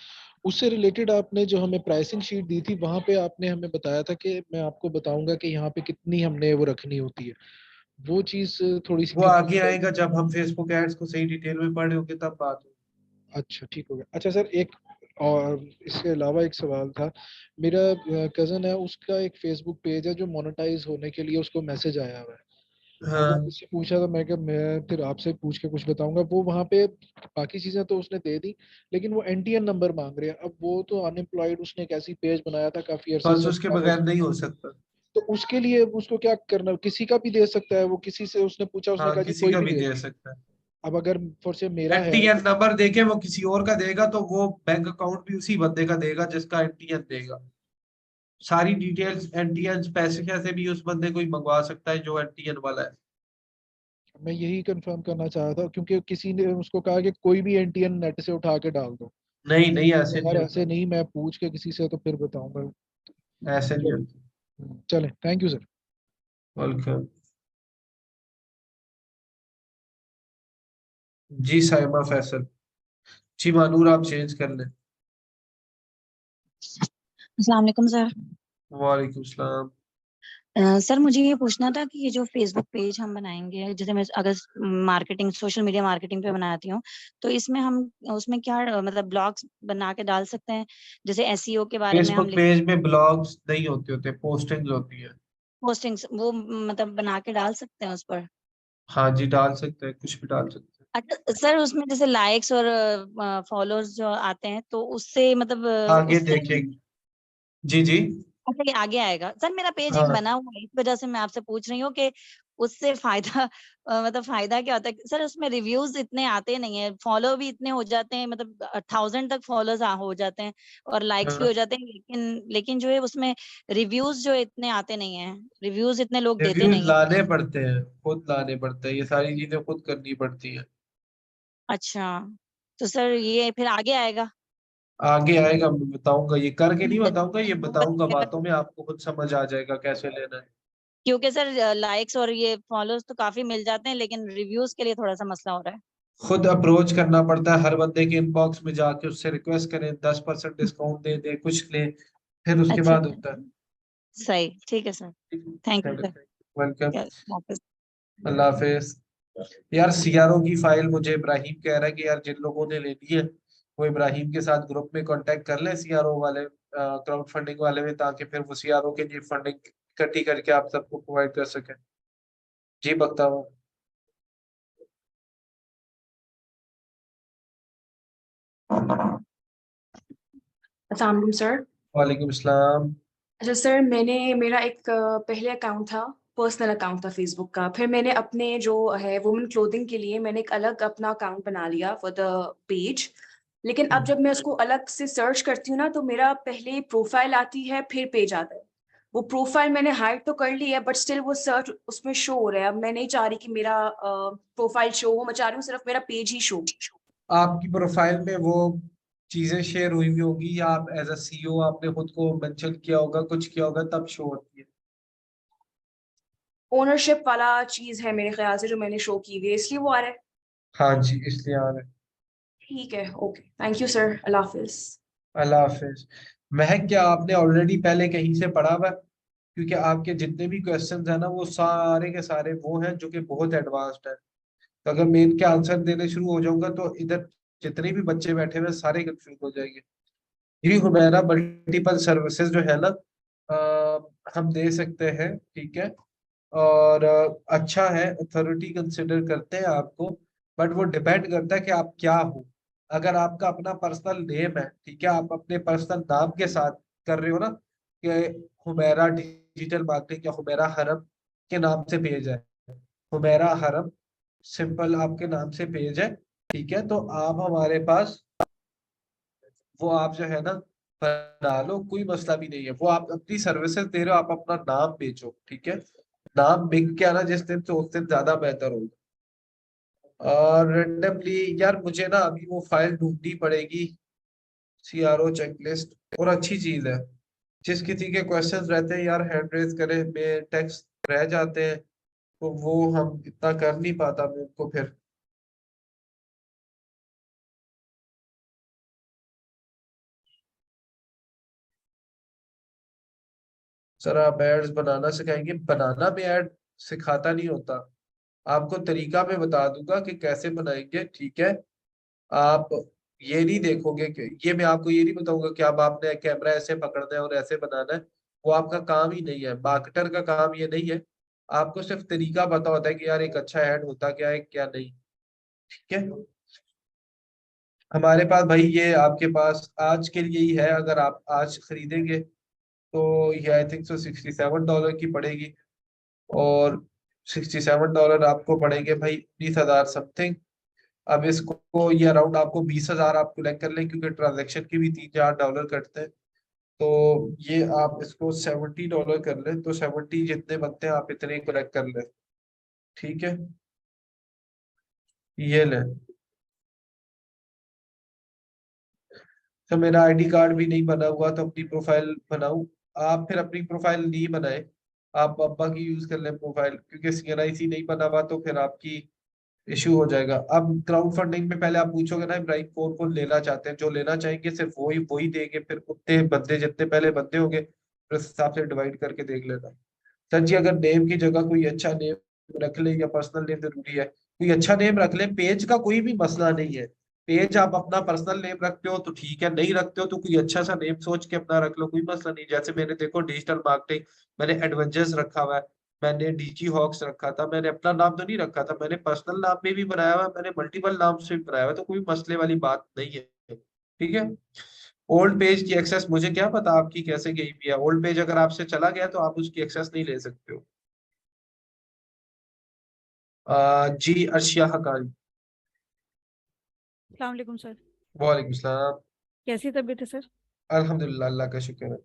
उससे रिलेटेड आपने जो हमें प्राइसिंग शीट दी थी वहां पे आपने हमें बताया था कि मैं आपको बताऊंगा कि यहाँ पे कितनी हमने वो रखनी होती है। वो चीज थोड़ी सी वो क्लियर आगे बताइए। आएगा जब हम फेसबुक एड्स को सही डिटेल में पढ़े होंगे तब बात होगी। अच्छा ठीक हो गया। अच्छा सर, एक और इसके अलावा एक सवाल था, मेरा कज़न है, उसका एक फेसबुक पेज है जो मोनेटाइज होने के लिए उसको मैसेज आया हुआ है। मैंने हाँ उससे पूछा था, मैं फिर आपसे पूछ के कुछ बताऊंगा। वो वहाँ पे बाकी चीजें तो उसने दे दी, लेकिन वो एनटीएन नंबर मांग रहे हैं। अब वो तो अनएम्प्लॉयड, उसने एक ऐसी पेज बनाया था काफी अरसे बस से, उसके बगैर नहीं हो सकता। तो उसके लिए उसको क्या करना, किसी का भी दे सकता है वो? किसी से उसने पूछा, उसने हाँ कहा जी किसी कोई का भी भी दे दे दे। सकता है। अब अगर फॉर से मेरा है, एनटीएन नंबर देके वो किसी और का देगा तो वो बैंक अकाउंट भी उसी बंदे का देगा जिसका एनटीएन देगा। सारी डिटेल्स एनटीएन, पैसे कैसे भी उस बंदे को ही मंगवा सकता है जो एनटीएन वाला है। मैं यही कंफर्म करना चाह रहा था, क्योंकि किसी ने उसको कहा कि कोई भी एनटीएन नेट से उठा के डाल दो। नहीं नहीं ऐसे नहीं यार होता। ऐसे नहीं, मैं पूछ के किसी से तो फिर बताऊंगा। ऐसे नहीं होता। चले, थैंक यू सर। वेलकम। जी साइमा फैसल। जी मानूर आप चेंज कर लें। अस्सलाम वालेकुम सर। वालेकुम सलाम। सर मुझे ये पूछना था कि ये जो फेसबुक पेज हम बनाएंगे, जैसे मैं अगर मार्केटिंग, सोशल मीडिया मार्केटिंग पे बनाती हूँ, तो इसमें हम उसमें क्या मतलब ब्लॉग्स बना के डाल सकते हैं? जैसे एसईओ के बारे में हम फेसबुक लिख, पेज में ब्लॉग्स नहीं होते होते, पोस्टिंग्स होती है। पोस्टिंग्स वो मतलब बना के डाल सकते हैं उस पर? हाँ जी डाल सकते हैं, कुछ भी डाल सकते हैं। अच्छा सर, उसमें जैसे लाइक्स और फॉलोअर्स जो आते हैं, तो उससे मतलब आगे उससे, देखिए। जी जी। अच्छा ये आगे आएगा? सर मेरा पेज एक हाँ बना हुआ है, इस वजह से मैं आपसे पूछ रही हूँ कि उससे फायदा मतलब फायदा क्या होता है? सर उसमें रिव्यूज इतने आते नहीं है, फॉलो भी इतने हो जाते हैं, मतलब 1000 तक फॉलोअर्स हो जाते हैं और लाइक्स भी हाँ। हो जाते हैं, लेकिन जो है उसमें रिव्यूज जो इतने आते नहीं है, रिव्यूज इतने लोग देते रिव्यूज नहीं है। लाने पड़ते हैं, खुद लाने पड़ते हैं, ये सारी चीजें खुद करनी पड़ती हैं। अच्छा, तो सर ये फिर आगे आएगा? आगे आएगा, मैं बताऊंगा, ये करके नहीं बताऊंगा, ये वो बताऊंगा बताइएगा। बातों में, आपको खुद समझ आ जाएगा कैसे लेना है। क्योंकि सर लाइक्स और ये फॉलोअर्स तो काफी मिल जाते हैं, लेकिन रिव्यूज के लिए थोड़ा सा मसला हो रहा है। खुद अप्रोच करना पड़ता है हर बंदे के इनबॉक्स में जाके, उससे रिक्वेस्ट करें 10% डिस्काउंट दे दे, कुछ ले, फिर उसके अच्छा, बाद होता है। सही, ठीक है sir. Thank you sir. Welcome. वापस। अल्लाह हाफिज। यार सीआरओ की फाइल मुझे इब्राहिम कह रहा है कि यार जिन लोगों ने लेनी है वो इब्राहिम के साथ ग्रुप में कांटेक्ट कर ले, सीआरओ वाले, क्राउड फंडिंग वाले में, ताकि फिर वो सीआरओ के लिए फंडिंग इकट्ठी करके आप सबको प्रोवाइड कर सकें। जी बकता हूँ। अस्सलाम वालेकुम सर। वालेकुम सलाम। अच्छा सर, मेरा एक पहले अकाउंट था, पर्सनल अकाउंट था फेसबुक का। फिर मैंने अपने जो है वुमेन क्लोथिंग के लिए मैंने एक अलग अपना अकाउंट बना लिया फॉर द पेज। लेकिन अब जब मैं उसको अलग से सर्च करती हूँ ना, तो मेरा पहले प्रोफाइल आती है फिर पेज आता है। वो प्रोफाइल मैंने हाइड तो कर ली है, बट स्टिल वो सर्च उसमें शो हो रहा है। अब मैं नहीं चाह रही कि मेरा प्रोफाइल शो हो, मैं चाह रही हूँ सिर्फ मेरा पेज ही शो। आपकी प्रोफाइल में वो चीजें शेयर हुई हुई होगी, या आप एज अ सीईओ आपने खुद को मेंशन किया होगा, कुछ किया होगा, तब शो होती है। ओनरशिप वाला चीज है मेरे ख्याल से जो मैंने शो की हुई है, इसलिए वो आ रहा है। हाँ जी इसलिए आ रहा है। ठीक है, ओके, थैंक यू सर, अल्लाह हाफिज। अल्लाह हाफिज। महक क्या आपने ऑलरेडी पहले कहीं से पढ़ा हुआ है? क्योंकि आपके जितने भी क्वेश्चंस हैं ना वो सारे के सारे वो हैं जो कि बहुत एडवांस्ड है। तो अगर मैं इनके आंसर देने शुरू हो जाऊंगा तो इधर जितने भी बच्चे बैठे हुए हैं सारे कंफ्यूज हो जाएंगे। ये हुमैरा मल्टीपल सर्विसेज जो है ना, हम दे सकते हैं, ठीक है। और अच्छा है, अथॉरिटी कंसिडर करते हैं आपको, बट वो डिपेंड करता है कि आप क्या हो। अगर आपका अपना पर्सनल नेम है, ठीक है, आप अपने पर्सनल नाम के साथ कर रहे हो ना, कि हुमैरा डिजिटल मार्केटिंग या हुमैरा हरम के नाम से पेज है, हुमैरा हरम सिंपल आपके नाम से पेज है, ठीक है, तो आप हमारे पास वो आप जो है ना बना लो, कोई मसला भी नहीं है। वो आप अपनी सर्विसेज दे रहे हो, आप अपना नाम बेचो, ठीक है। नाम बिक के आना जिस दिन से उस दिन ज्यादा बेहतर होगा। और रेंडमली यार मुझे ना अभी वो फाइल ढूंढनी पड़ेगी, सीआरओ चेकलिस्ट। और अच्छी चीज है, जिस किसी के क्वेश्चंस रहते हैं यार हैंड रेज करे में टेक्स्ट रह जाते हैं, तो वो हम इतना कर नहीं पाता मैं उनको फिर। सर आप एड्स बनाना सिखाएंगे? बनाना भी ऐड सिखाता नहीं होता, आपको तरीका मैं बता दूंगा कि कैसे बनाएंगे, ठीक है। आप ये नहीं देखोगे कि ये मैं आपको ये नहीं बताऊंगा कि अब आपने कैमरा ऐसे पकड़ना है और ऐसे बनाना है, वो आपका काम ही नहीं है, मार्केटर का काम ये नहीं है। आपको सिर्फ तरीका पता होता है कि यार एक अच्छा ऐड होता क्या है क्या नहीं। ठीक है, हमारे पास भाई ये आपके पास आज के लिए ही है, अगर आप आज खरीदेंगे तो ये आई थिंक सो $67 की पड़ेगी, और $67 आपको पड़ेंगे भाई 19,000 समथिंग। अब इसको ये अराउंड आपको 20,000 आप कलेक्ट कर लें, क्योंकि ट्रांजेक्शन की भी $3-4 कटते हैं। तो ये आप इसको $70 कर लें, तो 70 जितने बनते हैं आप इतने कलेक्ट कर लें। ठीक है, ये लें। तो मेरा आईडी कार्ड भी नहीं बना हुआ, तो अपनी प्रोफाइल बनाऊं? आप फिर अपनी प्रोफाइल नहीं बनाए, आप अब्बा की यूज कर लें प्रोफाइल, क्योंकि CNIC नहीं बना हुआ तो फिर आपकी इशू हो जाएगा। अब क्राउड फंडिंग में पहले आप पूछोगे ना इब्राहिम कौन कौन लेना चाहते हैं, जो लेना चाहेंगे सिर्फ वही वही देंगे, फिर उतने बंदे जितने पहले बंदे होंगे फिर उस हिसाब से डिवाइड करके देख लेना। सर जी, अगर नेम की जगह कोई अच्छा नेम रख ले या पर्सनल नेम जरूरी है, कोई अच्छा नेम रख ले, पेज का कोई भी मसला नहीं है। पेज आप अपना पर्सनल नेम रखते हो तो ठीक है, नहीं रखते हो तो कोई अच्छा सा नेम सोच के अपना रख लो, कोई मसला नहीं। जैसे मैंने देखो डिजिटल मार्केटिंग, मैंने एडवेंचर्स रखा हुआ है, मैंने डीजी हॉक्स रखा था, मैंने अपना नाम तो नहीं रखा था, मैंने पर्सनल नाम में भी बनाया हुआ है, मैंने मल्टीपल नाम से भी बनाया हुआ है, तो कोई मसले वाली बात नहीं है। ठीक है, ओल्ड पेज की एक्सेस मुझे क्या पता आपकी कैसे गई भी है, ओल्ड पेज अगर आपसे चला गया तो आप उसकी एक्सेस नहीं ले सकते हो। जी अर्शिया हकानी। अस्सलाम वालेकुम सर। वालेकुम सलाम। कैसी तबीयत है सर? अल्हम्दुलिल्लाह, अल्लाह का शुक्र है।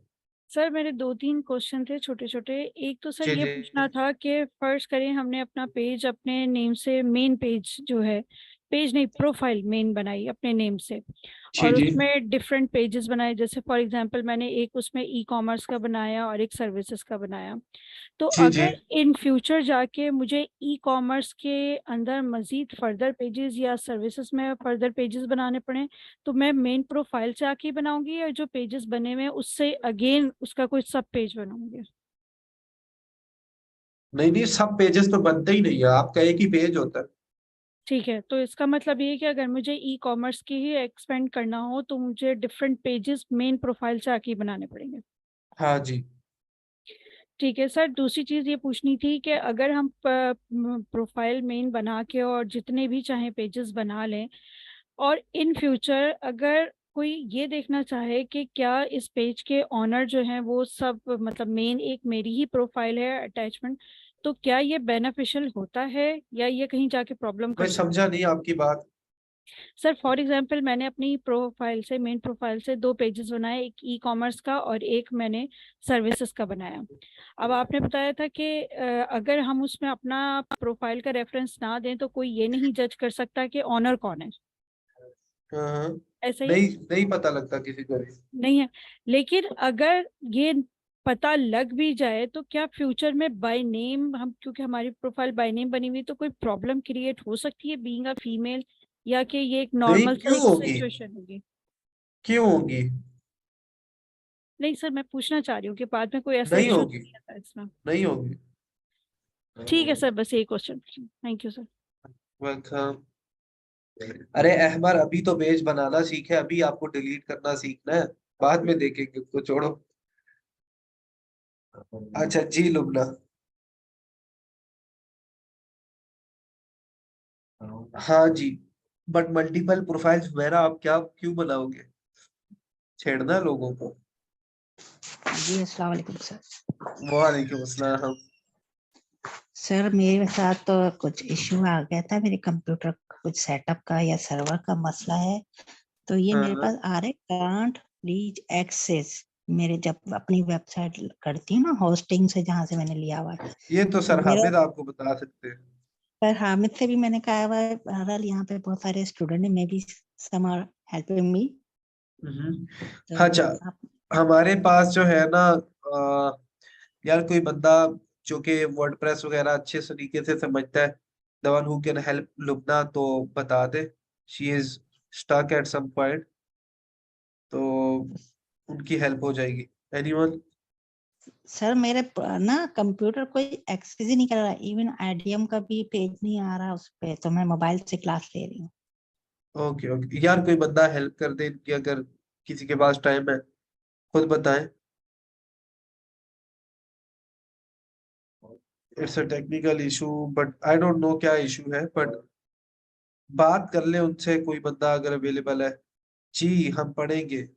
सर मेरे 2-3 क्वेश्चन थे छोटे छोटे। एक तो सर जी ये जी पूछना था कि फर्ज करें हमने अपना पेज अपने नेम से, मेन पेज जो है, पेज नहीं प्रोफाइल मेन बनाई अपने नेम से, जी और जी उसमें डिफरेंट पेजेस बनाए, जैसे फॉर एग्जांपल मैंने एक उसमें ई कॉमर्स का बनाया और एक सर्विसेज का बनाया। तो जी जी। अगर इन फ्यूचर जाके मुझे ई कॉमर्स के अंदर मजीद फर्दर पेजेस या सर्विसेज में फर्दर पेजेस बनाने पड़े, तो मैं मेन प्रोफाइल से आके ही बनाऊंगी, या जो पेजेस बने हुए हैं उससे अगेन उसका कोई सब पेज बनाऊंगी? नहीं नहीं, सब पेजेस तो बनते ही नहीं है, आपका एक ही पेज होता है। ठीक है, तो इसका मतलब ये है कि अगर मुझे ई कॉमर्स की ही एक्सपेंड करना हो तो मुझे डिफरेंट पेजेस मेन प्रोफाइल से आके ही बनाने पड़ेंगे। हाँ जी। ठीक है सर, दूसरी चीज़ ये पूछनी थी कि अगर हम प्रोफाइल मेन बना के और जितने भी चाहे पेजेस बना लें, और इन फ्यूचर अगर कोई ये देखना चाहे कि क्या इस पेज के ऑनर जो हैं वो सब, मतलब मेन एक मेरी ही प्रोफाइल है अटैचमेंट, तो क्या ये बेनिफिशियल होता है या ये कहीं जाके प्रॉब्लम मैं कर सकता समझा नहीं आपकी बात। है? सर फॉर एग्जांपल मैंने अपनी प्रोफाइल से, मेन प्रोफाइल से 2 पेजेस बनाए, एक ई कॉमर्स का और एक मैंने सर्विसेज का बनाया। अब आपने बताया था कि अगर हम उसमें अपना प्रोफाइल का रेफरेंस ना दें तो कोई ये नहीं जज कर सकता कि ऑनर कौन है, हाँ हाँ। ऐसा ही है? नहीं नहीं पता लगता किसी को भी। नहीं है, लेकिन अगर ये पता लग भी जाए तो क्या फ्यूचर में बाय नेम हम, क्योंकि हमारी प्रोफाइल बाय नेम बनी हुई, तो कोई प्रॉब्लम क्रिएट हो सकती है बीइंग अ फीमेल, या कि ये एक नहीं, नॉर्मल सा क्यों एक होगी? सिचुएशन होगी? क्यों होगी? नहीं सर, मैं पूछना चाह रही हूँ कि बाद में कोई ऐसा नहीं इशू होगी, नहीं आता इसमें। नहीं होगी। ठीक है सर, बस यही question. Thank you sir. Welcome. अरे अहमर, अभी तो पेज बनाना सीखे, अभी आपको डिलीट करना सीखना है, बाद में देखेंगे, उसको छोड़ो। अच्छा जी लुबना। हाँ जी, बट मल्टीपल प्रोफाइल्स वगैरह आप क्या क्यों बनाओगे? छेड़ना लोगों को। जी अस्सलाम वालेकुम सर। वालेकुम अस्सलाम। सर मेरे साथ तो कुछ इश्यू आ गया था, मेरे कंप्यूटर कुछ सेटअप का या सर्वर का मसला है, तो ये हाँ मेरे हाँ। पास आ रहे कांट प्लीज एक्सेस। मेरे जब अपनी वेबसाइट करती हूँ ना होस्टिंग से, जहाँ से मैंने लिया हुआ है, ये तो तो सर मेरा हामिद आपको बता सकते हैं। पर हामिद से भी मैंने कहा हुआ है, बहरहाल यहाँ पे बहुत सारे स्टूडेंट है, maybe some are helping me. तो अच्छा, आप हमारे पास जो है ना, यार कोई बंदा जो कि वर्डप्रेस वगैरह अच्छे तरीके से समझता है, the one who can help Lubna, तो बता दे। She is stuck at some point, तो उनकी हेल्प हो जाएगी। एनीवन? सर मेरे ना कंप्यूटर कोई एक्सेस ही नहीं कर रहा, इवन आईडीएम का भी पेज नहीं आ रहा उस पे, तो मैं मोबाइल से क्लास ले रही हूँ। ओके ओके यार, कोई बंदा हेल्प कर दे इनकी, अगर किसी के पास टाइम है, खुद बताएं। It's a technical issue, but I don't know क्या इशू है, बट बात कर ले उनसे, कोई बंदा अगर अवेलेबल है। जी हम पढ़ेंगे,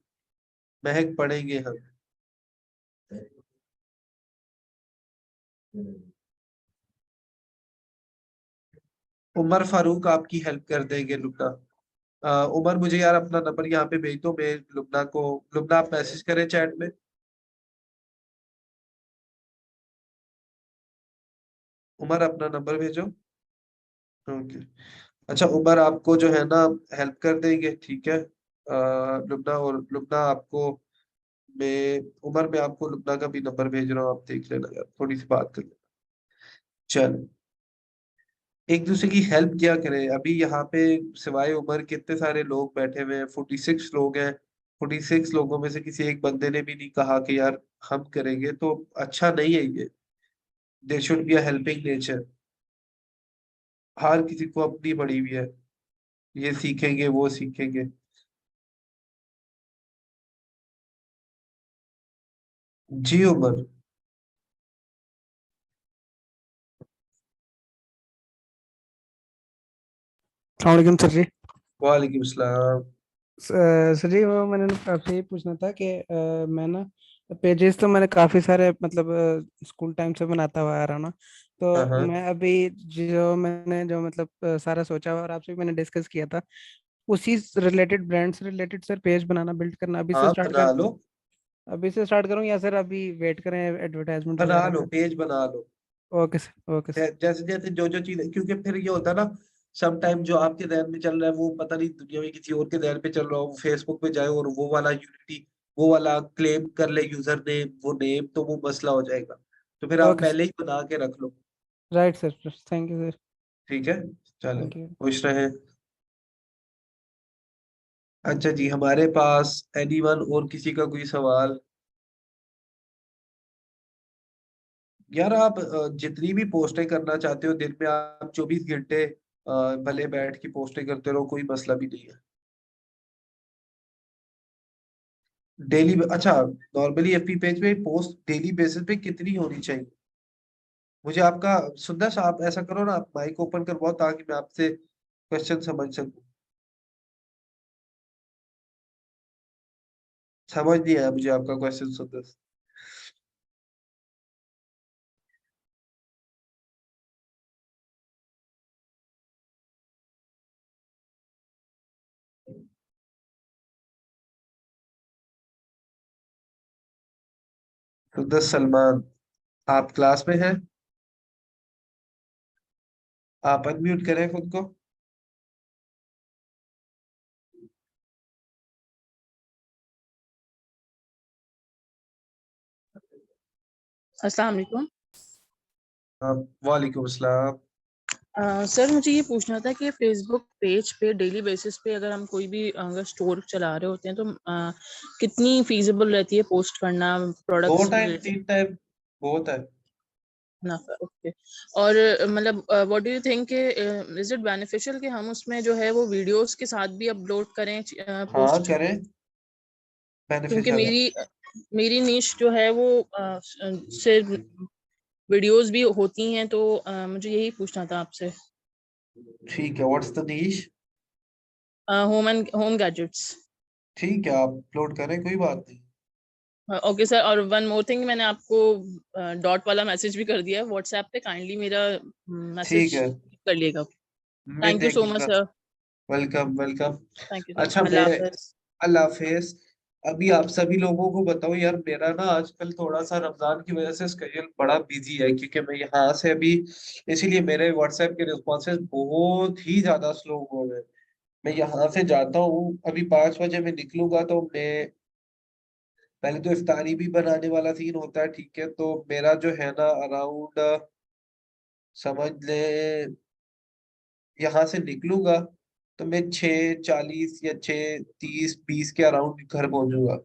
महक पढ़ेंगे हम। उमर फारूक आपकी हेल्प कर देंगे लुबना। उमर मुझे यार अपना नंबर यहाँ पे भेज दो, मैं लुबना को, लुबना आप मैसेज करें चैट में। उमर अपना नंबर भेजो। ओके। अच्छा उमर आपको जो है ना हेल्प कर देंगे, ठीक है। लुबना, और लुबना आपको, मैं उमर मैं आपको लुबना का भी नंबर भेज रहा हूँ, आप देख लेना यार, थोड़ी सी बात कर लेना। चलो, एक दूसरे की हेल्प किया करें। अभी यहाँ पे सिवाय उमर कितने सारे लोग बैठे हुए हैं, 46 लोग हैं। 46 लोगों में से किसी एक बंदे ने भी नहीं कहा कि यार हम करेंगे, तो अच्छा नहीं है ये। There should be a helping nature. हर किसी को अपनी पड़ी हुई है, ये सीखेंगे वो सीखेंगे। जी उमर। अलैक्म सर जी। वालेकुम सलाम। सर जी वो मैंने ना आपसे ये पूछना था कि मैं ना पेजेस तो मैंने काफ़ी सारे मतलब स्कूल टाइम से बनाता हुआ आ रहा हूँ ना। हाँ तो हाँ मैं अभी जो मतलब सारा सोचा हुआ और आपसे भी मैंने डिस्कस किया था, उसी रिलेटेड ब्रांड से रिलेटेड सर पेज बनाना बिल्ड करना हाँ, बना लो। अभी से स्टार्ट करूँ या सर अभी वेट करें एडवर्टाइजमेंट बना वगैरह लो, का? पेज बना लो। Okay sir, okay sir. जैसे जैसे जो जो चीजें, क्योंकि फिर ये होता है ना, सम टाइम जो आपके ध्यान में चल रहा है वो पता नहीं दुनिया में किसी और के ध्यान पे चल रहा हो, फेसबुक पे जाए और वो वाला यूनिटी, वो वाला क्लेम कर ले यूजर नेम, वो नेम, तो वो मसला हो जाएगा। तो फिर आप ओके सर। पहले ही बना के रख लो। Right sir, thank you sir. ठीक है, चलो, थैंक यू। खुश रहे। अच्छा जी, हमारे पास एनीवन और किसी का कोई सवाल? यार आप जितनी भी पोस्टें करना चाहते हो दिन में, आप 24 घंटे भले बैठ के पोस्टें करते रहो, कोई मसला भी नहीं है। डेली, अच्छा, नॉर्मली एफपी पेज पे पोस्ट डेली बेसिस पे कितनी होनी चाहिए? मुझे आपका, सुंदर सा, आप ऐसा करो ना, आप माइक ओपन करवाओ ताकि मैं आपसे क्वेश्चन समझ सकूं। समझ नहीं आया मुझे आपका क्वेश्चन सुंदर। सुंदर सलमान, आप क्लास में हैं? आप अनम्यूट करें खुद को। अस्सलाम वालेकुम। वालेकुम अस्सलाम। सर मुझे ये पूछना था कि फेसबुक पेज पे डेली बेसिस पे अगर हम कोई भी अगर स्टोर चला रहे होते हैं तो कितनी फीजिबल रहती है पोस्ट करना दो प्रोडक्ट्स टाइम रिलेटेड? तीन टाइम बहुत है। ना ओके। और मतलब what do you think, is it beneficial कि हम उसमें जो है वो वीडियोस के साथ भी अपलोड करें हाँ पोस्ट? करें, क्योंकि बेनिफिशियल है। मेरी नीश जो है वो सिर्फ वीडियोस भी होती हैं, तो मुझे यही पूछना था आपसे। ठीक है, what's the niche? Home gadgets. ठीक है, आप अपलोड करें, कोई बात नहीं। ओके सर, और वन मोर थिंग, मैंने आपको डॉट वाला मैसेज भी कर दिया है व्हाट्सएप पे, काइंडली मेरा ठीक मैसेज है, कर लिएगा। मैं थैंक यू देख सो मच लूंगा। Sir. Welcome welcome. Thank you sir, अच्छा अल्लाह मेरे, हाफिज। अल्लाह हाफिज। अभी आप सभी लोगों को बताओ यार, मेरा ना आजकल थोड़ा सा रमजान की वजह से स्केड्यूल बड़ा बिजी है, क्योंकि मैं यहाँ से अभी, इसीलिए मेरे व्हाट्सएप के रिस्पॉन्सेज बहुत ही ज्यादा स्लो हो गए। मैं यहाँ से जाता हूँ अभी 5 बजे मैं निकलूंगा, तो मैं पहले तो इफ्तारी भी बनाने वाला सीन होता है, ठीक है, तो मेरा जो है ना अराउंड, समझ ले, यहाँ से निकलूंगा तो मैं 6:40 या 6:30-20 के अराउंड घर पहुंचूंगा।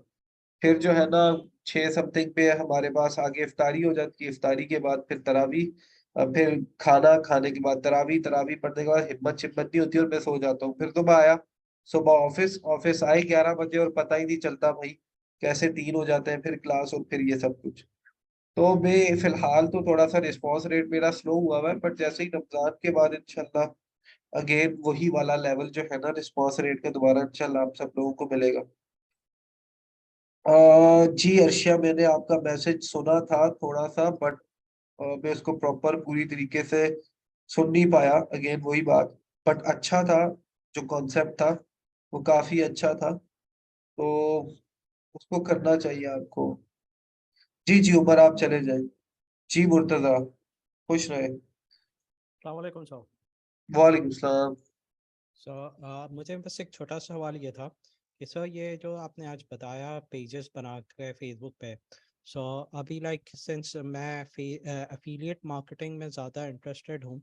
फिर जो है ना 6 समथिंग पे हमारे पास आगे इफ्तारी हो जाती है, इफ्तारी के बाद फिर तरावी, फिर खाना खाने के बाद तरावी, तरावी पढ़ने के बाद हिम्मत शिम्मत नहीं होती और मैं सो जाता हूँ। फिर तो मैं आया सुबह ऑफिस ऑफिस आए 11 बजे और पता ही नहीं चलता भाई कैसे 3 हो जाते हैं, फिर क्लास और फिर ये सब कुछ। तो मैं फिलहाल तो थोड़ा सा रिस्पॉन्स रेट मेरा स्लो हुआ है, बट जैसे ही रमजान के बाद इंशाल्लाह अगेन वही वाला लेवल जो है ना रिस्पॉन्स रेट का दोबारा इंशाल्लाह आप सब लोगों को मिलेगा। जी अर्शिया, मैंने आपका मैसेज सुना था थोड़ा सा, बट मैं उसको प्रॉपर पूरी तरीके से सुन नहीं पाया, अगेन वही बात। बट अच्छा था, जो कॉन्सेप्ट था वो काफी अच्छा था, तो उसको करना चाहिए आपको। जी जी उमर, आप चले जाए। जी मुर्तजा, खुश रहे। अस्सलामुअलैकुम सर। वालेकुम सलाम। सर मुझे बस एक छोटा सा सवाल ये था कि सर ये जो आपने आज बताया पेजेस बना के फेसबुक पे, सो अभी लाइक सिंस मैं एफिलिएट मार्केटिंग में ज़्यादा इंटरेस्टेड हूँ,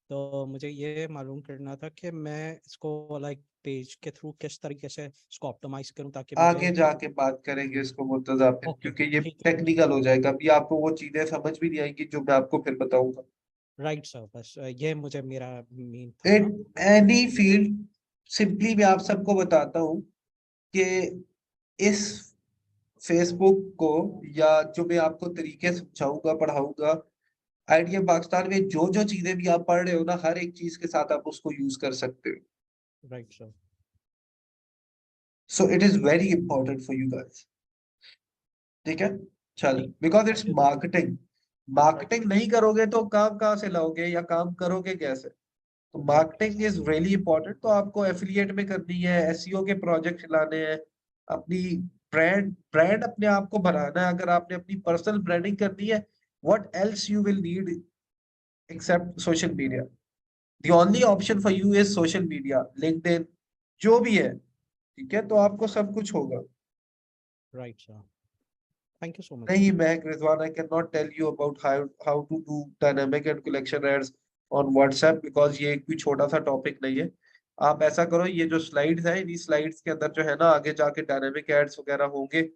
तो मुझे ये मालूम करना था कि मैं इसको लाइक पेज के थ्रू किस तरीके से इसको ऑप्टिमाइज करूँ ताकि आगे मुझे। जाके बात करेंगे इसको मुर्तजा पे, ओके क्योंकि ये ठीक है। टेक्निकल हो जाएगा, अभी आपको वो चीजें समझ भी नहीं आएंगी जो मैं आपको फिर बताऊंगा। राइट सर, बस ये मुझे मेरा मेन था। इन एनी फील्ड, सिंपली मैं आप सबको बताता हूँ कि इस फेसबुक को, या जो मैं आपको तरीके समझाऊंगा पढ़ाऊंगा, आइडिया पाकिस्तान में जो जो चीजें भी आप पढ़ रहे हो ना, हर एक चीज के साथ आप उसको यूज कर सकते हो। Right sir. So it is very important for you guys. ठीक है, चल, ठीक। Because it's marketing. मार्केटिंग नहीं करोगे तो काम कहाँ से लाओगे, या काम करोगे कैसे? तो मार्केटिंग इज रियली इंपॉर्टेंट। तो आपको एफिलिएट में करनी है, एसईओ के प्रोजेक्ट चलाने हैं, अपनी ब्रांड ब्रांड अपने आप को बनाना है। अगर आपने अपनी पर्सनल ब्रांडिंग करनी है, what else you will need except social media? The only option for you is social media, LinkedIn, जो भी है। ठीक है, तो आपको सब कुछ होगा। Right sir, thank you so much. नहीं Mahak Rizwan, I cannot tell you about how to do dynamic and collection ads on WhatsApp, because ये कोई छोटा सा टॉपिक नहीं है। आप ऐसा करो, ये जो स्लाइड्स है, इन्हीं स्लाइड्स के अंदर जो है ना आगे जाके डायनामिक एड्स वगैरह होंगे।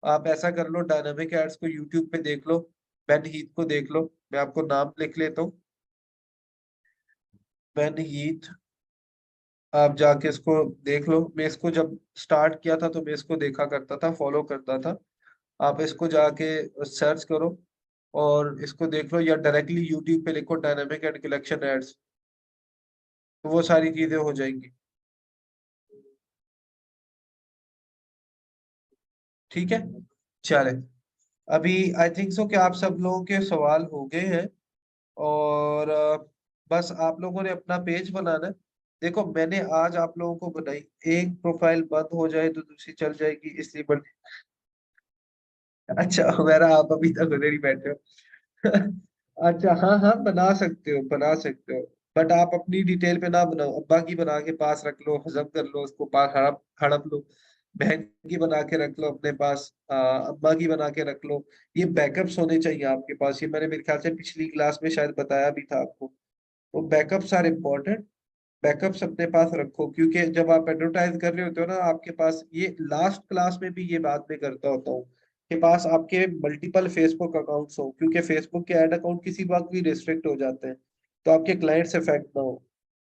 आप ऐसा कर लो, डायनामिक एड्स को यूट्यूब पे देख लो, बेन हीथ को देख लो, मैं आपको नाम लिख लेता हूँ, बेन हीथ। आप जाके इसको देख लो। मैं इसको जब स्टार्ट किया था तो मैं इसको देखा करता था, फॉलो करता था। आप इसको जाके सर्च करो और इसको देख लो, या डायरेक्टली यूट्यूब पे लिखो डायनामिक एंड कलेक्शन एड्स, तो वो सारी चीजें हो जाएंगी। ठीक है, चले। अभी आई थिंक सो कि आप सब लोगों के सवाल हो गए हैं, और बस आप लोगों ने अपना पेज बनाना है। देखो मैंने आज आप लोगों को बनाई, एक प्रोफाइल बंद हो जाए तो दूसरी चल जाएगी, इसलिए अच्छा मेरा, आप अभी तक उधर ही बैठे हो। अच्छा हाँ हाँ, बना सकते हो, बना सकते हो, बट आप अपनी डिटेल पे ना बनाओ। अब्बा की बना के पास रख लो, हजम कर लो उसको, पास हड़प हड़प लो। बहन की बना के रख लो अपने पास, अब्बा की बना के रख लो। ये बैकअप्स होने चाहिए आपके पास। ये मैंने मेरे ख्याल से पिछली क्लास में शायद बताया भी था आपको। तो बैकअप्स आर इम्पोर्टेंट। बैकअप्स अपने पास रखो, क्योंकि जब आप एडवर्टाइज कर रहे होते हो ना, आपके पास, ये लास्ट क्लास में भी ये बात मैं करता होता हूँ, के पास आपके मल्टीपल फेसबुक अकाउंट्स हो, क्योंकि फेसबुक के ऐड अकाउंट किसी वक्त भी रिस्ट्रिक्ट हो जाते हैं, तो आपके क्लाइंट्स इफेक्ट ना हो।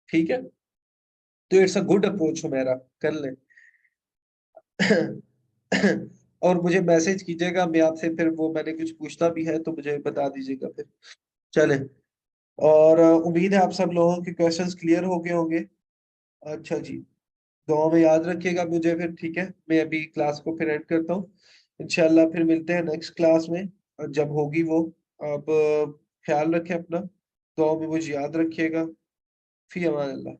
ठीक है, तो इट्स अ गुड अप्रोच हो मेरा, कर ले। और मुझे मैसेज कीजिएगा, मैं आपसे फिर, वो मैंने कुछ पूछना भी है तो मुझे बता दीजिएगा फिर। चले, और उम्मीद है आप सब लोगों के क्वेश्चंस क्लियर हो गए होंगे। अच्छा जी, दुआ में याद रखिएगा मुझे फिर। ठीक है, मैं अभी क्लास को फिर एंड करता हूँ। इंशाल्लाह फिर मिलते हैं नेक्स्ट क्लास में, जब होगी वो। आप ख्याल रखें अपना, दुआ में मुझे याद रखिएगा। फी अमान अल्लाह।